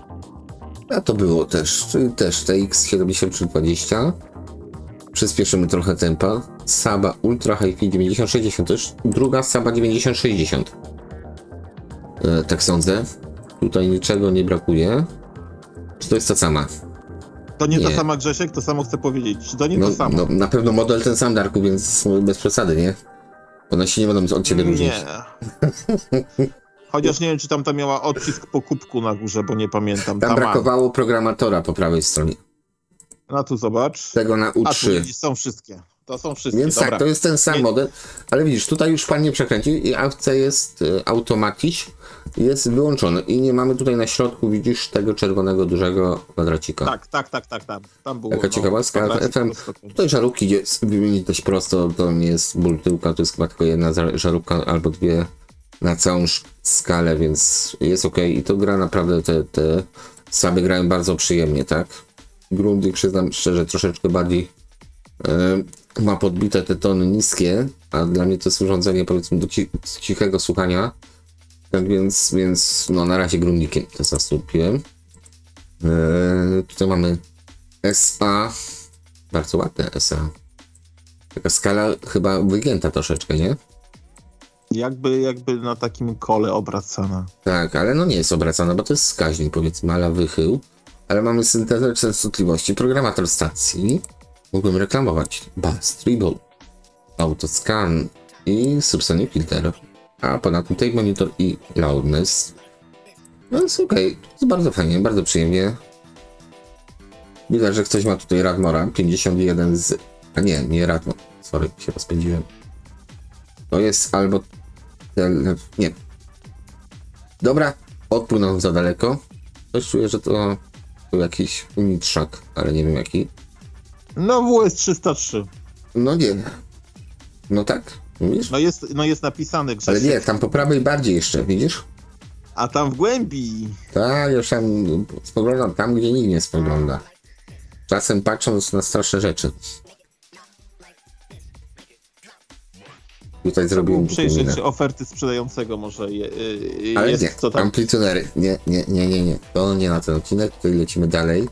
A to było też, czyli też TX7320. Przyspieszymy trochę tempa. Saba Ultra Hi-Fi 9060, to już druga Saba 9060. Tak sądzę. Tutaj niczego nie brakuje. Czy to jest ta sama? To nie ta sama, Grzesiek, to samo chcę powiedzieć. Czy to nie to samo? No, na pewno model ten sam, Darku, więc bez przesady, nie? One się nie będą od ciebie różnić. Nie. Chociaż nie wiem, czy tam miała odcisk po kubku na górze, bo nie pamiętam. Tam brakowało programatora po prawej stronie. No tu zobacz. Tego na U3. A tu widzisz, są wszystkie. To są wszystkie. Więc dobra. tak, to jest ten sam model, ale widzisz, tutaj już pan nie przekręcił i AFC jest automatycznie jest wyłączony i nie mamy tutaj na środku, widzisz, tego czerwonego dużego kwadracika. Tak. Tam było. Taka ciekawostka, FM. Tutaj żarówki wymienić dość prosto, to nie jest ból tyłka, to jest chyba tylko jedna żarówka albo dwie na całą skalę, więc jest ok i to gra naprawdę, te Saby grają bardzo przyjemnie, tak? Grundy, przyznam szczerze, troszeczkę bardziej ma podbite te tony niskie, a dla mnie to jest urządzenie, powiedzmy, do cichego słuchania. Tak więc no na razie Grundikiem to zastąpiłem. Tutaj mamy SA. Bardzo ładne SA. Taka skala chyba wygięta troszeczkę, nie? Jakby na takim kole obracana. Tak, ale no nie jest obracana, bo to jest wskaźnik, powiedzmy, ale wychył. Ale mamy syntezę częstotliwości. Programator stacji. Mógłbym reklamować. Bass, treble, autoscan i subsonic filter. A ponadto tape monitor i loudness. No jest okej. Jest bardzo fajnie, bardzo przyjemnie. Widać, że ktoś ma tutaj Radmora 51 z... A nie Radmor. Sorry, się rozpędziłem. To jest albo... Nie. Dobra, odpłynął za daleko. Coś czuję, że to był jakiś unitrzak, ale nie wiem jaki. No WS303. No nie. No tak, mówisz? No jest napisane, Grzesiek. Ale nie, tam po prawej bardziej jeszcze, widzisz? A tam w głębi. Tak, już tam spoglądam tam, gdzie nikt nie spogląda. Czasem patrząc na straszne rzeczy. Tutaj zrobiłem przejrzeć oferty sprzedającego może ale jest nie, co tam. amplitunery. Nie. To nie na ten odcinek, tutaj lecimy dalej.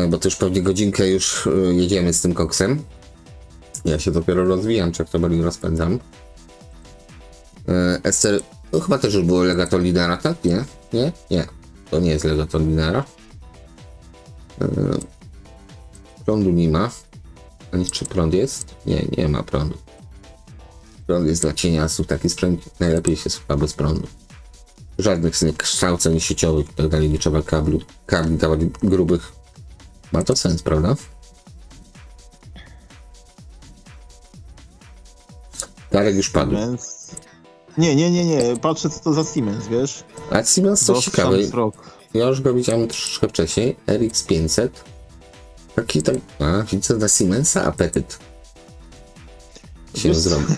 Bo to już pewnie godzinkę już jedziemy z tym koksem. Ja się dopiero rozwijam, czy jak to bardziej rozpędzam. Ester, to chyba też już było Legato Linera, tak? Nie. To nie jest Legato Linera. Prądu nie ma. Ani czy prąd jest? Nie ma prądu. Prąd jest dla cieniasów, taki sprzęt najlepiej się słucha bez prądu. Żadnych kształceń sieciowych i tak dalej, nie trzeba kabli dawać grubych. Ma to sens, prawda? Darek już padł. Siemens. Nie. Patrzę co to za Siemens, wiesz? A Siemens coś ciekawy. Ja już go widziałem troszkę wcześniej. RX 500. Taki tak. A, widzę na Siemensa apetyt się zrobi.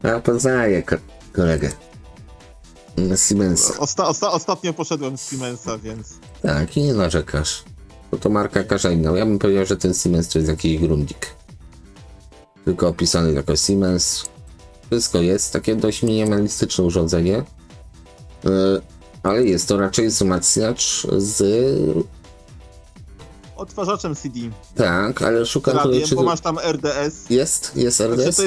A poznaję kolegę. Na Siemensa. Ostatnio poszedłem z Siemensa, więc... Tak, i nie narzekasz. Bo to marka jakaś inna. Ja bym powiedział, że ten Siemens to jest jakiś Grundig. Tylko opisany jako Siemens. Wszystko jest. Takie dość minimalistyczne urządzenie. Ale jest to raczej wzmacniacz z... odtwarzaczem CD. Tak, ale szukam tutaj... Bo masz tam RDS. Jest RDS?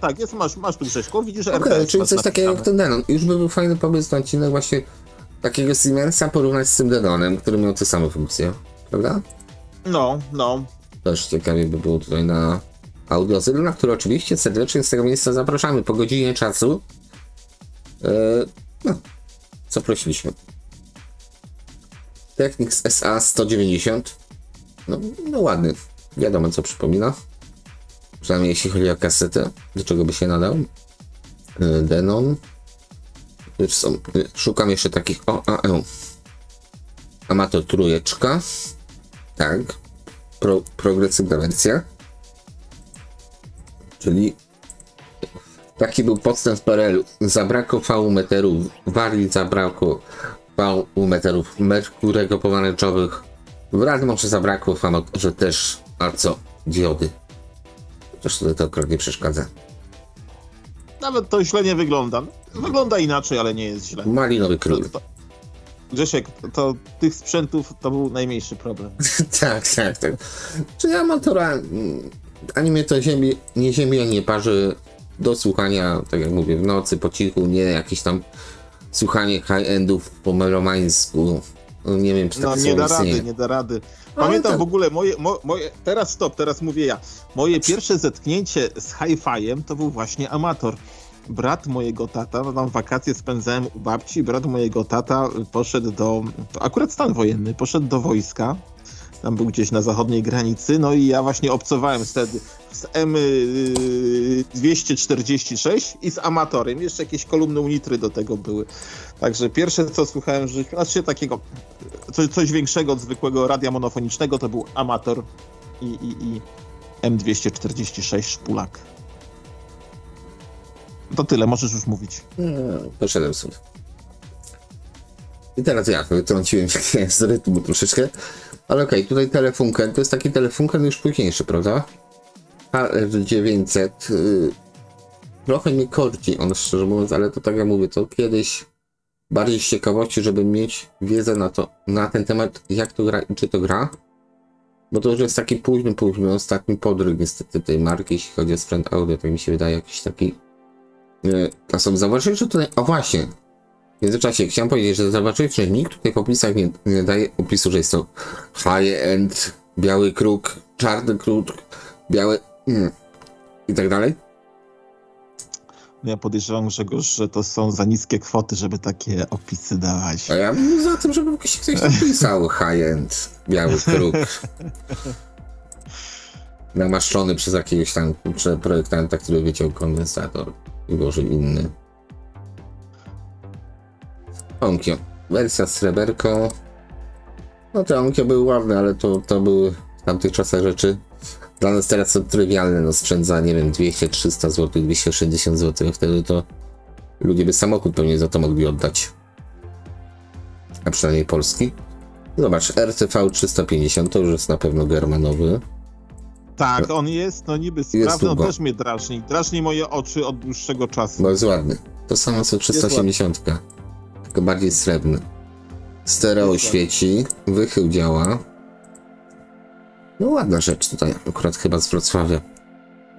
Tak, jest, masz tu Grześko, widzisz RDS. Okay, czyli coś takiego jak ten Denon. Już by był fajny pomysł na odcinek właśnie takiego Siemensa porównać z tym Denonem, który miał te same funkcje, prawda? No. Też ciekawie by było tutaj na Audiozyl, na który oczywiście serdecznie z tego miejsca zapraszamy po godzinie czasu. No, co prosiliśmy. Technics SA 190. No ładny. Wiadomo co przypomina. Przynajmniej jeśli chodzi o kasetę. Do czego by się nadał? Denon. Szukam jeszcze takich Amator trójeczka. Tak. Progresywna wersja. Czyli taki był podstęp PRL-u. Zabrakło V-meterów, Wari zabrakło V-meterów, merkurego pomarańczowych. W Radmorze zabrakło w Amatorze też, a co? Diody. Chociaż tutaj to akurat nie przeszkadza. Nawet to źle nie wygląda. Wygląda inaczej, ale nie jest źle. Malinowy król. Grzesiek, to tych sprzętów to był najmniejszy problem. tak. Czyli Amatora ani mnie to nie ziemi, ani nie parzy do słuchania, tak jak mówię, w nocy, po cichu, nie jakieś tam słuchanie high-endów po melomańsku. Nie wiem, czy takie nie da rady. Pamiętam w ogóle moje teraz mówię ja. Moje pierwsze zetknięcie z hi-fiem to był właśnie Amator. Brat mojego tata, tam wakacje spędzałem u babci, brat mojego tata poszedł akurat stan wojenny, poszedł do wojska. Tam był gdzieś na zachodniej granicy, no i ja właśnie obcowałem wtedy z M246 i z Amatorem. Jeszcze jakieś kolumny unitry do tego były. Także pierwsze co słuchałem w życiu, znaczy takiego coś większego od zwykłego radia monofonicznego to był Amator i M246 Szpulak. To tyle, możesz już mówić. Poszedłem sobie. I teraz ja wytrąciłem się z rytmu troszeczkę. Ale okej, tutaj telefunken, to jest taki telefunken już późniejszy, prawda? HR900. Trochę mnie korci on, szczerze mówiąc, ale to tak jak mówię, to kiedyś bardziej z ciekawości, żeby mieć wiedzę na ten temat, jak to gra i czy to gra. Bo to już jest taki późny ostatni podryk niestety tej marki, jeśli chodzi o sprzęt audio, tak mi się wydaje jakiś taki... A sobie zauważyli, że tutaj... O właśnie! W międzyczasie chciałem powiedzieć, że zobaczyć, że nikt tutaj w opisach nie daje opisu, że jest to high-end, biały kruk, czarny kruk, biały i tak dalej. Ja podejrzewam, Grzegorz, że to są za niskie kwoty, żeby takie opisy dawać. A ja bym za tym, żeby ktoś napisał high-end, biały kruk. Namaszczony przez jakiegoś tam projektanta, który wyciął kondensator i włożył inny. Onkyo. Wersja z sreberką. No te Onkyo były ładne, ale to były w tamtych czasach rzeczy. Dla nas teraz są trywialne, no sprzędza, nie wiem, 200-300 zł, 260 zł, wtedy to ludzie by samochód pewnie za to mogli oddać. A przynajmniej polski. Zobacz, RTV 350 to już jest na pewno germanowy. Tak, on jest, no niby sprawny, on też mnie drażni. Drażni moje oczy od dłuższego czasu. Bo jest ładny. To samo co 380, tylko bardziej srebrny. Stereo świeci, wychył działa. No ładna rzecz tutaj, akurat chyba z Wrocławia.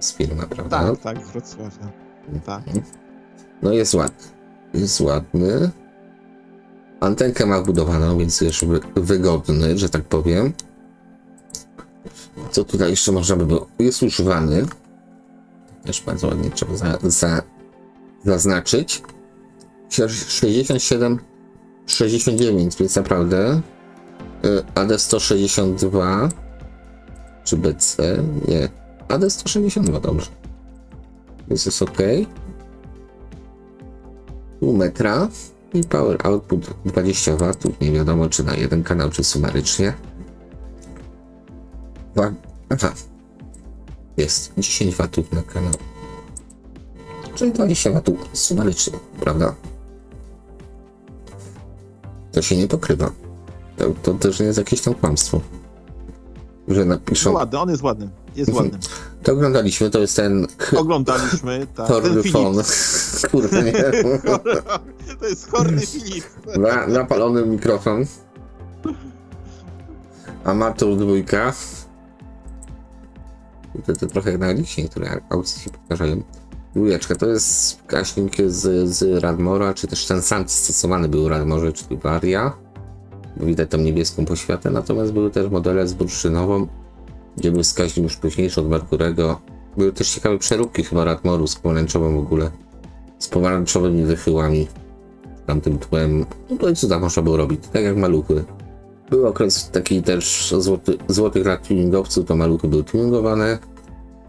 Z firma, prawda? Tak, z Wrocławia. Tak. No jest ładny. Jest ładny. Antenkę ma wbudowaną, więc jest wygodny, że tak powiem. Co tutaj jeszcze można by było? Jest używany. Też bardzo ładnie trzeba zaznaczyć. 67-69, więc naprawdę AD162 czy BC? Nie. AD162, dobrze. Więc jest ok. Pół metra i power output 20 W. Nie wiadomo, czy na jeden kanał, czy sumarycznie. Aha. Jest 10 W na kanał. Czyli 20 W sumarycznie, prawda? To się nie pokrywa. To też nie jest jakieś tam kłamstwo. Że napiszą... No ładny, on jest ładny. Jest ładny. To oglądaliśmy, to jest ten... Oglądaliśmy, tak. Horryfon. Kurde, nie. To jest horny Filip. Napalony mikrofon. Amator 2. To trochę jak na liście niektóre aukcje się powtarzają. Dwójeczka to jest wskaźnik z Radmora, czy też ten sam stosowany był Radmorze, czyli Varia. Widać tą niebieską poświatę, natomiast były też modele z bursztynową, gdzie był wskaźnik już późniejszy od Merkurego. Były też ciekawe przeróbki chyba Radmoru z pomarańczową w ogóle. Z pomarańczowymi wychyłami. Tamtym tłem. No to i co tam można było robić, tak jak maluchy. Był okres taki też złotych lat tuningowców, to maluchy były tuningowane.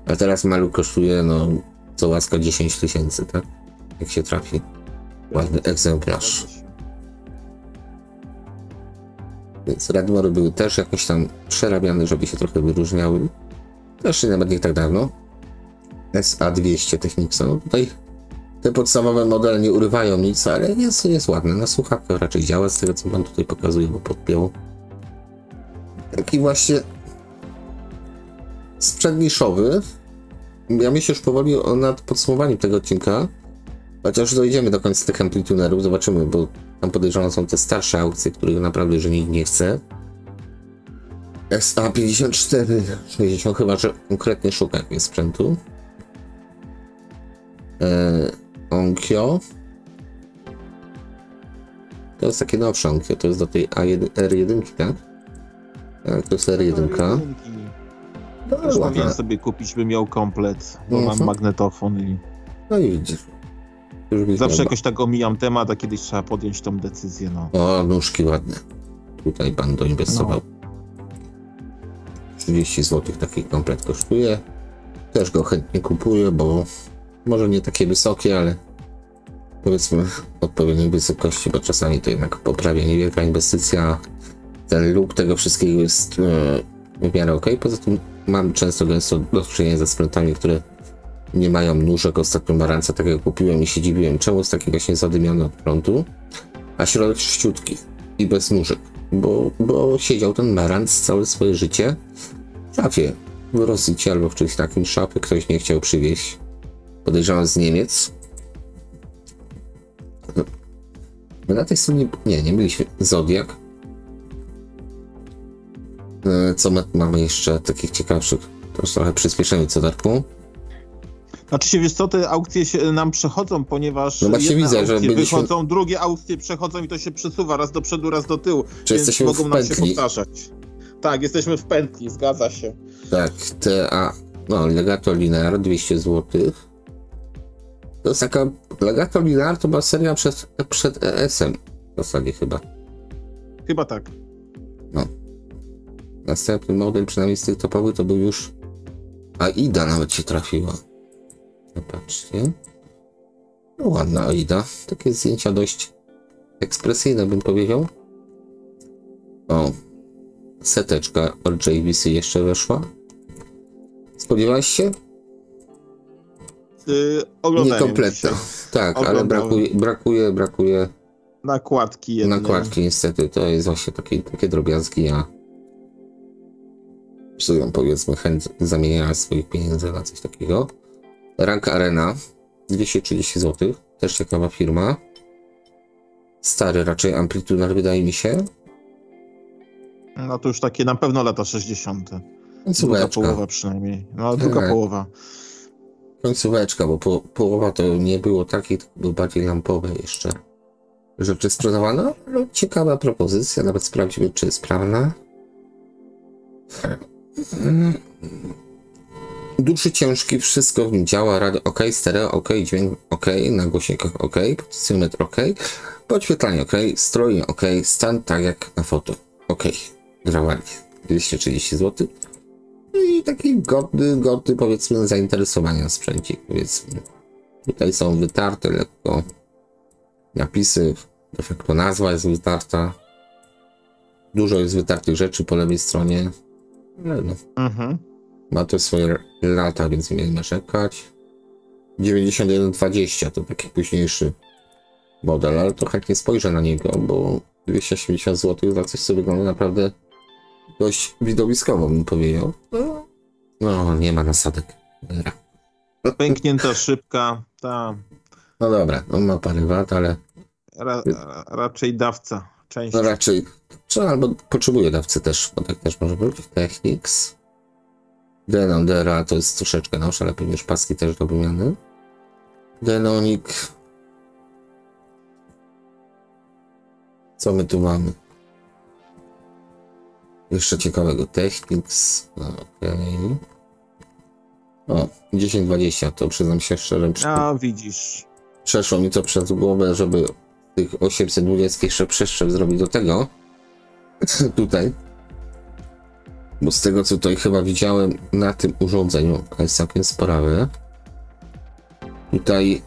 A teraz maluch kosztuje, no, co łaska 10 000, tak? Jak się trafi. Ładny egzemplarz. Więc Radmory były też jakoś tam przerabiane, żeby się trochę wyróżniały. Też nawet nie tak dawno. SA200 Technicsa. No tutaj te podstawowe modele nie urywają nic, ale jest ładne. Na słuchawkach raczej działa, z tego co pan tutaj pokazuje, bo podpiął. Taki właśnie sprzęt niszowy. Ja myślę już powoli nad podsumowaniem tego odcinka. Chociaż dojdziemy do końca tych amplitunerów, zobaczymy, bo tam podejrzewam są te starsze aukcje, których naprawdę że nikt nie chce. SA54, 60, chyba że konkretnie szuka jakiegoś sprzętu. Onkyo. To jest takie nowsze Onkyo, to jest do tej R1, tak? Tak, to jest R1. Już powinien sobie kupić, by miał komplet, bo mam magnetofon i... No i widzisz. Zawsze jakoś tak omijam temat, a kiedyś trzeba podjąć tą decyzję, no. O, nóżki ładne. Tutaj pan doinwestował. No. 30 zł taki komplet kosztuje. Też go chętnie kupuję, bo może nie takie wysokie, ale powiedzmy odpowiedniej wysokości, bo czasami to jednak poprawia niewielka inwestycja. Ten look tego wszystkiego jest w miarę ok. Poza tym mam często do czynienia ze sprzętami, które nie mają nóżek. Ostatnio Marantza takiego kupiłem i się dziwiłem, czemu jest taki właśnie zadymiony od prądu, a środek szybciutki i bez nóżek, bo siedział ten Marantz całe swoje życie w szafie, w Rosicie albo w czymś takim. Szafy ktoś nie chciał przywieźć, podejrzewam z Niemiec. My na tej stronie, nie byliśmy. Zodiak. Co mamy jeszcze takich ciekawszych? To już trochę przyspieszymy, co Darku? Znaczy się, wiesz co, te aukcje się nam przechodzą, ponieważ no właśnie widzę, że byliśmy... wychodzą, drugie aukcje przechodzą i to się przesuwa raz do przodu, raz do tyłu, Czy więc jesteśmy mogą w nam się pętli? powtarzać. Tak, jesteśmy w pętli, zgadza się. Tak, no Legato Linear 200 zł. To jest taka, Legato Linear to była seria przed ES-em w zasadzie chyba. Chyba tak. No. Następny model, przynajmniej z tych topowych, to był już AIDA nawet się trafiła. Zobaczcie. No ładna AIDA. Takie zdjęcia dość ekspresyjne, bym powiedział. O. Seteczka od JVC jeszcze weszła. Spodziewałeś się? Oglądałem. Niekompletna. Tak, ale brakuje nakładki jednej. nakładki niestety. To jest właśnie takie drobiazgi, a psują, powiedzmy, chęć zamieniania swoich pieniędzy na coś takiego. Rank Arena 230 zł. Też ciekawa firma. Stary raczej Amplitude, wydaje mi się. No to już takie na pewno lata 60. Końcóweczka. Druga połowa przynajmniej. No druga połowa. Końcóweczka, bo połowa to nie było takiej, to były bardziej lampowe jeszcze rzeczy sprzedawano. No, ciekawa propozycja, nawet sprawdzimy, czy jest sprawna. Duży, ciężki, wszystko w nim działa, radio ok, stereo ok, dźwięk ok, na głośnikach ok, potencjometr ok, podświetlanie ok, strojnie ok, stan tak jak na foto ok, gra ładnie, 230 zł. No i taki godny powiedzmy zainteresowania sprzęcik, powiedzmy. Tutaj są wytarte lekko napisy, de facto nazwa jest wytarta. Dużo jest wytartych rzeczy po lewej stronie, ale no. Ma to swoje lata, więc nie mieli narzekać. 9120 to taki późniejszy model, ale to chętnie spojrzę na niego, bo 280 zł za coś, co wygląda naprawdę dość widowiskowo, bym powiedział. No, nie ma nasadek. Pęknięta szybka, ta. No dobra, on ma parę wad, ale... raczej dawca części. No raczej, albo potrzebuje dawcy też, bo tak też może być. Technics. Denondera to jest troszeczkę nowsza, ale pewnie już paski też do wymiany. Denonic. Co my tu mamy? Jeszcze ciekawego. Technics. Okej. O, 1020 to przyznam się szczerze. A widzisz. Przeszło mi to przez głowę, żeby tych 820 jeszcze przeszczep zrobić do tego. Tutaj. Bo z tego co tutaj chyba widziałem na tym urządzeniu, jest całkiem sporawy. Tutaj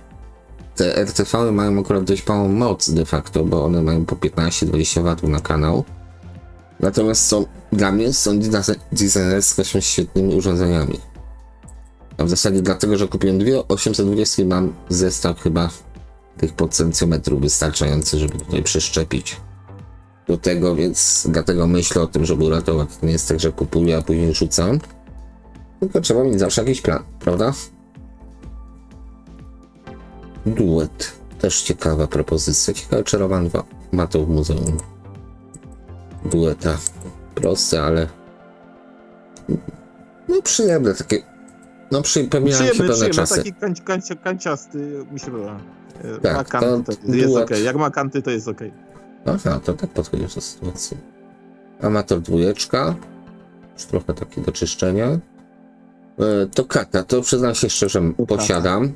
te RTV mają akurat dość małą moc de facto, bo one mają po 15-20 W na kanał. Natomiast dla mnie są designersko świetnymi urządzeniami. A w zasadzie dlatego, że kupiłem dwie 820 i mam zestaw chyba tych potencjometrów wystarczający, żeby tutaj przeszczepić do tego, więc dlatego myślę o tym, żeby uratować. To nie jest tak, że kupuję, a później rzucam. Tylko trzeba mieć zawsze jakiś plan, prawda? Duet. Też ciekawa propozycja. Ciekawe, czy Roman ma to w muzeum. Dueta. Proste, ale no przyjemne takie. No przypominają się pewne czasy. Taki kanciasty mi się podoba. Tak, ma kanty, to jest ok. Jak ma kanty, to jest ok. Aha, to tak podchodzi do sytuacji. Amator dwójeczka. Już trochę taki do czyszczenia. To Kata, to przyznam się szczerze, posiadam.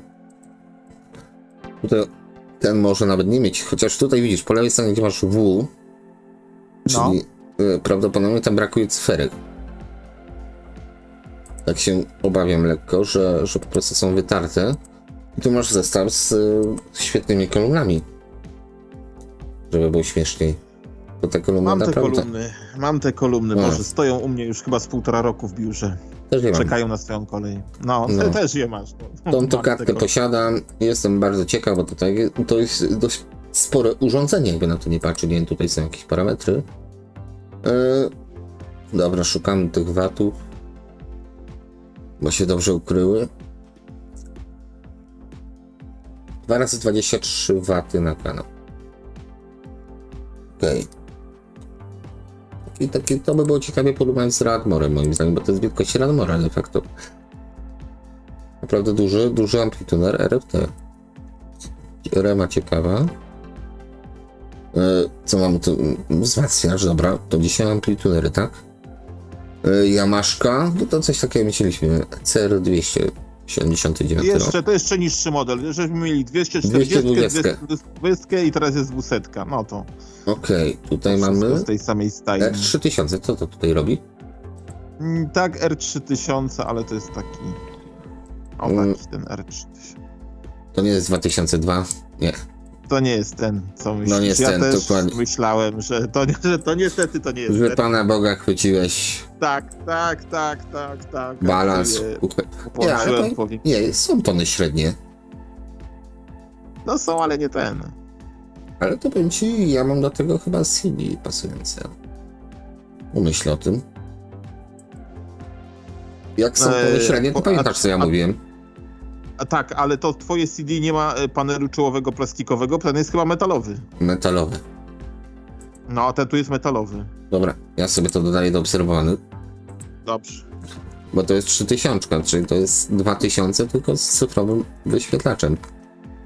Tutaj ten może nawet nie mieć, chociaż tutaj widzisz, po lewej stronie gdzie masz W, czyli prawdopodobnie tam brakuje cyferek. Tak się obawiam lekko, że po prostu są wytarte. I tu masz zestaw z świetnymi kolumnami. Żeby było śmieszniej. To te kolumny mam te kolumny, Boże, stoją u mnie już chyba z 1,5 roku w biurze. Też je czekają na swoją kolej. No, też je masz. Tą kartkę posiadam. Jestem bardzo ciekaw, bo tutaj to jest dość spore urządzenie, jakby na to nie patrzeć. Nie wiem, tutaj są jakieś parametry. Dobra, szukamy tych watów, bo się dobrze ukryły. 2 razy 23 waty na kanał. Okej. To by było ciekawie porównać z Radmorem, moim zdaniem, bo to jest wielkość Radmora de facto. Naprawdę duży amplituner RFT. Rema ciekawa. Co mamy tu? Wzmacniacz, dobra. To dzisiaj amplitunery, tak? Jamaszka, no to coś takiego myśleliśmy. CR279. To jeszcze niższy model. Żeśmy mieli 240, 220 i teraz jest 200. No to. Okej, tutaj mamy z tej samej stajni. R3000, co to tutaj robi? Tak, R3000, ale to jest taki. O, taki ten R3000. To nie jest 2002? Nie. To nie jest ten, co myślisz. No nie jest ten, też dokładnie. Myślałem, że to niestety to nie jest Że ten. Pana Boga chwyciłeś. Tak. Balans. Nie, są tony średnie. No są, ale nie ten. Ale to powiem ci, ja mam do tego chyba CD pasujące. Pomyśl o tym. Jak są tony średnie, to pamiętasz, co ja mówiłem. Tak, ale to twoje CD nie ma panelu czołowego plastikowego, ten jest chyba metalowy. Metalowy. No, a ten tu jest metalowy. Dobra, ja sobie to dodaję do obserwowanych. Dobrze. Bo to jest 3000, czyli to jest 2000 tylko z cyfrowym wyświetlaczem.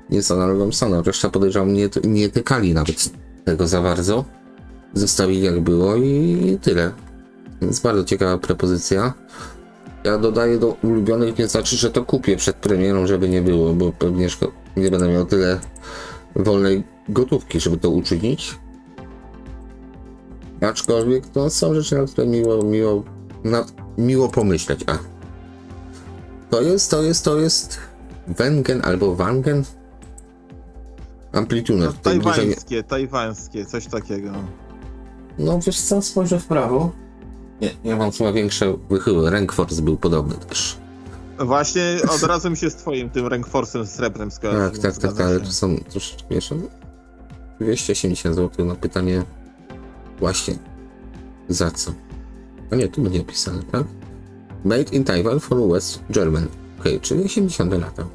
Nie z analogą Sony. Reszta podejrzewam nie tykali nawet tego za bardzo. Zostawili jak było i tyle. Więc bardzo ciekawa propozycja. Ja dodaję do ulubionych, nie znaczy, że to kupię przed premierą, żeby nie było, bo pewnie nie będę miał tyle wolnej gotówki, żeby to uczynić. Aczkolwiek to są rzeczy, na które miło pomyśleć. A to jest Wengen albo Wangen? Amplituner. No, tajwańskie, coś takiego. No wiesz co, spojrzę w prawo. Nie, ja mam chyba większe wychyły. Rankforce był podobny też. Właśnie od razu mi się z twoim tym Rankforce'em z srebrem skojarzyło. Tak, ale to są troszeczkę mieszane. 280 zł na pytanie właśnie za co? A nie, tu będzie opisane, tak? Made in Taiwan for West German. Okej, czyli 80 lata.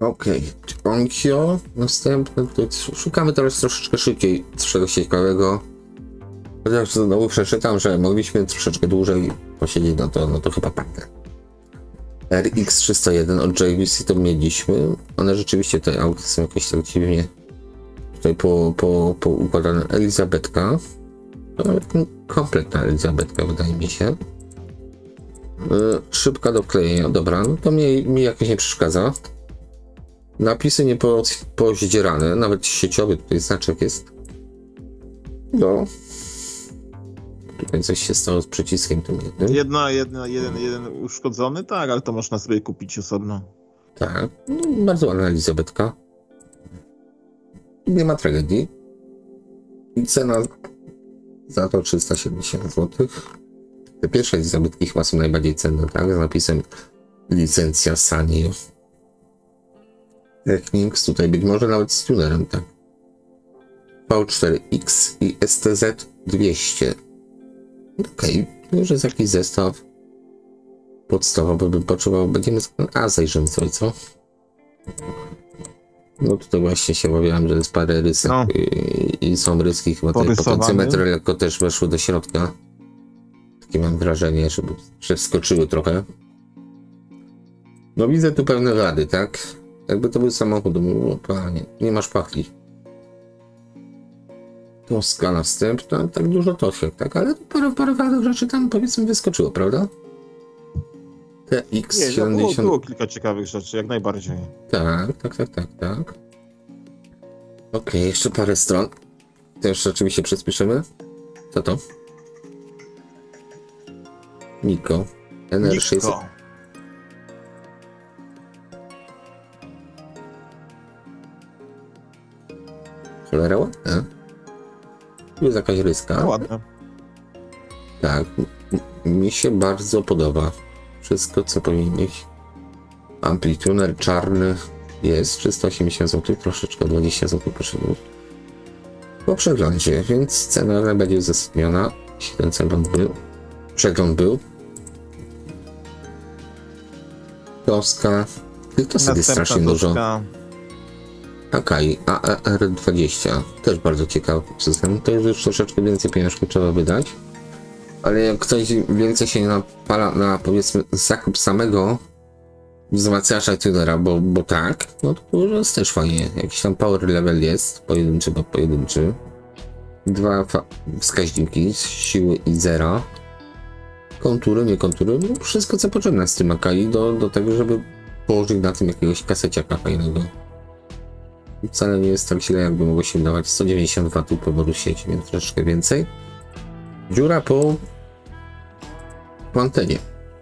Okej, Onkyo, następny, szukamy teraz troszeczkę szybciej czegoś ciekawego. Chociaż znowu przeczytam, że mogliśmy troszeczkę dłużej posiedzieć, no to chyba padnę. RX301 od JVC to mieliśmy. One rzeczywiście, te auty są jakoś tak dziwnie tutaj poukładane. Elizabetka. To nawet kompletna Elizabetka, wydaje mi się. Szybka do wklejenia, dobra, no to mi jakoś nie przeszkadza. Napisy nie pozdzierane, nawet sieciowy tutaj znaczek jest. No. Tutaj coś się stało z przyciskiem tym jednym. Jeden uszkodzony, tak, ale to można sobie kupić osobno. Tak, no, bardzo ładna Elizabetka. Nie ma tragedii. I cena za to 370 zł. Te pierwsze Elizabetki chyba są najbardziej cenne, tak? Z napisem licencja Sanyo. Technics, tutaj być może nawet z tunerem, tak. V4X i STZ 200. Okej, już jest jakiś zestaw podstawowy, bym potrzebował. Zajrzymy sobie, co? No tutaj właśnie się obawiałem, że jest parę rysek i są ryski chyba tutaj potencjometry lekko też weszły do środka. Takie mam wrażenie, żeby przeskoczyły trochę. No widzę tu pewne wady, tak? Jakby to był samochód, no, panie, nie masz pachli. Toska następna, tak dużo toszek, tak? Ale parę wadnych rzeczy tam powiedzmy wyskoczyło, prawda? TX70. Było kilka ciekawych rzeczy, jak najbardziej. Tak. Okej, jeszcze parę stron. To jeszcze oczywiście przyspieszymy. Co to? Niko. NR600. Cholera ładne. Tu jest jakaś ryska. Ładne. Tak, mi się bardzo podoba. Wszystko co powinien mieć. Amplituner czarny jest 380 zł, troszeczkę 20 zł potrzebuje. Po przeglądzie, więc cena będzie uzasadniona. Jeśli ten przegląd był. Toska. To sobie strasznie dużo. Akai AR20. Też bardzo ciekawy system. To już troszeczkę więcej pieniążków trzeba wydać. Ale jak ktoś więcej się napala na, powiedzmy, zakup samego wzmacniacza tunera, bo tak, no to jest też fajnie. Jakiś tam power level jest, pojedynczy. 2 wskaźniki, siły i zera. Kontury, nie kontury, no wszystko co potrzebne z tym Akai do tego, żeby położyć na tym jakiegoś kaseciaka fajnego. I wcale nie jest tak źle, jakby mogło się wydawać. 190 W poboru sieci, więc troszeczkę więcej. Dziura po antenie.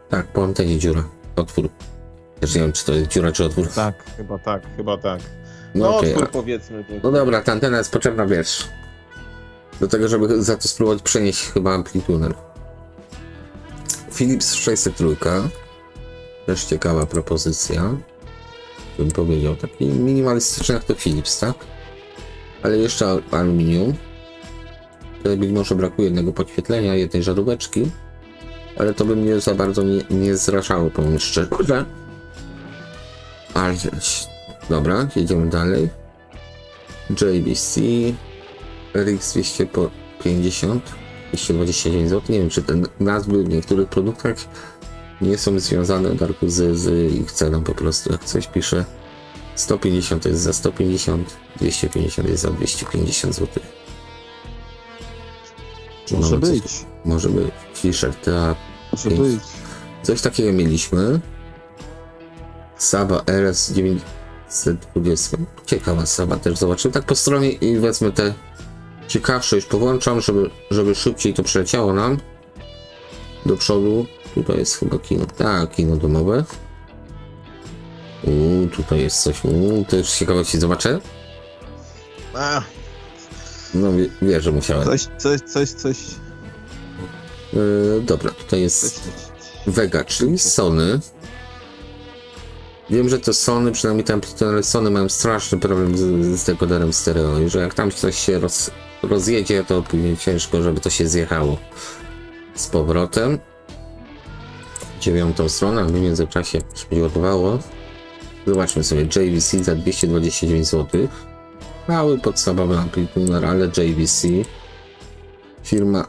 Tak, po antenie dziura. Otwór. Też nie wiem, czy to jest dziura, czy otwór. Tak, chyba tak. No, okay, otwór powiedzmy. No dobra, ta antena jest potrzebna, wiesz. Do tego, żeby za to spróbować przenieść chyba amplituner. Philips 603. Też ciekawa propozycja. Bym powiedział. Taki minimalistyczny jak to Philips, tak? Ale jeszcze aluminium. Tutaj być może brakuje jednego podświetlenia, jednej żaróweczki. Ale to by mnie za bardzo nie zraszało, powiem szczerze. Ale dobra, jedziemy dalej. JVC RX 250 229 zł. Nie wiem, czy te nazwy w niektórych produktach nie są związane, Darku, z ich ceną po prostu. Jak coś pisze 150 to jest za 150, 250 jest za 250 zł. Może być. Może być. T-shirt, a może być. Coś takiego mieliśmy. Saba RS 920. Ciekawa Saba też zobaczymy. Tak po stronie i wezmę te ciekawsze, już powłączam, żeby szybciej to przeleciało nam do przodu. Tutaj jest chyba kino. Tak, kino domowe. Tutaj jest coś. To już ciekawości zobaczę. No wie, że musiałem. Coś. Dobra, tutaj jest Vega, czyli Sony. Wiem, że to Sony, przynajmniej te amplitudery Sony mają straszny problem z dekoderem stereo i że jak tam coś się rozjedzie, to później ciężko, żeby to się zjechało z powrotem. 9. stronę, w międzyczasie przygotowało. Zobaczmy sobie JVC za 229 zł. Mały podstawowy amplituder, ale JVC. Firma.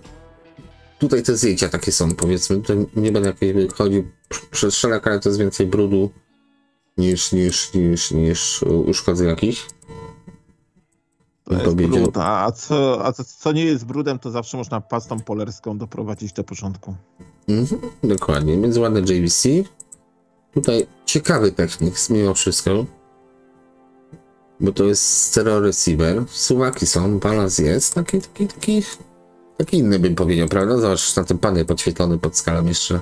Tutaj te zdjęcia takie są, powiedzmy. Tutaj nie będę jakiś chodził przez szereg, ale to jest więcej brudu niż uszkodzeń jakichś. To jest brud, a co nie jest brudem, to zawsze można pastą polerską doprowadzić do porządku. Dokładnie, więc ładne JVC. Tutaj ciekawy technik mimo wszystko. Bo to jest stereo receiver. Suwaki są, balans jest. Taki inny bym powiedział, prawda? Zobacz na ten panel podświetlony pod skalą jeszcze.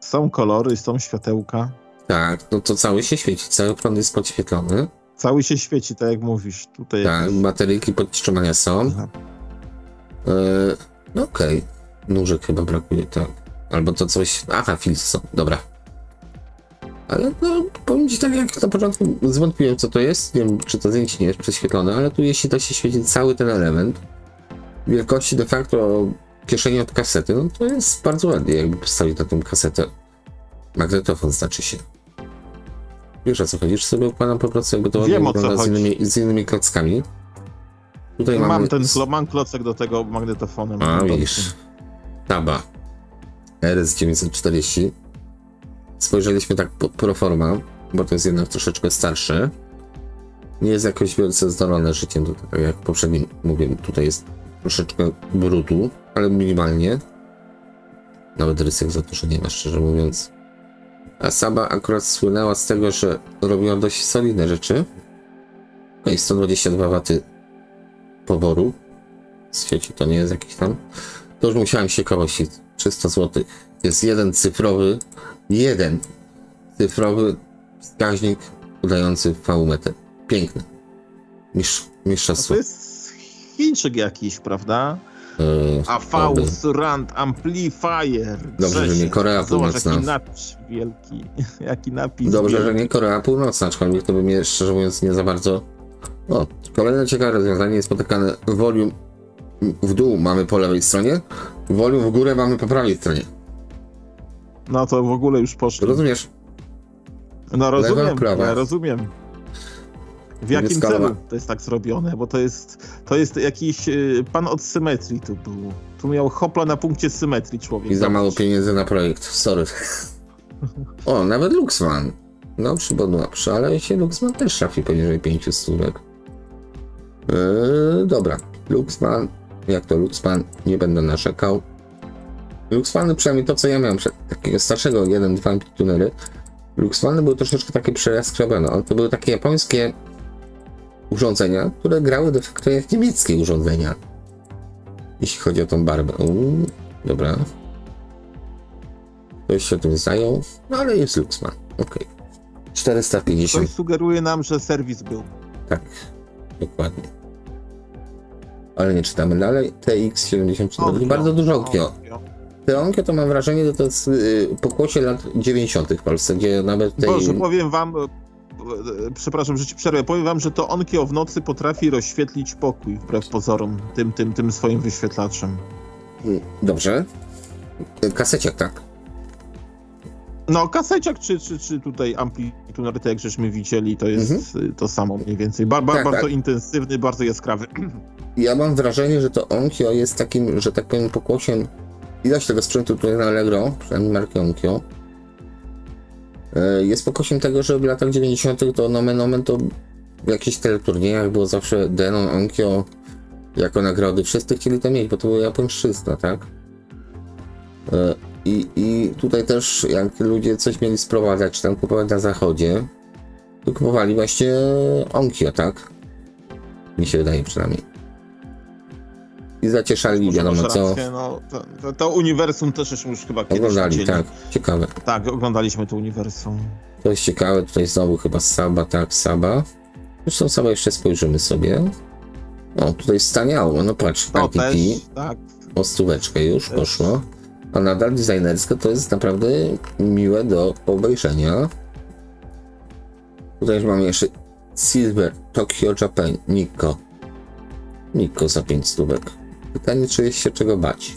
Są kolory, są światełka. Tak, no to cały się świeci, cały prąd jest podświetlony. Cały się świeci, tak jak mówisz. Tutaj tak, jakieś... bateryjki podtrzymania są. No okej. Nóżek chyba brakuje, tak. Albo to coś... Aha, filtry są, dobra. Ale no, powiem ci tak, jak na początku zwątpiłem, co to jest. Nie wiem, czy to zdjęcie nie jest prześwietlone, ale tu jeśli da się świecić cały ten element wielkości de facto kieszeni od kasety, no to jest bardzo ładnie, jakby postawić na tą kasetę. Magnetofon znaczy się. Wiesz, o co chodzisz? Sobie układam po prostu, jakby to ładnie wygląda z innymi klockami. Tutaj mam klocek do tego magnetofonem. A, widzisz. Taba. RS 940. Spojrzeliśmy tak pro forma, bo to jest jednak troszeczkę starsze. Nie jest jakoś wielce zdolone życiem, to tak jak poprzednim mówię, tutaj jest troszeczkę brudu, ale minimalnie. Nawet rysek za to, że nie ma, szczerze mówiąc. A Saba akurat słynęła z tego, że robiła dość solidne rzeczy. No i 122 W poboru z sieci, to nie jest jakiś tam. To już musiałem się kościć. 300 zł. Jest jeden cyfrowy wskaźnik udający V-metr. Piękny. Mistrzostwo. To jest Chińczyk jakiś, prawda? AV Surround Amplifier. Dobrze, że nie Korea Północna. Jaki napis wielki. Jaki napis Dobrze, wielki. że nie Korea Północna, aczkolwiek to by mnie, szczerze mówiąc, nie za bardzo... O, kolejne ciekawe rozwiązanie jest spotykane. Volume w dół mamy po lewej stronie, volume w górę mamy po prawej stronie. No to w ogóle już poszło. Rozumiesz? No rozumiem, lewa, prawa. ja rozumiem. W jakim celu to jest tak zrobione? Bo to jest jakiś pan od symetrii tu był. Tu miał hopla na punkcie symetrii człowiek. I za mało pieniędzy na projekt, sorry. O, nawet Luxman. No, dobrze, ale się Luxman też trafi poniżej 5 stówek. Dobra, Luxman, jak to Luxman, nie będę narzekał. Luxmany, przynajmniej to co ja miałem, takiego starszego 1-2 tunery, Luxmany były troszeczkę takie przeraskrobione. To były takie japońskie urządzenia, które grały de facto jak niemieckie urządzenia. Jeśli chodzi o tą barbę. Dobra. Ktoś się tym zajął, no ale jest Luxman. Ok. 450. Ktoś sugeruje nam, że serwis był. Tak, dokładnie. Ale nie czytamy dalej. TX74. Bardzo dużo Onkyo. Te Onkyo to mam wrażenie, że to jest pokłosie lat 90. w Polsce, gdzie nawet tej... Boże, powiem wam, przepraszam, że ci przerwę, powiem wam, że to Onkyo w nocy potrafi rozświetlić pokój, wbrew pozorom, tym swoim wyświetlaczem. Dobrze. Kaseciak, tak? No, kaseciak czy tutaj amplituner, tak jak żeśmy widzieli, to jest to samo mniej więcej. Bardzo intensywny, bardzo jaskrawy. Ja mam wrażenie, że to Onkyo jest takim, że tak powiem, pokłosiem. Widać tego sprzętu tutaj na Allegro, przynajmniej marki Onkyo. Jest pokłosiem tego, że w latach 90. to nomen omen to w jakichś teleturniejach było zawsze Denon, Onkyo jako nagrody. Wszyscy chcieli to mieć, bo to była japońszczyzna, tak? I tutaj też, jak ludzie coś mieli sprowadzać, czy tam kupować na zachodzie, to kupowali właśnie Onkyo, tak? Mi się wydaje przynajmniej. I zacieszali, wiadomo co. Rację, no, to uniwersum też już chyba kiedyś oglądali, widzieli. tak, ciekawe. Tak, oglądaliśmy to uniwersum. To jest ciekawe, tutaj znowu chyba Saba, tak, Saba. Zresztą Saba jeszcze spojrzymy sobie. O, tutaj staniało, no patrz, to IPT, też, tak. o stóweczkę już poszło. A nadal designerska to jest naprawdę miłe do obejrzenia. Tutaj już mamy jeszcze Silver, Tokyo, Japan, Nikko za 5 stówek. Pytanie, czy jest się czego bać.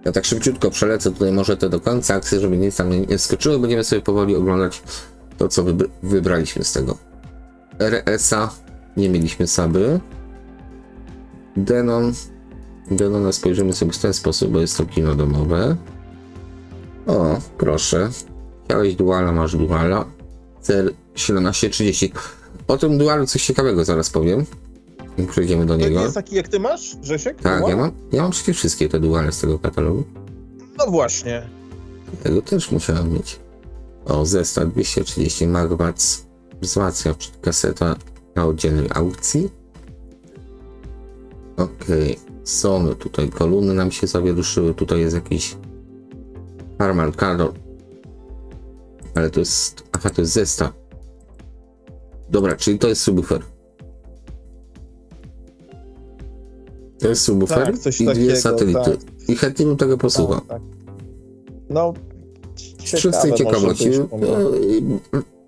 Ja tak szybciutko przelecę tutaj może te do końca akcje, żeby nic tam nie skoczyło. Będziemy sobie powoli oglądać to, co wybraliśmy z tego. RS-a, nie mieliśmy Saby. Denona spojrzymy sobie w ten sposób, bo jest to kino domowe. O, proszę. Chciałeś duala, masz duala. CR1730. O tym dualu coś ciekawego zaraz powiem. Jak przejdziemy do niego. To jest taki jak ty masz, Grzesiek? Tak, ja mam przecież wszystkie te duale z tego katalogu. No właśnie. Tego też musiałem mieć. O, zestaw 230 Magbac. Wzmacnia kaseta na oddzielnej aukcji. Okej. Są tutaj kolumny nam się zawieruszyły. Tutaj jest jakiś Harman Kardon. Ale to jest... Aha, to jest zestaw. Dobra, czyli to jest subwoofer. To jest subwoofer tak, coś i takiego, dwie satelity. Tak. I chętnie bym tego posłuchał. Tak. No, z czystej ciekawości.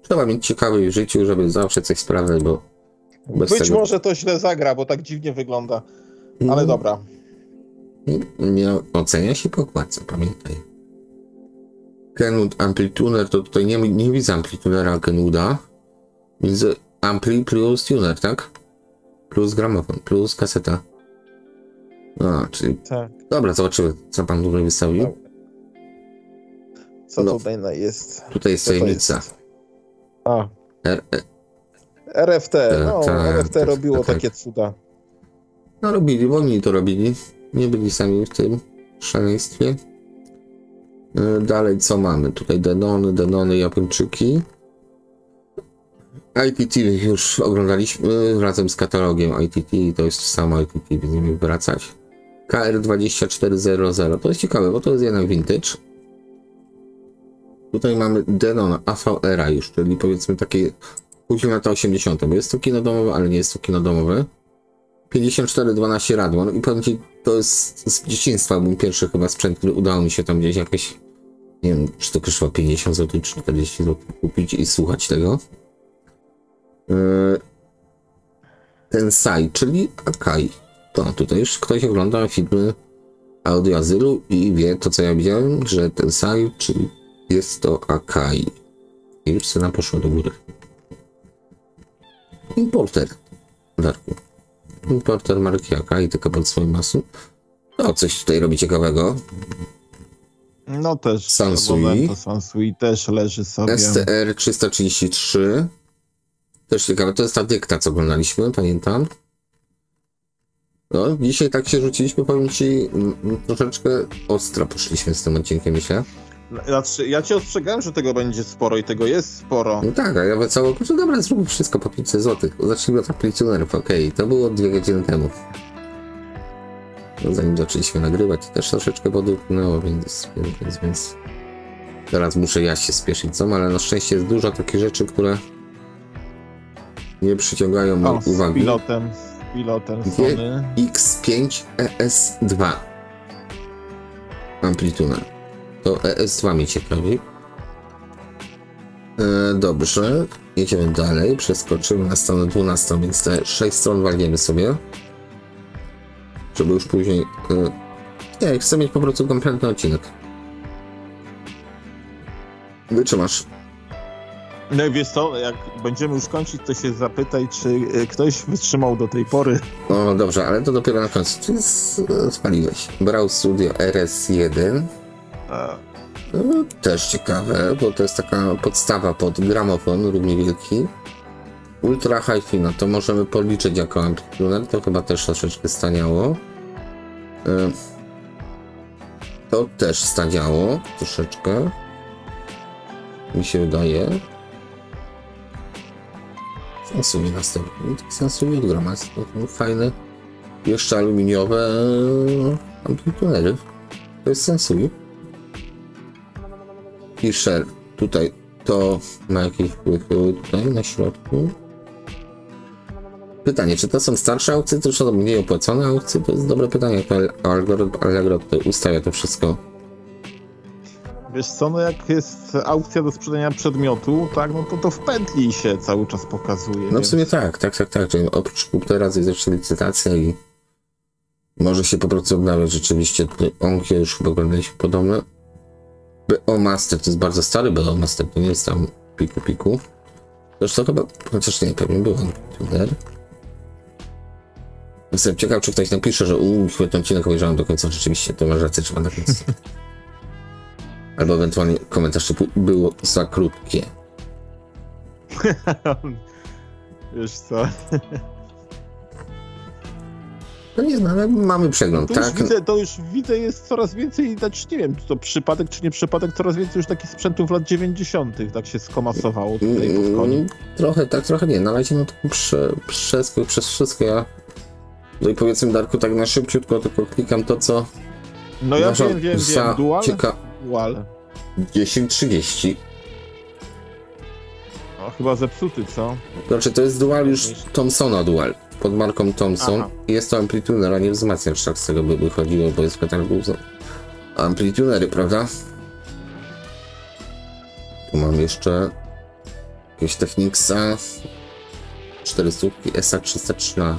Trzeba mieć ciekawy w życiu, żeby zawsze coś sprawdzać, bo bez być tego... może to źle zagra, bo tak dziwnie wygląda. Ale dobra. Nie ocenia się po okładce, pamiętaj. Kenwood Amplituner, to tutaj nie widzę amplitunera Kenwooda. Widzę ampli plus tuner, tak? Plus gramofon, plus kaseta. A, czyli... Tak. Dobra, zobaczymy, co pan tutaj wystawił. Tak. Co tutaj jest? Tutaj jest tajemnica. A. RFT, RFT robiło takie cuda. No robili, bo oni to robili. Nie byli sami w tym szaleństwie. Dalej co mamy? Tutaj Denony, Japończyki. ITT już oglądaliśmy razem z katalogiem ITT. To jest samo ITT, będziemy wracać. KR2400. To jest ciekawe, bo to jest jednak vintage. Tutaj mamy Denon AVR już, czyli powiedzmy takie później lata 80. Bo jest to kino domowe, ale nie jest to kino domowe. 5412 Radwan i powiem ci, to jest z dzieciństwa mój pierwszy chyba sprzęt, który udało mi się tam gdzieś jakieś, nie wiem, czy to kosztowało 50 zł, czy 40 zł kupić i słuchać tego. Tensai, czyli Akai. To tutaj już ktoś ogląda filmy Audio Azylu i wie to, co ja widziałem, że Tensai, czyli jest to Akai. I już cena poszła do góry. Importer, Darku. Importer marki jaka i tylko pod swoim masą. No, coś tutaj robi ciekawego. No też. Sansui. Sansui też leży sobie. STR 333. Też ciekawe. To jest ta dykta, co oglądaliśmy, pamiętam. No, dzisiaj tak się rzuciliśmy, powiem ci, troszeczkę ostro poszliśmy z tym odcinkiem, myślę. Znaczy, ja cię ostrzegałem, że tego będzie sporo i tego jest sporo. No tak, a ja wesoło, że dobra, zróbmy wszystko po 500 zł. Zacznijmy od Amplitunerów, okej, to było 2 godziny temu. No, zanim zaczęliśmy nagrywać, też troszeczkę podupnęło, więc teraz muszę ja się spieszyć, co? Ale na szczęście jest dużo takich rzeczy, które nie przyciągają mojej uwagi. Z pilotem Sony. X5 ES2 Amplituner. To ES2 mnie ciekawi. Dobrze, jedziemy dalej, przeskoczymy na stronę 12, więc te 6 stron walniemy sobie. Żeby już później... Nie, chcę mieć po prostu kompletny odcinek. Wytrzymasz. No i wiesz co, jak będziemy już kończyć, to się zapytaj, czy ktoś wytrzymał do tej pory. O, dobrze, ale to dopiero na końcu. Ty spaliłeś. Brał Studio RS1. No, też ciekawe, bo to jest taka podstawa pod gramofon równie wielki. Ultra Hi-Fi, no to możemy policzyć jako amplituner, to chyba też troszeczkę staniało. To też staniało troszeczkę. Mi się wydaje. Sansui następny. Sansui od groma jest fajne. Jeszcze aluminiowe amplitunery. To jest Sansui. Fisher tutaj to ma jakieś wpływy tutaj na środku. Pytanie, czy to są starsze aukcje, czy są mniej opłacone aukcje? To jest dobre pytanie, jak to Allegro tutaj ustawia to wszystko. Wiesz co, no jak jest aukcja do sprzedania przedmiotu, tak, no to w pętli się cały czas pokazuje. No w sumie tak, czyli oprócz kuptera jest jeszcze licytacja i może się po prostu odnawiać rzeczywiście tutaj onkie już chyba oglądaliśmy podobne. BO Master to jest bardzo stary BO Master, to nie jest tam piku. Zresztą chyba, chociaż nie, pewnie był amplituner. Jestem ciekaw, czy ktoś napisze, że świetny odcinek obejrzałem do końca, rzeczywiście, to masz rację, trzeba na końcu. Albo ewentualnie komentarz typu było za krótkie. Wiesz co? No nie znam, ale mamy przegląd, to tak? Już widzę, jest coraz więcej, znaczy nie wiem, czy to przypadek, czy nie przypadek, coraz więcej już takich sprzętów lat 90. tak się skomasowało tutaj pod koniec. Trochę tak, trochę nie. Na razie no to przez wszystko ja tutaj powiedzmy, Darku, tak na szybciutko tylko klikam to, co... No ja wiem, Dual? Dual. 1030. No, chyba zepsuty, co? Znaczy to jest Dual już Thomsona Dual. Pod marką Thomson. Aha. Jest to amplituner, a nie wzmacniacz, tak z tego by wychodziło, bo jest pytanie, amplitunery, prawda? Tu mam jeszcze jakieś Technicsa 400 SA313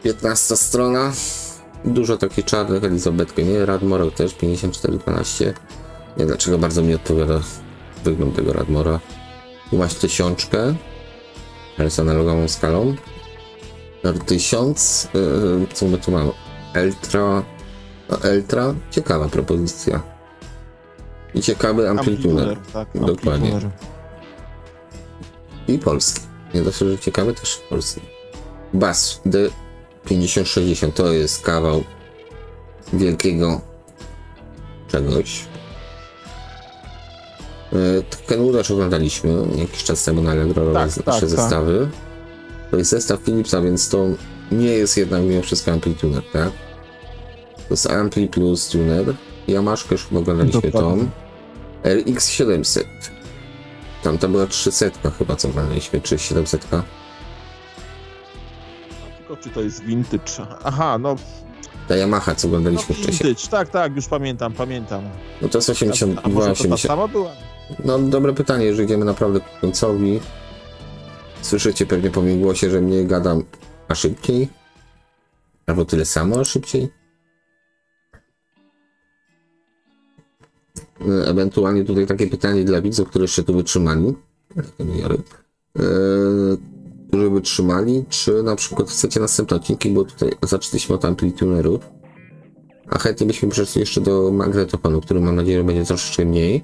15 strona, dużo takich czarnych, Elizabetkę, nie? Radmora też 5412. Nie wiem dlaczego bardzo mi odpowiada wygląd tego Radmora. Tu masz 1000, ale z analogową skalą. 1000, co my tu mamy? Eltra, ciekawa propozycja. I ciekawy amplituner. Tak, dokładnie. I polski. Nie dość, że ciekawy, też polski. Bass D5060 to jest kawał wielkiego czegoś. Kenwood też oglądaliśmy jakiś czas temu na Allegro nasze zestawy. To jest zestaw Philipsa, więc to nie jest jednak mimo wszystko amplituner, tak? To jest Ampli plus tuner. Yamaszkę już chyba oglądaliśmy tą. RX 700. Tamta była 300 chyba, co oglądaliśmy, czy 700. Tylko czy to jest vintage? Aha, no. Ta Yamaha, co oglądaliśmy wcześniej. Vintage, tak, już pamiętam. No to jest 82, a może to 80. ta sama była? No dobre pytanie, jeżeli idziemy naprawdę ku końcowi. Słyszycie pewnie po moim głosie, że mnie gadam a szybciej. Albo tyle samo, a szybciej. Ewentualnie tutaj takie pytanie dla widzów, które jeszcze tu wytrzymali. którzy wytrzymali, czy na przykład chcecie następne odcinki, bo tutaj zaczęliśmy od amplitunerów, a chętnie byśmy przeszli jeszcze do magnetofonu, który mam nadzieję, że będzie troszeczkę mniej.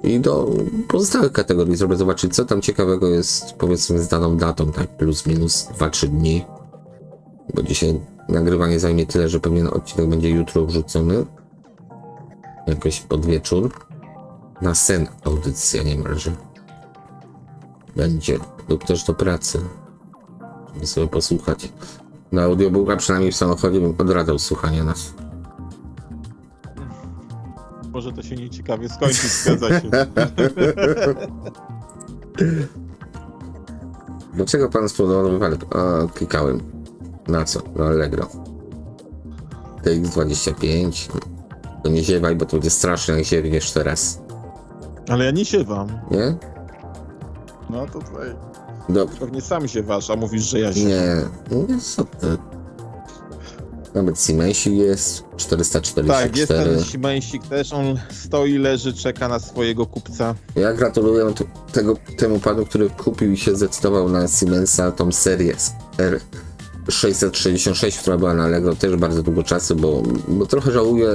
I do pozostałych kategorii, żeby zobaczyć, co tam ciekawego jest, powiedzmy, z daną datą, tak, plus minus 2-3 dni. Bo dzisiaj nagrywanie zajmie tyle, że pewnie odcinek będzie jutro wrzucony. Jakoś pod wieczór. Na sen audycja niemalże. Będzie. Lub też do pracy. Żeby sobie posłuchać. Na audiobooka, przynajmniej w samochodzie, bym odradzał słuchania nas. Może to się nieciekawie skończy, zgadza się. Dlaczego pan spowodował wypadek? Klikałem. Na co? Na Allegro. TX25. To nie ziewaj, bo to będzie straszne, jak ziewniesz teraz. Ale ja nie siewam. Nie? No to tutaj... Dobrze. Pewnie sam siewasz, a mówisz, że ja siewam. Nie, co ty? Nawet Siemensik jest 444. Tak, jest ten Siemensik też, on stoi, leży, czeka na swojego kupca. Ja gratuluję temu panu, który kupił i się zdecydował na Siemensa, tą serię R666, która była na Allegro też bardzo długo czasu, bo trochę żałuję,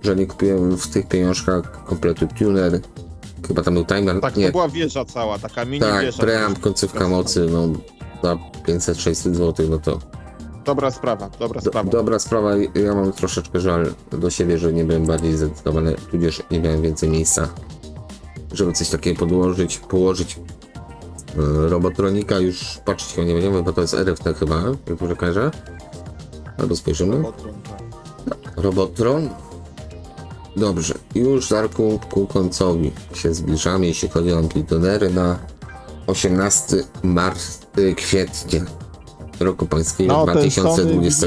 że nie kupiłem w tych pieniążkach kompletu tuner. Chyba tam był timer. Tak, nie. To była wieża cała, taka mini tak, wieża. preamp, końcówka mocy, no za 500-600 zł, no to... Dobra sprawa. Dobra sprawa, ja mam troszeczkę żal do siebie, że nie byłem bardziej zdecydowany, tudzież nie miałem więcej miejsca, żeby coś takiego położyć. Robotronika już patrzeć nie będziemy, bo to jest RFT chyba, jak dobrze kojarzę. Albo spojrzymy. Robotron. Dobrze, już Darku ku końcowi się zbliżamy, jeśli chodzi o amplitudery na 18 kwietnia roku pańskiego 2020.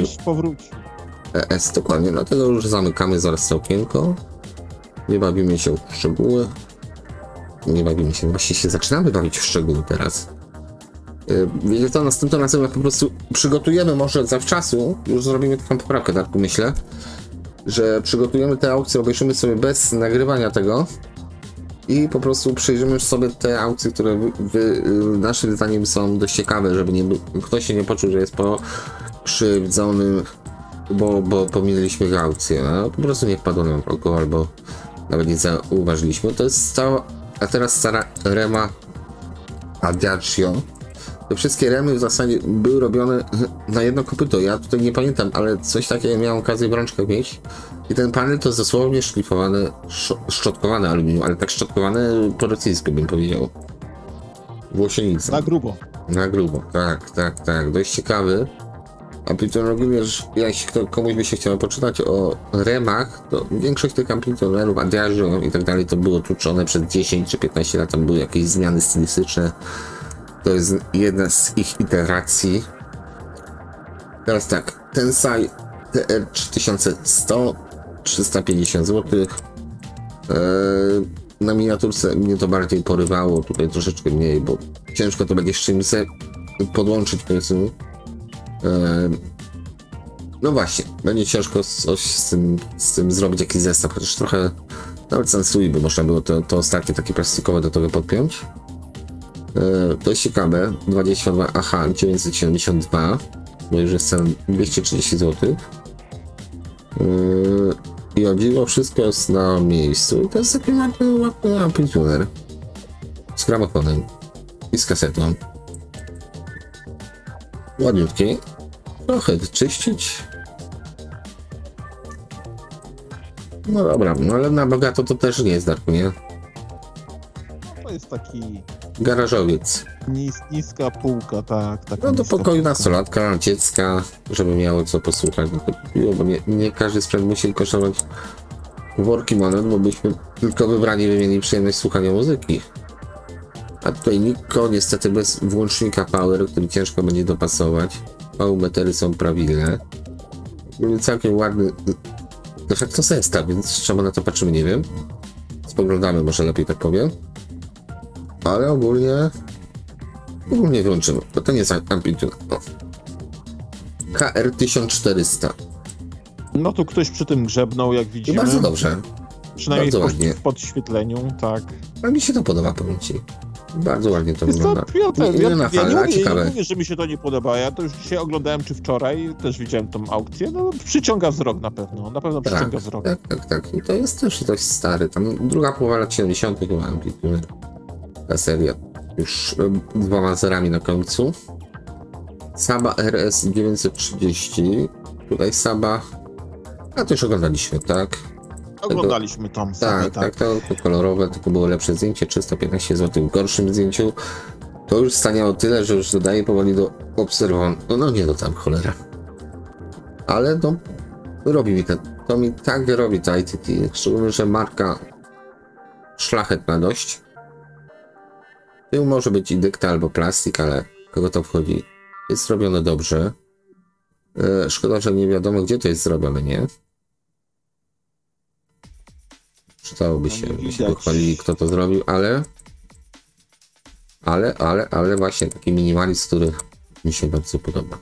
ES dokładnie, dlatego już zamykamy zaraz to okienko. Nie bawimy się w szczegóły. Właśnie się zaczynamy bawić w szczegóły teraz. Wiecie co, następnym razem jak po prostu przygotujemy może zawczasu, już zrobimy taką poprawkę, Darku, myślę, że przygotujemy te aukcje, obejrzymy sobie bez nagrywania tego i po prostu przejrzymy sobie te aukcje, które naszym zdaniem są dość ciekawe, żeby ktoś się nie poczuł, że jest pokrzywdzony, bo pominęliśmy aukcję, no, po prostu nie wpadło nam w oko, albo nawet nie zauważyliśmy. To jest teraz stara Rema Adagio. Te wszystkie remy w zasadzie były robione na jedno kopyto. Ja tutaj nie pamiętam, ale coś takiego miałem okazję w rączkach mieć. I ten panel to jest dosłownie szlifowane, szczotkowane aluminium, ale tak szczotkowane po rosyjsku bym powiedział. Włosienica. Na grubo. Na grubo, tak. Dość ciekawy. Amplituner ogólnie, jeśli komuś by się chciało poczytać o remach, to większość tych amplitunerów, Adagio i tak dalej, to było tłuczone przez 10 czy 15 lat, tam były jakieś zmiany stylistyczne. To jest jedna z ich iteracji. Teraz tak, Tensai TR3100, 350 zł. Na miniaturce mnie to bardziej porywało, tutaj troszeczkę mniej, bo ciężko to będzie z czymś podłączyć, powiedzmy. No właśnie, będzie ciężko coś z tym zrobić, jakiś zestaw, chociaż trochę nawet Sansui by można było to ostatnie takie plastikowe do tego podpiąć. To jest ciekawe, 22 AH 972, bo już jest cena 230 zł. I o dziwo wszystko jest na miejscu i to jest taki ładny amplituner z gramofonem i z kasetą. Ładniutki, trochę czyścić. No dobra, no ale na bogato to też nie jest, Darku, nie? To jest taki... garażowiec. Niska półka, tak. No do pokoju nastolatka, dziecka, żeby miało co posłuchać. No to kupiło, bo nie każdy sprzęt musi kosztować worki monet, bo byśmy tylko wybrani by mieli przyjemność słuchania muzyki. A tutaj Nikko, niestety bez włącznika power, który ciężko będzie dopasować. V-metery są prawidłne. Całkiem ładny de facto zestaw, więc czemu na to patrzymy, nie wiem. Spoglądamy, może lepiej tak powiem. Ale ogólnie wyłączymy, bo to nie jest amplitude. KR1400. No tu ktoś przy tym grzebnął, jak widzimy. I bardzo dobrze. Przynajmniej bardzo w podświetleniu, tak. A mi się to podoba, powiem ci. Bardzo ładnie to Jest wygląda. Ja nie mówię, że mi się to nie podoba. Ja to już dzisiaj oglądałem, czy wczoraj, też widziałem tą aukcję. No, przyciąga wzrok na pewno. Na pewno przyciąga wzrok. Tak. I to jest też dość stary. Tam druga połowa lat 70. chyba Amplituner. Ta seria. Już 2 zerami na końcu. Saba RS 930. Tutaj Saba. A to już oglądaliśmy, tak? Oglądaliśmy tą Sabę, tak. To kolorowe, tylko było lepsze zdjęcie. 315 zł w gorszym zdjęciu. To już staniało tyle, że już dodaję powoli do obserwowania. No nie do tam, cholera. Ale no, robi mi to mi tak robi ta ITT. Szczególnie, że marka szlachetna dość. Tył może być i dykta albo plastik, ale kogo to wchodzi? Jest zrobione dobrze. Szkoda, że nie wiadomo, gdzie to jest zrobione, nie? Przydałoby się, by się pochwalili, kto to zrobił, ale właśnie taki minimalizm, który mi się bardzo podoba.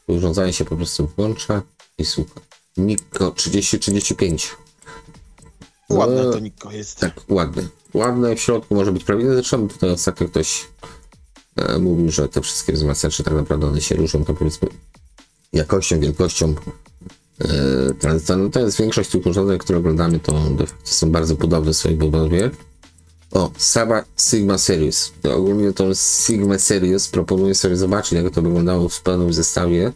Urządzenie się po prostu włącza i słucha. Nikko 3035. Ładne to Nikko jest. Tak, ładne. Ładne, w środku może być prawidłowe. Zresztą tutaj ostatnio ktoś mówił, że te wszystkie wzmacniacze tak naprawdę one się różnią, to powiedzmy jakością, wielkością tranzysta. No to jest większość tych urządzeń, które oglądamy, to de facto są bardzo podobne w swojej budowie. O, Saba Sigma Series. To ogólnie tą Sigma Series proponuję sobie zobaczyć, jak to wyglądało w pełnym zestawie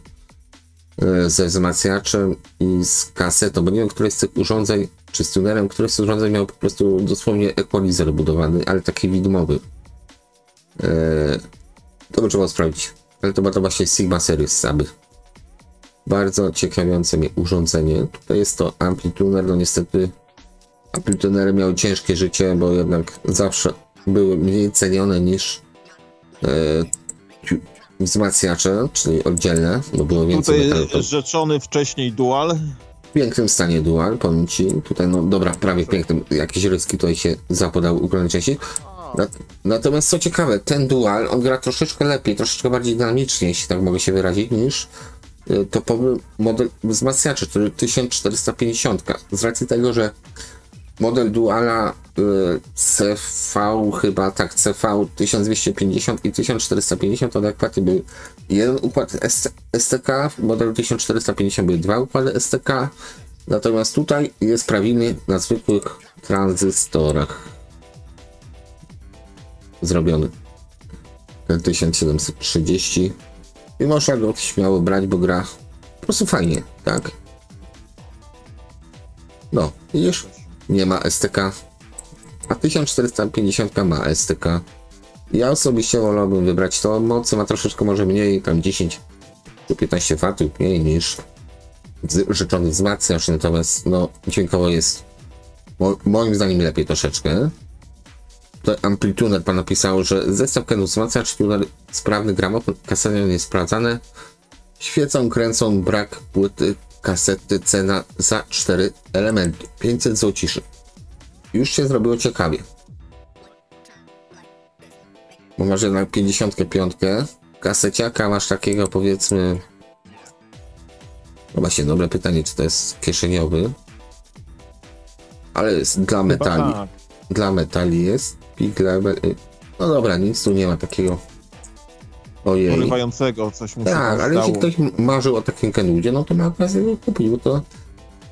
ze wzmacniaczem i z kasetą, bo nie wiem, które z tych urządzeń, czy z tunerem, który z tych urządzeń miał po prostu dosłownie equalizer budowany, ale taki widmowy. To by trzeba sprawdzić. Ale to właśnie Sigma Series Saby. Bardzo ciekawiące mnie urządzenie. Tutaj jest to Amplituner, no niestety Amplitunery miały ciężkie życie, bo jednak zawsze były mniej cenione niż wzmacniacze, czyli oddzielne, bo było więcej metalu. Tutaj rzeczony wcześniej Dual. W pięknym stanie Dual, powiem ci. Tutaj no dobra, prawie pięknym. Jakieś ryski tutaj się zapodały ugrane części. Natomiast co ciekawe, ten Dual, on gra troszeczkę lepiej, troszeczkę bardziej dynamicznie, jeśli tak mogę się wyrazić, niż topowy model wzmacniaczy, który 1450. Z racji tego, że model Duala CV, chyba tak, CV 1250 i 1450 adekwatnie był jeden układ STK, w modelu 1450 były 2 układy STK, natomiast tutaj jest prawidłnie na zwykłych tranzystorach zrobiony ten 1730 i można go śmiało brać, bo gra po prostu fajnie, tak? No, widzisz? Nie ma STK, a 1450 ma STK. Ja osobiście wolałbym wybrać to. Mocy ma troszeczkę może mniej, tam 10 czy 15 W mniej niż rzeczony wzmacniacz, natomiast no dźwiękowo jest moim zdaniem lepiej troszeczkę. To Amplituner pan napisał, że zestaw Kenu wzmacniacz, tuner sprawny, gramofon, kasety niesprawdzane, świecą, kręcą, brak płyty, kasety, cena za 4 elementy, 500 złociszy. Już się zrobiło ciekawie. Bo masz jednak 55, kaseciaka masz takiego, powiedzmy, no właśnie, dobre pytanie, czy to jest kieszeniowy, ale jest dla metali. Tak. Dla metali jest Big Level. No dobra, nic tu nie ma takiego. Ojej. Porywającego, coś mu się tak, ale jeśli ktoś marzył o takim Kenudzie, no to ma okazję go kupić, bo to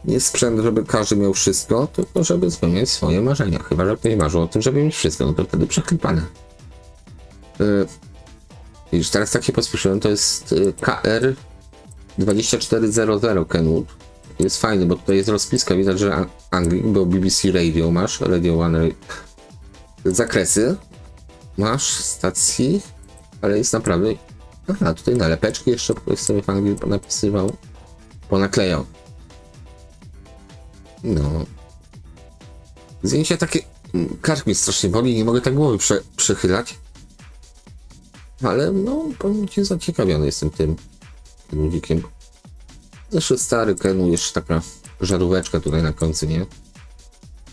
nie jest sprzęt, żeby każdy miał wszystko, tylko żeby spełniać swoje marzenia. Chyba że ktoś marzył o tym, żeby mieć wszystko, no to wtedy przechlipane. Już teraz tak się pospieszyłem, to jest KR 2400 Kenwood. Jest fajny, bo tutaj jest rozpiska, widać, że Anglik, bo BBC Radio masz, Radio One, zakresy masz stacji, ale jest naprawdę, aha, tutaj nalepeczki jeszcze ktoś sobie w Anglii napisywał, ponaklejał. No. Zdjęcie takie, kark mi strasznie boli, nie mogę tak głowy przechylać. Ale no, powiem ci, zaciekawiony jestem tym ludzikiem. Zresztą stary Kenu, jeszcze taka żaróweczka tutaj na końcu, nie?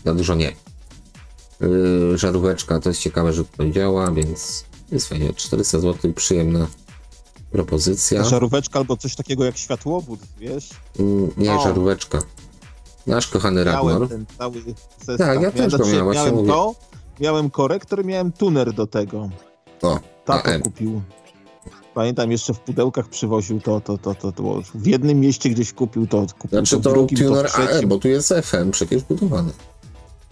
Za dużo nie. Żaróweczka, to jest ciekawe, że to działa, więc jest fajnie. 400 zł, przyjemna propozycja. Żaróweczka albo coś takiego jak światłowód, wiesz? Nie, żaróweczka. Nasz kochany Ragnor. Ten cały zestaw. Tak, ja też go miałem, właśnie mówię. Miałem korektor, miałem tuner do tego. O, Tato kupił. Pamiętam, jeszcze w pudełkach przywoził to. W jednym mieście gdzieś kupił to. Znaczy to tuner AE, bo tu jest FM przecież budowany.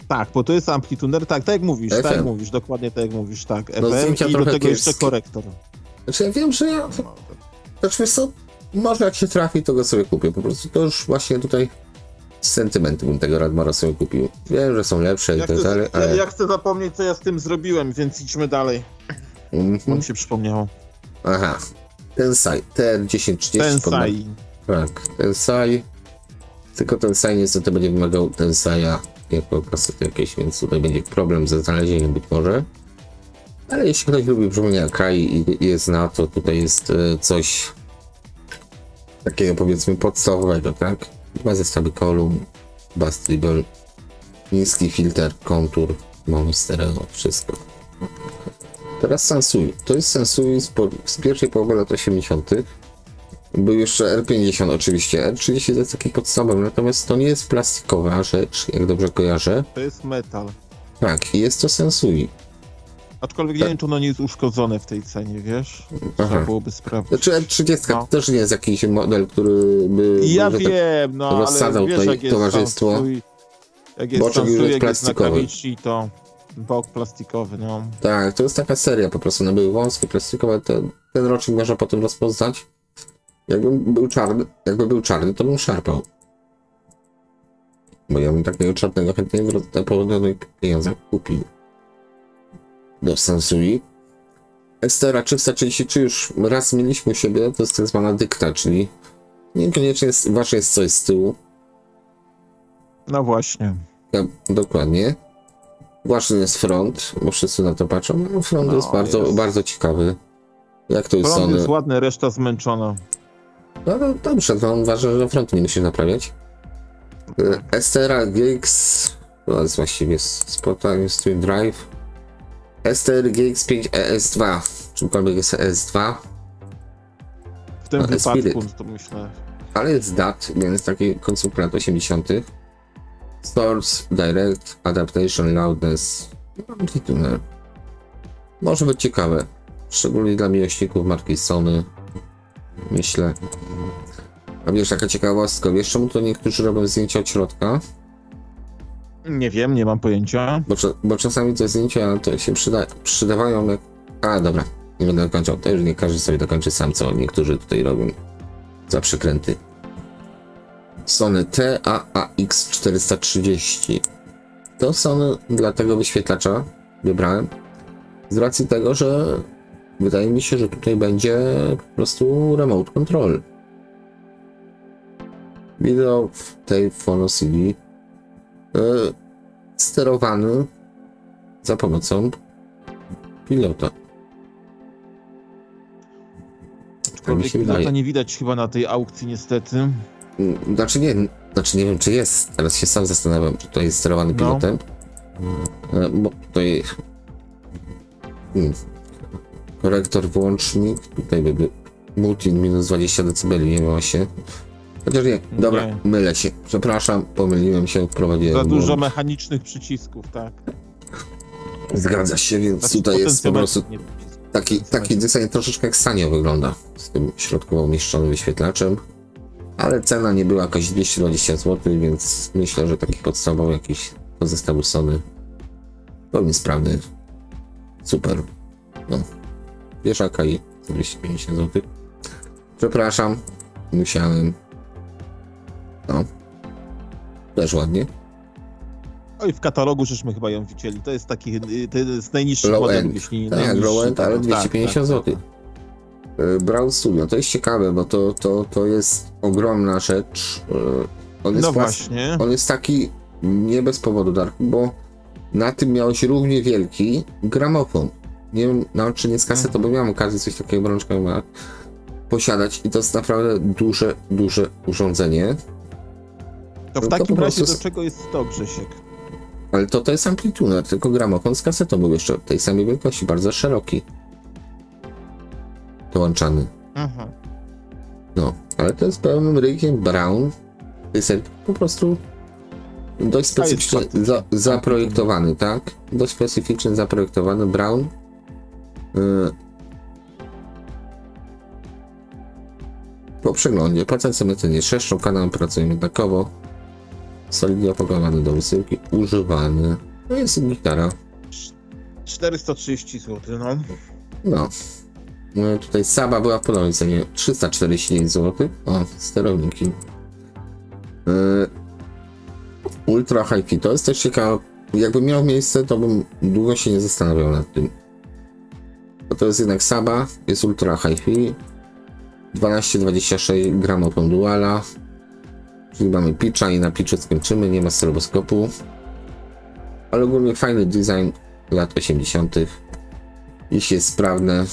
Tak, bo to jest amplituner, tak jak mówisz, FM. tak jak mówisz, dokładnie tak jak mówisz, tak. No, FM i do tego kiepskie. jeszcze korektor. Znaczy ja wiem, że ja... Znaczy wiesz co, może jak się trafi, to go sobie kupię. Po prostu to już właśnie tutaj z sentymentu bym tego Radmara sobie kupił. Wiem, że są lepsze i tak dalej, ale... Ja chcę zapomnieć, co ja z tym zrobiłem, więc idźmy dalej. Mi się przypomniało. Aha. Tensai, TR1030. Tensai. Tak, Tensai. Tylko Tensai niestety będzie wymagał Tensaia jako kasety jakieś, więc tutaj będzie problem ze znalezieniem być może. Ale jeśli ktoś lubi brzmienia Kai i je zna, to tutaj jest coś takiego powiedzmy podstawowego, tak? Dwa zestawy kolumn, bass treble, niski filtr, kontur, mono stereo, wszystko. Teraz Sansui. To jest Sansui z pierwszej połowy lat 80. Był jeszcze R50 oczywiście. R30 to jest taki podstawowy, natomiast to nie jest plastikowa rzecz, jak dobrze kojarzę. To jest metal. Tak, jest to Sansui. Aczkolwiek nie wiem, czy ono nie jest uszkodzone w tej cenie, wiesz? Trzeba byłoby sprawdzić. Znaczy R30 to też nie jest jakiś model, który by... Ja wiem, no ale wiesz, jak jest towarzystwo. Sansui, jak jest Sansui, jak jest Nakamichi, to bok plastikowy, no. Tak, to jest taka seria po prostu, one były wąskie, plastikowe, ten rocznik można potem rozpoznać. Jakby był czarny, to bym szarpał. Bo ja bym takiego czarnego chętnie w południowych pieniądzach kupił. Do Sansui. STR 333 już raz mieliśmy u siebie, to jest tak zwana dykta, czyli niekoniecznie ważne jest co jest z tyłu. No właśnie. Ja, dokładnie. Ważny jest front, bo wszyscy na to patrzą. No, front jest bardzo ciekawy. Jak to jest front Sony? Jest ładny, reszta zmęczona. No dobrze, to ważne, że frontu nie musisz naprawiać. STR GX, to jest właściwie Spotify Stream Drive. STR GX5 ES2, czymkolwiek jest ES2. W tym wypadku to myślę. Ale jest DAT, więc taki końcówka lat 80. Source, Direct, Adaptation, Loudness, Amplituner. Może być ciekawe, szczególnie dla miłośników marki Sony. Myślę. A wiesz, taka ciekawostka, wiesz czemu to niektórzy robią zdjęcia od środka? Nie wiem, nie mam pojęcia. Bo czasami te zdjęcia to się przydawają jak... A, dobra, nie będę dokończał. To już nie każdy sobie dokończy sam, co niektórzy tutaj robią za przekręty. Sony TAAX430. To Sony dla tego wyświetlacza wybrałem z racji tego, że wydaje mi się, że tutaj będzie po prostu remote control. Video tape phono CD sterowany za pomocą pilota. Aczkolwiek pilota nie widać chyba na tej aukcji niestety. Znaczy nie wiem czy jest, teraz się sam zastanawiam, czy to jest sterowany pilotem. Bo tutaj korektor, włącznik, tutaj by był multin minus 20 dB, nie ma się. Chociaż nie, dobra, nie. Mylę się, przepraszam, pomyliłem się, wprowadziłem za dużo mechanicznych przycisków, tak. Zgadza się, więc znaczy, tutaj jest po prostu taki design troszeczkę jak Sanyo wygląda, z tym środkowo umieszczonym wyświetlaczem. Ale cena nie była jakaś 220 zł, więc myślę, że taki podstawowy jakiś do zestawu Sony pełni sprawny. Super. No. Wieszaka i 250 zł. Przepraszam, musiałem. No. Też ładnie. Oj, w katalogu żeśmy chyba ją widzieli. To jest taki, to jest najniższy low model, end. jeśli tak, low end, ale 250 zł. Brawl Studio, to jest ciekawe, bo to jest ogromna rzecz. On jest taki nie bez powodu, Dark, bo na tym miałeś równie wielki gramofon. Nie wiem, czy nie z kasetą, bo miałem okazję coś takiego w rączkach posiadać i to jest naprawdę duże urządzenie. To w takim razie do czego jest to, Grzesiek? Ale to jest amplituner, tylko gramofon z kasetą był jeszcze tej samej wielkości, bardzo szeroki. Dołączany. No, ale to jest pełnym ryjkiem Brown. To jest po prostu Dość specyficznie zaprojektowany, tak? Dość specyficznie zaprojektowany Brown. Po przeglądzie pacjent nie trzeszczą, kanał pracuje jednakowo. Solidnie opakowany do wysyłki, używany. No jest gitara. 430 zł, no. No. Tutaj Saba była w podobnej cenie 349 zł. O, sterowniki. Ultra Hi-Fi to jest też ciekawe. Jakby miał miejsce, to bym długo się nie zastanawiał nad tym. Bo to jest jednak Saba, jest Ultra Hi-Fi. 12-26 gramofon duala. Czyli mamy pitcha i na pitchu skończymy, nie ma stroboskopu. Ale ogólnie fajny design lat 80. Jeśli jest sprawne,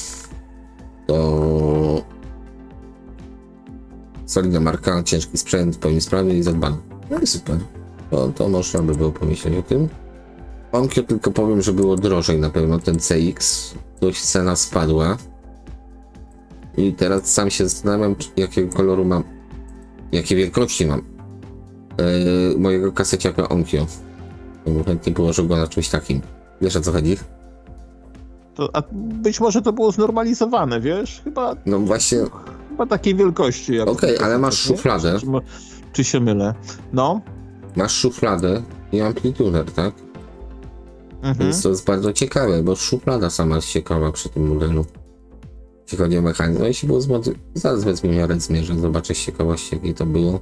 to solidna marka, ciężki sprzęt, pełni sprawny i zadbany. No i super. To można by było pomyśleć o tym. Onkyo tylko powiem, że było drożej na pewno ten CX. Dość cena spadła. I teraz sam się zastanawiam, jakiego koloru mam, jakiej wielkości mam mojego kaseciaka Onkyo. Bo chętnie położył go na czymś takim. Wiesz, o co chodzi? A być może to było znormalizowane, wiesz? Chyba. No właśnie. Chyba takiej wielkości. Okej, ale masz szufladę. Czy się mylę? No. Masz szufladę i amplituder, tak? Więc to jest bardzo ciekawe, bo szuflada sama jest ciekawa przy tym modelu. Jeśli chodzi o mechanizm. No jeśli było zaraz wezmę miarę zmierzę, zobaczę z ciekawości, jakie to było.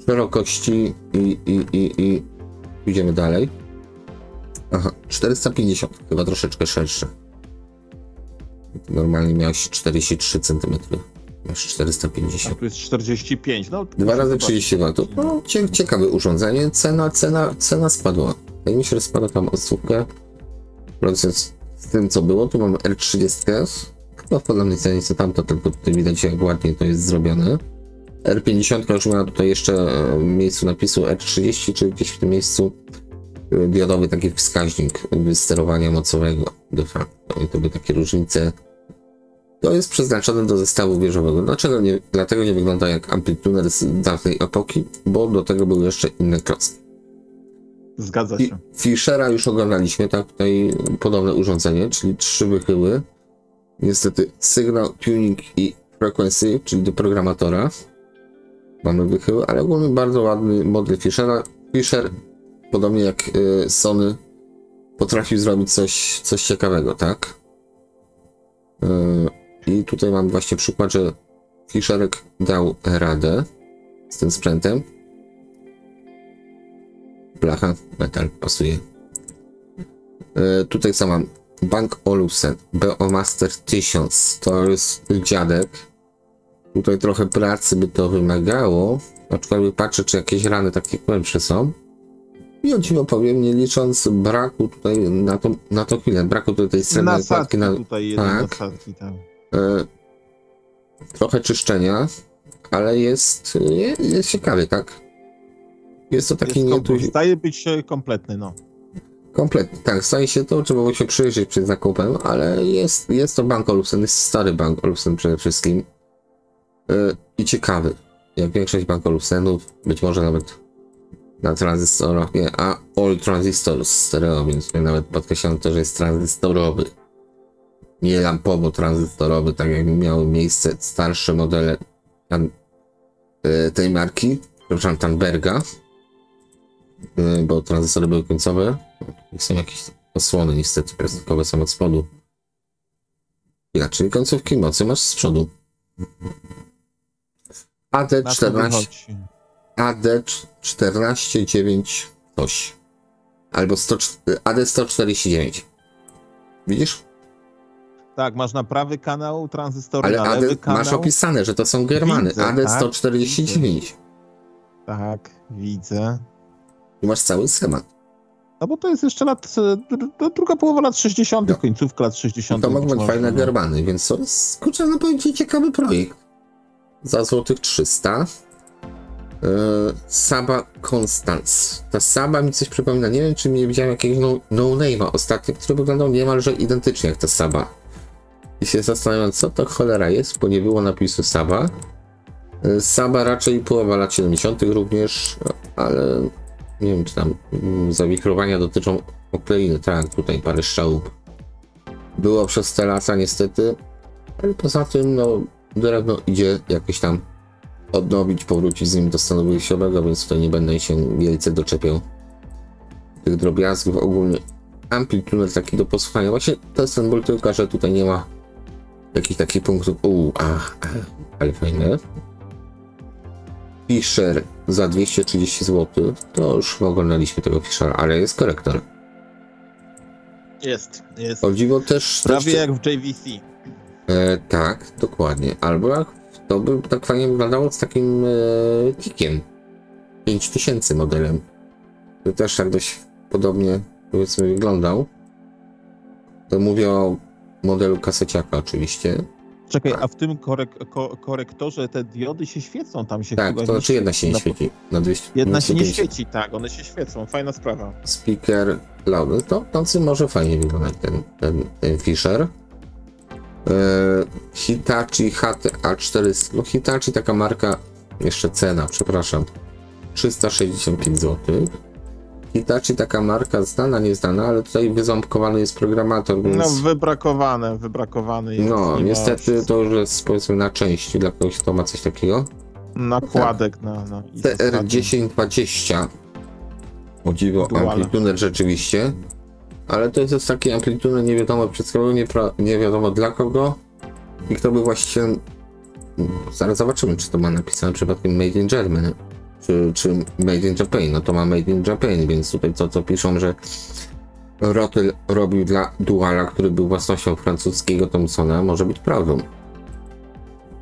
Szerokości i idziemy dalej. Aha, 450, chyba troszeczkę szersze. Normalnie miałeś 43 cm. Masz 450. A tu jest 45, no. 2 razy 30 W. No, ciekawe urządzenie. Cena spadła. Jak mi się spadła tam o stówkę. Z tym co było, tu mamy R30. Chyba w podobnej cenie co tamto, tylko tutaj widać jak ładnie to jest zrobione. R50 już miała tutaj jeszcze w miejscu napisu R30, czyli gdzieś w tym miejscu diodowy taki wskaźnik sterowania mocowego de facto. I to by takie różnice. To jest przeznaczone do zestawu wieżowego. Dlaczego nie? Dlatego nie wygląda jak amplituner z dawnej epoki, bo do tego były jeszcze inne klocki. Zgadza się. Fischera już oglądaliśmy, tak? Tutaj podobne urządzenie, czyli 3 wychyły. Niestety Signal, Tuning i Frequency, czyli do programatora. Mamy wychyły, ale ogólnie bardzo ładny model Fischera. Fischer, podobnie jak Sony, potrafił zrobić coś ciekawego, tak? I tutaj mam właśnie przykład, że Fischerek dał radę z tym sprzętem. Blacha, metal, pasuje. Tutaj co mam? Bank Olufsen, Beomaster 1000, to jest dziadek. Tutaj trochę pracy by to wymagało, aczkolwiek patrzę, czy jakieś rany takie głębsze są. I o dziwo powiem, nie licząc braku tutaj na to chwilę, braku tutaj tej srebrnej nakładki na... Tutaj tak. nasadki, tam. Trochę czyszczenia, ale jest ciekawy, tak? Jest to taki Staje być kompletny, no. Kompletny, tak, staje się to, trzeba było się przyjrzeć przed zakupem, ale jest to bank Olufsen, jest stary bank Olufsen przede wszystkim. I ciekawy, jak większość bank Olufsenów, być może nawet na tranzystorach, nie, a all transistors stereo, więc nawet podkreślam to, że jest tranzystorowy. Nie lampowo tranzystorowy, tak jak miały miejsce starsze modele tej marki, przepraszam, Tandberga, bo tranzystory były końcowe. Są jakieś osłony niestety plastikowe są od spodu. Czyli końcówki mocy masz z przodu. AD149 coś. Albo AD149. Widzisz? Tak, masz na prawy kanał tranzystory, ale na lewy kanał. Masz opisane, że to są Germany. Widzę, AD149. Tak, widzę. Tu masz cały schemat. No bo to jest jeszcze druga połowa lat 60., no. Końcówka lat 60. To mogą być fajne Germany, więc to jest, kurczę, no powiem ci, ciekawy projekt. Za złotych 300. Saba Constance. Ta Saba mi coś przypomina, nie wiem, czy nie widziałem jakiegoś no-name'a ostatnio, który wyglądał niemalże identycznie jak ta Saba. I się zastanawiam, co to cholera jest, bo nie było napisu Saba. Saba raczej połowa lat 70. również, ale Nie wiem, czy tam zawichrowania dotyczą okleiny. Tak, tutaj parę strzałów było przez te lata niestety. Ale poza tym, no, drewno idzie jakoś tam odnowić, powrócić z nim do stanu wyjściowego, więc tutaj nie będę się wielce doczepiał tych drobiazgów. Ogólnie amplituner taki do posłuchania. Właśnie to jest ten ból, tylko że tutaj nie ma jakichś takich punktów. Ale fajne. Fisher za 230 zł. To już oglądaliśmy tego Fishera, ale jest korektor. Jest. O dziwo też... Prawie jak w JVC. Tak, dokładnie. Albo to by tak fajnie wyglądało z takim kikiem. 5000 modelem. To też tak dość podobnie, powiedzmy, wyglądał. To mówię o modelu kaseciaka oczywiście. Czekaj, a w tym korektorze te diody się świecą, tam się tak, chyba to znaczy jedna się nie świeci. Na 200, jedna się nie 250. świeci, tak, one się świecą, fajna sprawa. Speaker loud, to nocy może fajnie wyglądać ten Fisher. Hitachi HTA400, no Hitachi taka marka, jeszcze cena, przepraszam, 365 zł. Hitachi taka marka znana, nieznana, ale tutaj wyząbkowany jest programator, więc... No wybrakowany jest. No, niestety to już jest, powiedzmy, na części dla kogoś, kto ma coś takiego. Nakładek tak. na TR1020. O dziwo, amplituner rzeczywiście. Ale to jest taki amplituner, nie wiadomo przez kogo, nie wiadomo dla kogo. I kto by właśnie... Zaraz zobaczymy, czy to ma napisane przypadkiem Made in Germany. Czy Made in Japan. No to ma Made in Japan, więc tutaj to, co piszą, że Rotel robił dla Duala, który był własnością francuskiego Thomsona, może być prawdą.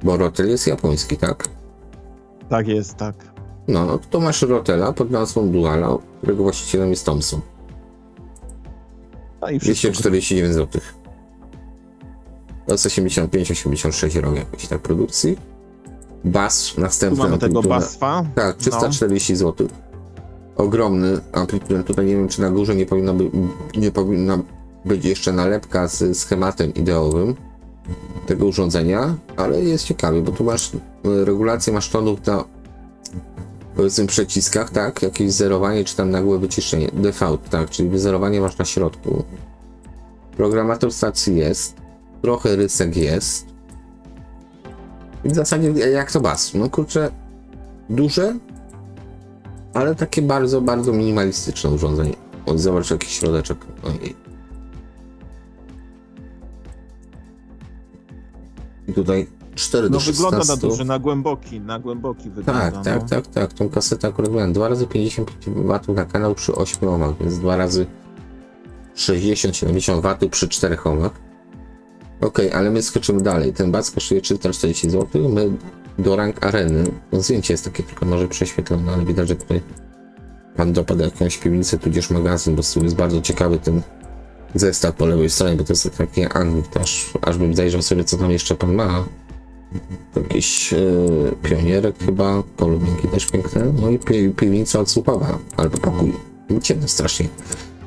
Bo Rotel jest japoński, tak? Tak jest, tak. No to masz Rotela pod nazwą Duala, którego właścicielem jest Thomson. No i 249 zł. To jest 85-86 rok jakoś tak produkcji. Bas, następny. Tu mamy tego Basfa. Tak, 340 zł. Ogromny amplituder. Tutaj nie wiem, czy na górze nie powinna być jeszcze nalepka z schematem ideowym tego urządzenia, ale jest ciekawy, bo tu masz regulację masz tonów na, powiedzmy, przyciskach, tak? Jakieś zerowanie, czy tam nagłe wyciszenie. Default, tak? Czyli wyzerowanie masz na środku. Programator stacji jest. Trochę rysek jest. I w zasadzie jak to bas. No kurczę, duże, ale takie bardzo, bardzo minimalistyczne urządzenie. Zobacz, jakiś środeczek. Ojej. I tutaj 4 do 16. Wygląda na duży, na głęboki wygląda. Tak. Tą kasetę akurat miałem 2 razy 55 W na kanał przy 8 ohmach, więc 2 razy 60-70 W przy 4 ohmach. Okej, ale my skoczymy dalej. Ten bas kosztuje 340 zł. My do rank areny. No zdjęcie jest takie tylko może prześwietlone, ale widać, że tutaj pan dopadł jakąś piwnicę, tudzież magazyn, bo z tyłu jest bardzo ciekawy ten zestaw po lewej stronie, bo to jest taki anglik też. Aż bym zajrzał sobie, co tam jeszcze pan ma. Jakiś pionierek chyba, polubienki też piękne. No i piwnica odsłuchowa, albo pokój. Ciemno strasznie.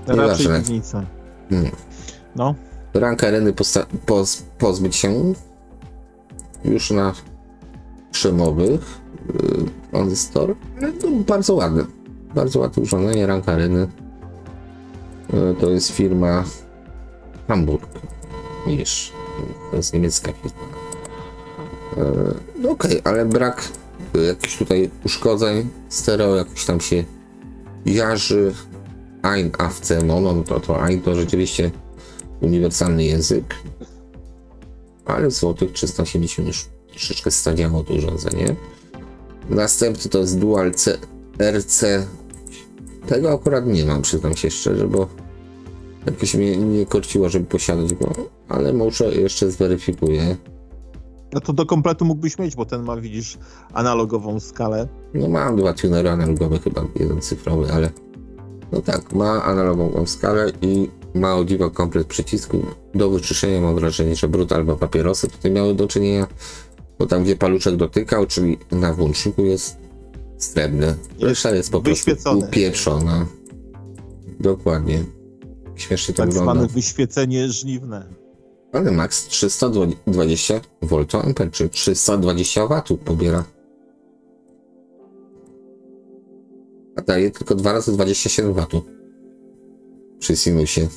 Raczej piwnica. No. Rank areny pozbyć się już na krzemowych tranzystor. No, bardzo ładne. Bardzo ładne urządzenie. Rank areny. To jest firma Hamburg. Widzisz, to jest niemiecka firma. No okej, ale brak jakichś tutaj uszkodzeń. Stereo jakoś tam się jarzy. Ein AFC mono, no to Ein to rzeczywiście uniwersalny język, ale złotych 380 już troszeczkę stawiało to urządzenie. Następny to jest Dual RC. Tego akurat nie mam, przyznam się szczerze, bo jakoś mnie nie korciło, żeby posiadać go, ale może jeszcze zweryfikuję. No to do kompletu mógłbyś mieć, bo ten ma, widzisz, analogową skalę. No mam 2 tunery analogowe, chyba jeden cyfrowy, ale no tak, ma analogową skalę i ma o dziwo komplet przycisków do wyczyszczenia. Mam wrażenie, że brud albo papierosy tutaj miały do czynienia, bo tam, gdzie paluszek dotykał, czyli na włączniku, jest srebrny. Reszta jest po prostu upieprzona. Dokładnie. Śmiesznie to wygląda. Tak zwane wyświecenie żniwne. Ale max 320 VA, czy 320 W pobiera. A daje tylko 2 razy 27 W przy sinusie.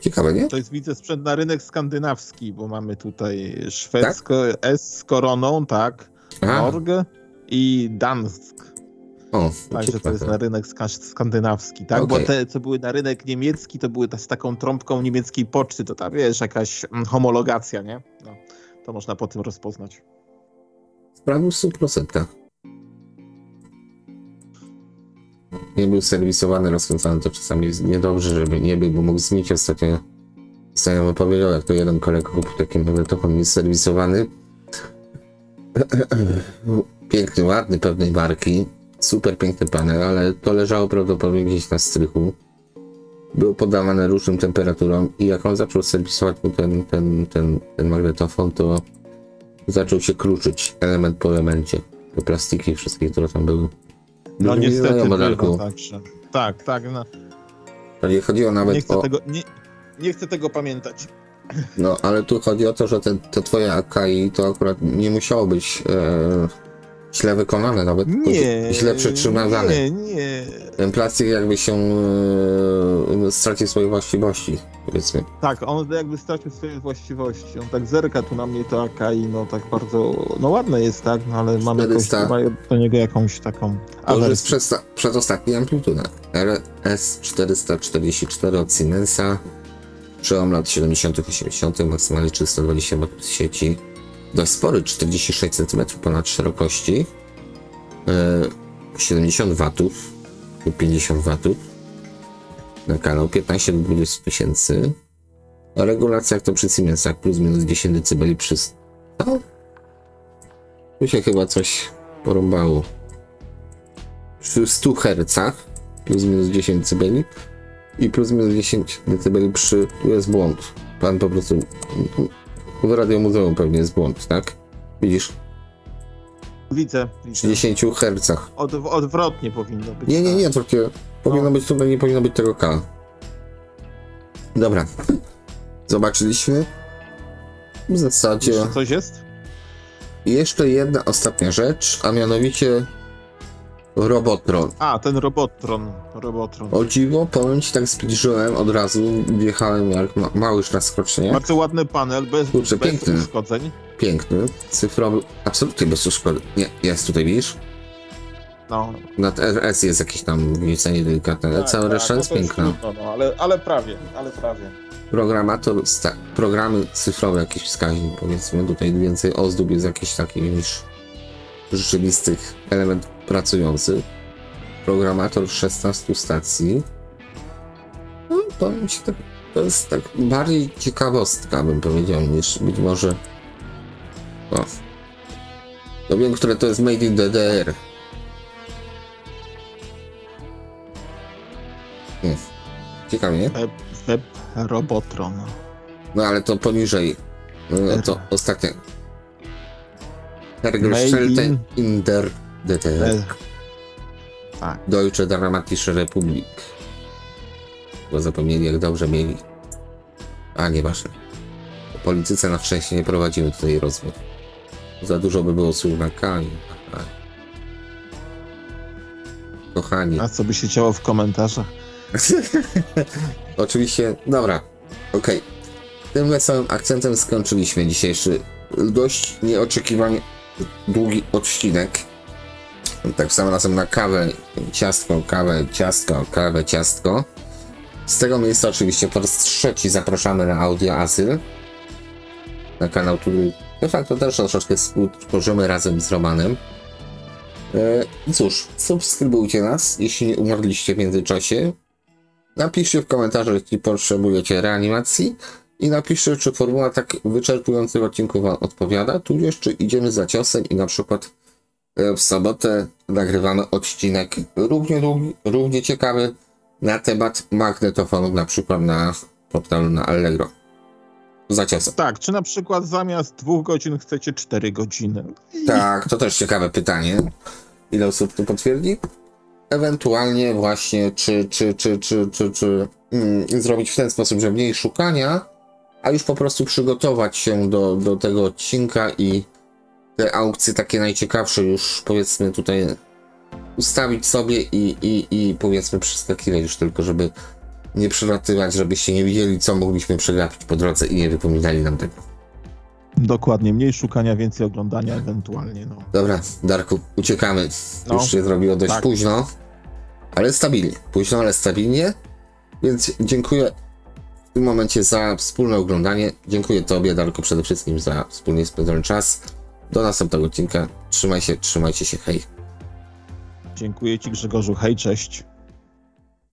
Ciekawe, nie? To jest, widzę, sprzęt na rynek skandynawski, bo mamy tutaj szwedzko, tak? S z koroną, tak, Norg i Dansk. O, także to jest na rynek skandynawski, tak? Okay. Bo te, co były na rynek niemiecki, to były z taką trąbką niemieckiej poczty, to tam, wiesz, jakaś homologacja, nie? No, to można po tym rozpoznać. Sprawił 100%. Nie był serwisowany, rozkręcany, to czasami jest niedobrze, żeby nie był, bo mógł zmienić ostatnio. Znajomy powiedział, jak to jeden kolega kupił taki magnetofon nieserwisowany. Piękny, ładny, pewnej marki. Super piękny panel, ale to leżało prawdopodobnie gdzieś na strychu. Było podawane różnym temperaturom i jak on zaczął serwisować mu ten magnetofon, to zaczął się kruczyć element po elemencie. Te plastiki wszystkie, które tam były. No niestety bywa, także. Tak. No. To nie chodziło nawet nie chcę tego pamiętać. No, ale tu chodzi o to, że te twoje Akai to akurat nie musiało być źle wykonane, nawet źle przytrzymane. Nie. Ten plastik jakby się stracił swoje właściwości, powiedzmy. Tak, on jakby stracił swoje właściwości. On tak zerka tu na mnie to Akai, no tak bardzo, no ładne jest, tak, no ale mamy jakoś, do niego jakąś taką to już jest przedostatni amplituda. RS 444 od Siemensa. Przełom lat 70. 80. maksymalnie 320 W sieci. Dość spory, 46 cm ponad szerokości. 70 W lub 50 W. Na kanał 15 do 20 tysięcy. A regulacja jak to przy Siemensach, plus minus 10 dB przy... No. Tu się chyba coś porąbało. Przy 100 Hz plus minus 10 dB i plus minus 10 dB przy... Tu jest błąd. Pan po prostu... W radiomuzeum pewnie jest błąd, tak? Widzisz? Widzę. Przy 10 Hz. Odwrotnie powinno być. Nie, odwrotnie. Powinno być tutaj, nie powinno być tego K. Dobra. Zobaczyliśmy. W zasadzie... Jeszcze coś jest? Jeszcze jedna ostatnia rzecz, a mianowicie Robotron. A, ten Robotron. O dziwo, powiem ci, tak zbliżyłem od razu, wjechałem jak mały na skocznie. Bardzo ładny panel, bez uszkodzeń. Piękny, cyfrowy, absolutnie bez uszkodzeń. Nie, jest tutaj, widzisz? No. Nad RS jest jakieś tam wniecenie delikatne, ale cała reszta jest piękna. Ale prawie. Programy cyfrowe, jakiś wskaźnik, powiedzmy, tutaj więcej ozdób jest jakiś taki niż rzeczywistych element pracujący. Programator 16 stacji. No, powiem ci, to jest tak bardziej ciekawostka, bym powiedział, niż być może... O. No wiem, które to jest Made in DDR. Ciekawie, nie? Web Robotron. No ale to poniżej. No, to ostatnie. Hergestellte in der DDR. Tak. Deutsche Dramatische Republik. Bo zapomnieli, jak dobrze mieli. A, nieważne. O polityce na szczęście nie prowadzimy tutaj rozmów. Za dużo by było słów na K. Kochani. A co by się działo w komentarzach? Oczywiście, dobra. Okej. Tym wesołym akcentem skończyliśmy dzisiejszy dość nieoczekiwanie długi odcinek. Tak samo razem na kawę, ciastko, kawę, ciastko. Z tego miejsca oczywiście po raz trzeci zapraszamy na Audio Asyl. Na kanał, który de facto też troszeczkę współtworzymy razem z Romanem. Cóż, subskrybujcie nas, jeśli nie umarliście w międzyczasie. Napiszcie w komentarzach, jeśli potrzebujecie reanimacji. I napiszcie, czy formuła tak wyczerpujących odcinków wam odpowiada, tudzież czy idziemy za ciosem i na przykład w sobotę nagrywamy odcinek równie długi, równie ciekawy na temat magnetofonów, na przykład na portalu na Allegro. Za ciosem. Tak, czy na przykład zamiast 2 godzin chcecie 4 godziny? Tak, to też ciekawe pytanie. Ile osób to potwierdzi? Ewentualnie właśnie, czy zrobić w ten sposób, że mniej szukania, a już po prostu przygotować się do tego odcinka i te aukcje takie najciekawsze już, powiedzmy, tutaj ustawić sobie i powiedzmy przeskakiwać już tylko, żeby nie przelatywać, żebyście nie widzieli, co mogliśmy przegapić po drodze i nie wypominali nam tego. Dokładnie, mniej szukania, więcej oglądania ewentualnie, no. Dobra, Darku, uciekamy. No, już się zrobiło dość tak. późno, ale stabilnie. Późno, ale stabilnie, więc dziękuję w tym momencie za wspólne oglądanie. Dziękuję Tobie, Darku, przede wszystkim za wspólnie spędzony czas. Do następnego odcinka. Trzymajcie się, hej. Dziękuję Ci, Grzegorzu, hej, cześć.